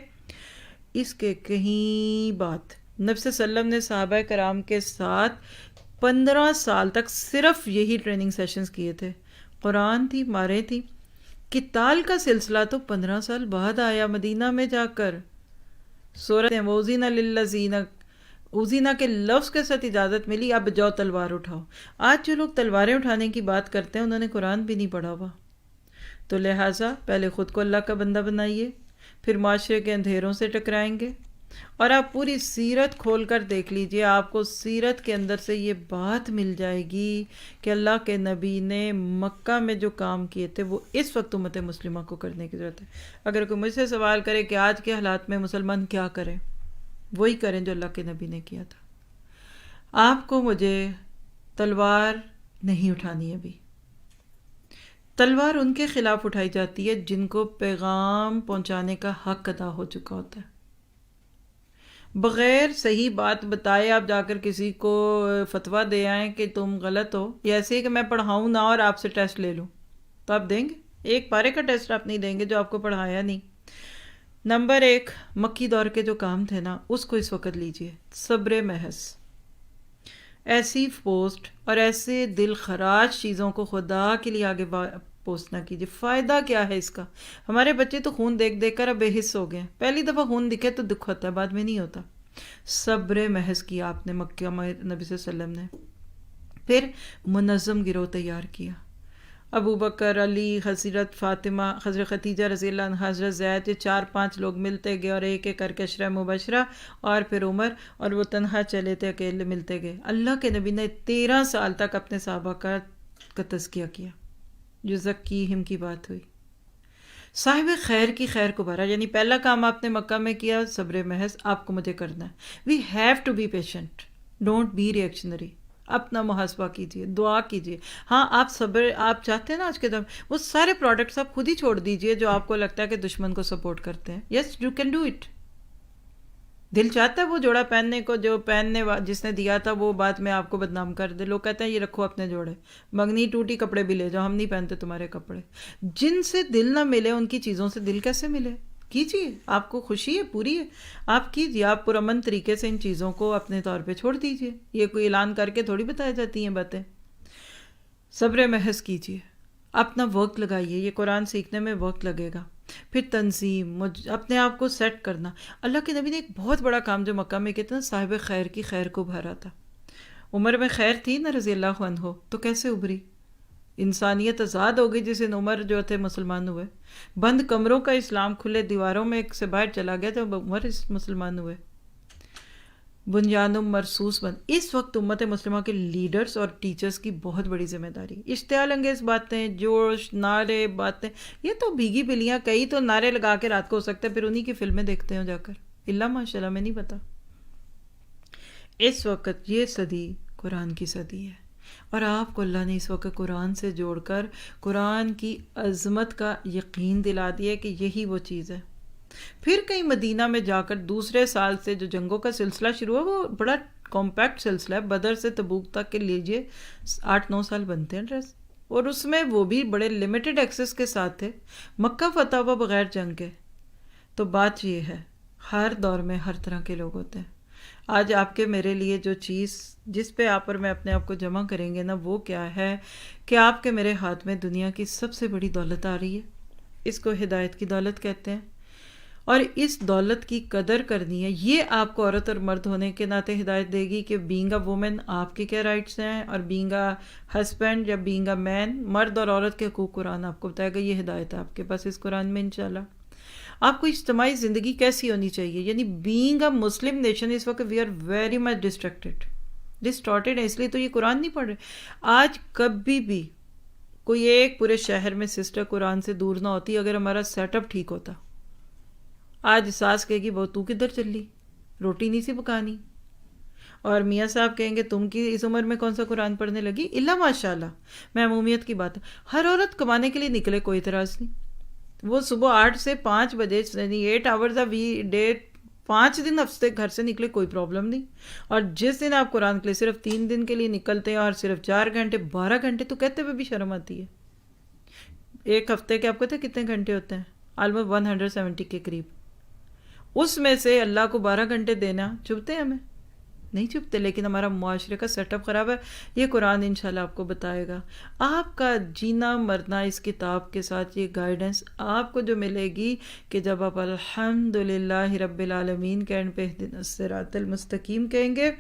اس کے کہیں بات. نبی صلی اللہ علیہ وسلم نے صحابہ کرام کے ساتھ 15 سال تک صرف یہی ٹریننگ سیشنز کیے تھے. قرآن تھی، مارے تھی. قتال کا سلسلہ تو 15 سال بعد آیا مدینہ میں جا کر. سورۃ وَأُذِنَ لِلَّذِينَ، اوزینہ کے لفظ کے ساتھ اجازت ملی، اب جاؤ تلوار اٹھاؤ. آج جو لوگ تلواریں اٹھانے کی بات کرتے ہیں انہوں نے قرآن بھی نہیں پڑھا ہوا. تو لہٰذا پہلے خود کو اللہ کا بندہ بنائیے، پھر معاشرے کے اندھیروں سے ٹکرائیں گے اور آپ پوری سیرت کھول کر دیکھ لیجئے، آپ کو سیرت کے اندر سے یہ بات مل جائے گی کہ اللہ کے نبی نے مکہ میں جو کام کیے تھے وہ اس وقت امت مسلمہ کو کرنے کی ضرورت ہے۔ اگر کوئی مجھ سے سوال کرے کہ آج کے حالات میں مسلمان کیا کریں، وہی کریں جو اللہ کے نبی نے کیا تھا۔ آپ کو مجھے تلوار نہیں اٹھانی ابھی۔ تلوار ان کے خلاف اٹھائی جاتی ہے جن کو پیغام پہنچانے کا حق ادا ہو چکا ہوتا ہے۔ بغیر صحیح بات بتائے آپ جا کر کسی کو فتویٰ دے آئیں کہ تم غلط ہو، یا ایسے ہی کہ میں پڑھاؤں نہ اور آپ سے ٹیسٹ لے لوں، تو آپ دیں گے؟ ایک پارے کا ٹیسٹ آپ نہیں دیں گے جو آپ کو پڑھایا نہیں۔ نمبر ایک، مکی دور کے جو کام تھے نا اس کو اس وقت لیجئے، صبر محض۔ ایسی پوسٹ اور ایسے دل خراش چیزوں کو خدا کے لیے آگے پوسٹ نہ کیجیے۔ فائدہ کیا ہے اس کا؟ ہمارے بچے تو خون دیکھ دیکھ کر اب بے حس ہو گئے ہیں۔ پہلی دفعہ خون دکھے تو دکھ ہوتا ہے، بعد میں نہیں ہوتا۔ صبر محض کیا آپ نے مکہ میں نبی صلی اللہ علیہ وسلم نے، پھر منظم گروہ تیار کیا۔ ابو بکر، علی، حضرت فاطمہ، حضرت ختیجہ رضی اللہ عنہ، حضرت زید، یہ 4-5 لوگ ملتے گئے اور ایک ایک کر کے عشرہ مبشرہ، اور پھر عمر، اور وہ تنہا چلے تھے، اکیلے ملتے گئے۔ اللہ کے نبی نے 13 سال تک اپنے صحابہ کا تزکیہ کیا، جو زکیہم کی بات ہوئی۔ صاحب خیر کی خیر کو بھرا، یعنی پہلا کام آپ نے مکہ میں کیا صبر محض، آپ کو مجھے کرنا ہے۔ We have to be patient, don't be reactionary. اپنا محاسبہ کیجئے، دعا کیجئے۔ ہاں آپ صبر، آپ چاہتے ہیں نا آج کے دور وہ سارے پروڈکٹس آپ خود ہی چھوڑ دیجئے جو آپ کو لگتا ہے کہ دشمن کو سپورٹ کرتے ہیں۔ Yes you can do it. دل چاہتا ہے وہ جوڑا پہننے کو جو جس نے دیا تھا وہ بعد میں آپ کو بدنام کر دے، لوگ کہتے ہیں یہ رکھو اپنے جوڑے، منگنی ٹوٹی کپڑے بھی لے جاؤ، ہم نہیں پہنتے تمہارے کپڑے۔ جن سے دل نہ ملے ان کی چیزوں سے دل کیسے ملے؟ کیجیے، آپ کو خوشی ہے پوری ہے، آپ کیجیے، آپ پرامن طریقے سے ان چیزوں کو اپنے طور پہ چھوڑ دیجیے۔ یہ کوئی اعلان کر کے تھوڑی بتائی جاتی ہیں باتیں۔ صبر محض کیجیے، اپنا وقت لگائیے، یہ قرآن سیکھنے میں وقت لگے گا۔ پھر تنظیم، اپنے آپ کو سیٹ کرنا۔ اللہ کے نبی نے ایک بہت بڑا کام جو مکہ میں کیا تھا، صاحب خیر کی خیر کو بھرا تھا۔ عمر میں خیر تھی نا رضی اللہ عنہ، تو کیسے ابھری؟ انسانیت آزاد ہو گئی جس دن عمر جو تھے مسلمان ہوئے۔ بند کمروں کا اسلام کھلے دیواروں میں ایک سے باہر چلا گیا جب عمر مسلمان ہوئے۔ بنیانم مرصوص بند۔ اس وقت امت مسلمہ کے لیڈرز اور ٹیچرز کی بہت بڑی ذمہ داری، اشتعال انگیز باتیں، جوش، نعرے، باتیں، یہ تو بھیگی بلیاں، کئی تو نعرے لگا کے رات کو ہو سکتے ہیں پھر انہی کی فلمیں دیکھتے ہو جا کر، اللہ ماشاء اللہ میں نہیں پتا۔ اس وقت یہ صدی قرآن کی صدی ہے، اور آپ کو اللہ نے اس وقت قرآن سے جوڑ کر قرآن کی عظمت کا یقین دلا دیا کہ یہی وہ چیز ہے۔ پھر کہیں مدینہ میں جا کر دوسرے سال سے جو جنگوں کا سلسلہ شروع ہوا وہ بڑا کمپیکٹ سلسلہ ہے، بدر سے تبوک تک کے لیجئے 8-9 سال بنتے ہیں ڈریس، اور اس میں وہ بھی بڑے لمیٹڈ ایکسس کے ساتھ تھے۔ مکہ فتح ہوا بغیر جنگ کے۔ تو بات یہ ہے، ہر دور میں ہر طرح کے لوگ ہوتے ہیں۔ آج آپ کے میرے لیے جو چیز جس پہ آپ اور میں اپنے آپ کو جمع کریں گے نا، وہ کیا ہے کہ آپ کے میرے ہاتھ میں دنیا کی سب سے بڑی دولت آ رہی ہے، اس کو ہدایت کی دولت کہتے ہیں، اور اس دولت کی قدر کرنی ہے۔ یہ آپ کو عورت اور مرد ہونے کے ناطے ہدایت دے گی کہ بینگ اے وومن آپ کے کیا رائٹس ہیں، اور بینگ اے ہسبینڈ یا بینگ اے مین، مرد اور عورت کے حقوق قرآن آپ کو بتائے گا۔ یہ ہدایت ہے آپ کے پاس اس قرآن میں انشاءاللہ۔ آپ کو اجتماعی زندگی کیسی ہونی چاہیے، یعنی بینگ اے مسلم نیشن اس وقت we are very much distorted ہے، اس لیے تو یہ قرآن نہیں پڑھ رہے۔ آج کبھی بھی کوئی ایک پورے شہر میں سسٹر قرآن سے دور نہ ہوتی اگر ہمارا سیٹ اپ ٹھیک ہوتا۔ آج ساس کہے گی وہ تو کدھر چلی، روٹی نہیں سی پکانی، اور میاں صاحب کہیں گے تم کی اس عمر میں کون سا قرآن پڑھنے لگی، اللہ ماشاء اللہ۔ میں عمومیت کی بات ہے، ہر عورت کمانے کے لیے نکلے کوئی اعتراض نہیں، وہ صبح 8 سے 5 بجے یعنی 8 آورز اے ڈے 5 دن ہفتے گھر سے نکلے کوئی پرابلم نہیں، اور جس دن آپ قرآن کے لیے صرف 3 دن کے لیے نکلتے ہیں اور صرف 4 گھنٹے 12 گھنٹے تو کہتے ہوئے بھی شرم آتی ہے۔ ایک ہفتے کے آپ کہتے ہیں کتنے گھنٹے ہوتے ہیں؟ آلموسٹ 170 کے قریب، اس میں سے اللہ کو 12 گھنٹے دینا چبھتے ہیں؟ ہمیں نہیں چبھتے، لیکن ہمارا معاشرے کا سیٹ اپ خراب ہے۔ یہ قرآن انشاءاللہ آپ کو بتائے گا، آپ کا جینا مرنا اس کتاب کے ساتھ یہ گائیڈنس آپ کو جو ملے گی کہ جب آپ الحمدللہ رب العالمین کے اینڈ پہ اہدنا الصراط المستقیم کہیں گے،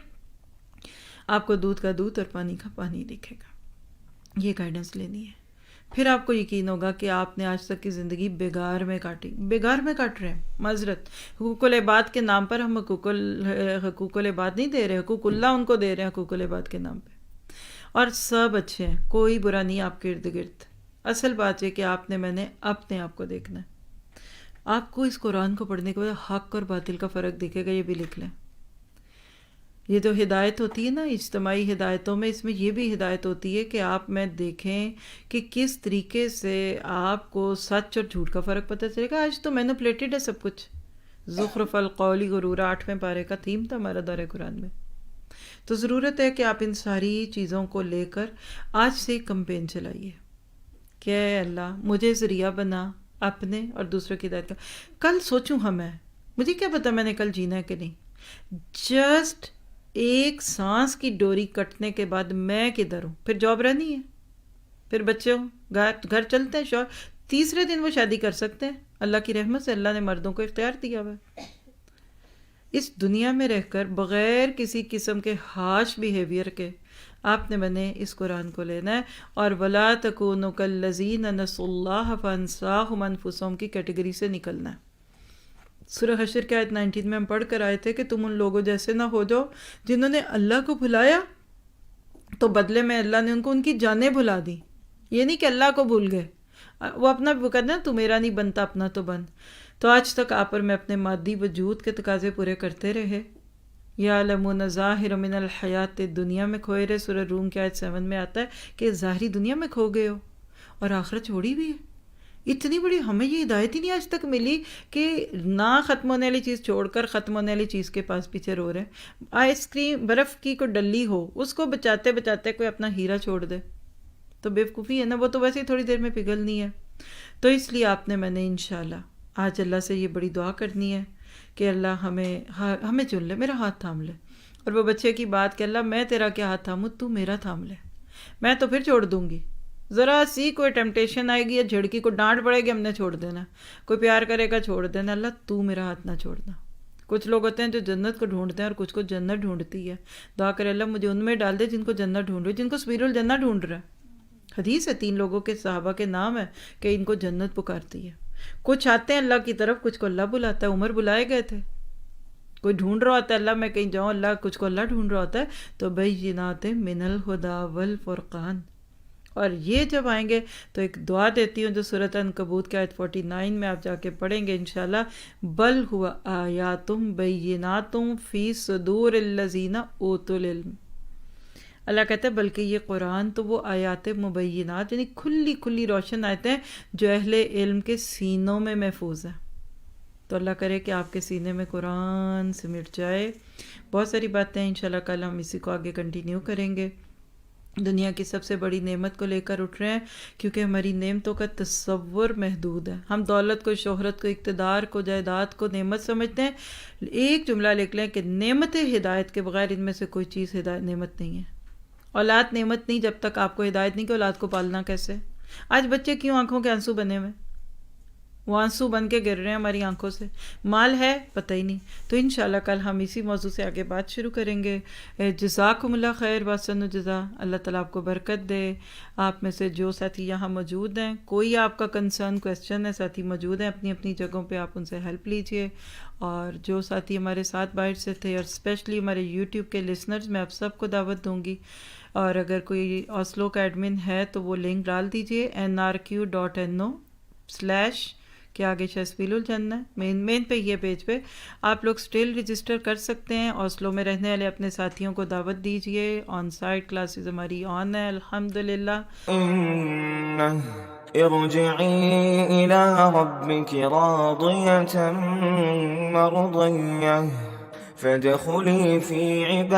آپ کو دودھ کا دودھ اور پانی کا پانی دکھے گا۔ یہ گائیڈنس لینی ہے۔ پھر آپ کو یقین ہوگا کہ آپ نے آج تک کی زندگی بیگار میں کاٹی، بیگار میں کاٹ رہے ہیں. معذرت، حقوق العباد کے نام پر ہم حقوق العباد نہیں دے رہے، حقوق اللہ ان کو دے رہے ہیں حقوق العباد کے نام پہ. اور سب اچھے ہیں، کوئی برا نہیں آپ کے ارد گرد. اصل بات یہ کہ آپ نے میں نے اپنے آپ کو دیکھنا ہے. آپ کو اس قرآن کو پڑھنے کے بعد حق اور باطل کا فرق دکھے گا، یہ بھی لکھ لیں. یہ جو ہدایت ہوتی ہے نا اجتماعی ہدایتوں میں، اس میں یہ بھی ہدایت ہوتی ہے کہ آپ میں دیکھیں کہ کس طریقے سے آپ کو سچ اور جھوٹ کا فرق پتہ چلے گا. آج تو مینوپلیٹڈ ہے سب کچھ. زخرف القول غرورا 8ویں پارے کا تھیم تھا ہمارا دورہ قرآن میں. تو ضرورت ہے کہ آپ ان ساری چیزوں کو لے کر آج سے ایک کمپین چلائیے کہ اے اللہ مجھے ذریعہ بنا اپنے اور دوسروں کی ہدایت کا. کل سوچوں میں مجھے کیا پتا میں نے کل جینا ہے کہ نہیں. جسٹ ایک سانس کی ڈوری کٹنے کے بعد میں کدھر ہوں. پھر جاب رہنی ہے، پھر بچے ہوں، گھر چلتے ہیں، شوہر. تیسرے دن وہ شادی کر سکتے ہیں. اللہ کی رحمت سے اللہ نے مردوں کو اختیار دیا ہوا ہے. اس دنیا میں رہ کر بغیر کسی قسم کے ہارش بیہیویئر کے آپ نے میں نے اس قرآن کو لینا ہے اور وَلَا تَكُونُوا كَالَّذِينَ نَسُوا اللَّهَ فَأَنسَاهُمْ أَنفُسَهُمْ کی کیٹیگری سے نکلنا ہے. سورہ حشر کے آیت 19 میں ہم پڑھ کر آئے تھے کہ تم ان لوگوں جیسے نہ ہو جاؤ جنہوں نے اللہ کو بھلایا تو بدلے میں اللہ نے ان کو ان کی جانیں بھلا دی. یہ نہیں کہ اللہ کو بھول گئے، وہ اپنا وہ کہتے ہیں تو میرا نہیں بنتا اپنا تو بن. تو آج تک آپ اور میں اپنے مادی وجود کے تقاضے پورے کرتے رہے. یعلمون ظاہر من الحیات دنیا میں کھوئے رہے. سورہ روم کی آیت 7 میں آتا ہے کہ ظاہری دنیا میں کھو گئے ہو اور آخرت چھوڑی بھی ہے. اتنی بڑی ہمیں یہ ہدایت ہی نہیں آج تک ملی کہ نہ ختم ہونے والی چیز چھوڑ کر ختم ہونے والی چیز کے پاس پیچھے رو رہے ہیں. آئس کریم برف کی کوئی ڈلی ہو اس کو بچاتے بچاتے کوئی اپنا ہیرا چھوڑ دے تو بیوقوفی ہے نا. وہ تو ویسے ہی تھوڑی دیر میں پگھلنی ہے. تو اس لیے آپ نے میں نے انشاءاللہ آج اللہ سے یہ بڑی دعا کرنی ہے کہ اللہ ہمیں چن لے، میرا ہاتھ تھام لے. اور وہ بچے کی بات کہ اللہ میں تیرا کیا ہاتھ تھاموں، تو میرا تھام لے، میں تو پھر چھوڑ دوں گی. ذرا سی کوئی ٹیمپٹیشن آئے گی یا جھڑکی کو ڈانٹ پڑے گی ہم نے چھوڑ دینا، کوئی پیار کرے گا چھوڑ دینا. اللہ تو میرا ہاتھ نہ چھوڑنا. کچھ لوگ ہوتے ہیں جو جنت کو ڈھونڈتے ہیں اور کچھ کو جنت ڈھونڈتی ہے. دعا کرے اللہ مجھے ان میں ڈال دے جن کو جنت ڈھونڈ رہی، جن کو سبیل الجنہ ڈھونڈ رہا ہے. حدیث ہے 3 لوگوں کے صحابہ کے نام ہے کہ ان کو جنت پکارتی ہے. کچھ آتے ہیں اللہ کی طرف، کچھ کو اللہ بلاتا ہے. عمر بلائے گئے تھے. کوئی ڈھونڈ رہا ہوتا ہے اللہ میں کہیں جاؤں، اللہ کچھ کو اللہ ڈھونڈ رہا ہوتا ہے. تو بینات من الہدی والفرقان. اور یہ جب آئیں گے تو ایک دعا دیتی ہوں جو سورۃ عنکبوت کی آیت 49 میں آپ جا کے پڑھیں گے انشاءاللہ. بل ہوا آیات بینات فی صدور الذین اوتوا العلم. اللہ کہتا ہے بلکہ یہ قرآن تو وہ آیات مبینات یعنی کھلی کھلی روشن آیتیں ہیں جو اہل علم کے سینوں میں محفوظ ہیں. تو اللہ کرے کہ آپ کے سینے میں قرآن سمٹ جائے. بہت ساری باتیں ہیں انشاءاللہ کل ہم اسی کو آگے کنٹینیو کریں گے. دنیا کی سب سے بڑی نعمت کو لے کر اٹھ رہے ہیں کیونکہ ہماری نعمتوں کا تصور محدود ہے. ہم دولت کو، شہرت کو، اقتدار کو، جائیداد کو نعمت سمجھتے ہیں. ایک جملہ لکھ لیں کہ نعمت ہدایت کے بغیر ان میں سے کوئی چیز نعمت نہیں ہے. اولاد نعمت نہیں جب تک آپ کو ہدایت نہیں کہ اولاد کو پالنا کیسے. آج بچے کیوں آنکھوں کے آنسو بنے ہوئے، وہ آنسو بن کے گر رہے ہیں ہماری آنکھوں سے. مال ہے پتہ ہی نہیں. تو انشاءاللہ کل ہم اسی موضوع سے آگے بات شروع کریں گے. جزاکم اللہ خیر واسن الجزا. اللہ تعالیٰ آپ کو برکت دے. آپ میں سے جو ساتھی یہاں موجود ہیں، کوئی آپ کا کنسرن کویسچن ہے، ساتھی موجود ہیں اپنی اپنی جگہوں پہ، آپ ان سے ہیلپ لیجئے. اور جو ساتھی ہمارے ساتھ باہر سے تھے اور اسپیشلی ہمارے یوٹیوب کے لسنرز، میں آپ سب کو دعوت دوں گی. اور اگر کوئی اوسلو کا ایڈمن ہے تو وہ لنک ڈال دیجئے nrq.no/ کہ آگے شسبیل الجنہ مین پہ یہ پیج پہ آپ لوگ سٹل رجسٹر کر سکتے ہیں. اوسلو میں رہنے والے اپنے ساتھیوں کو دعوت دیجئے. آن سائٹ کلاسز ہماری آن ہے الحمدللہ. ارجعی الی ربک راضیة مرضیة فادخلی فی عبادی.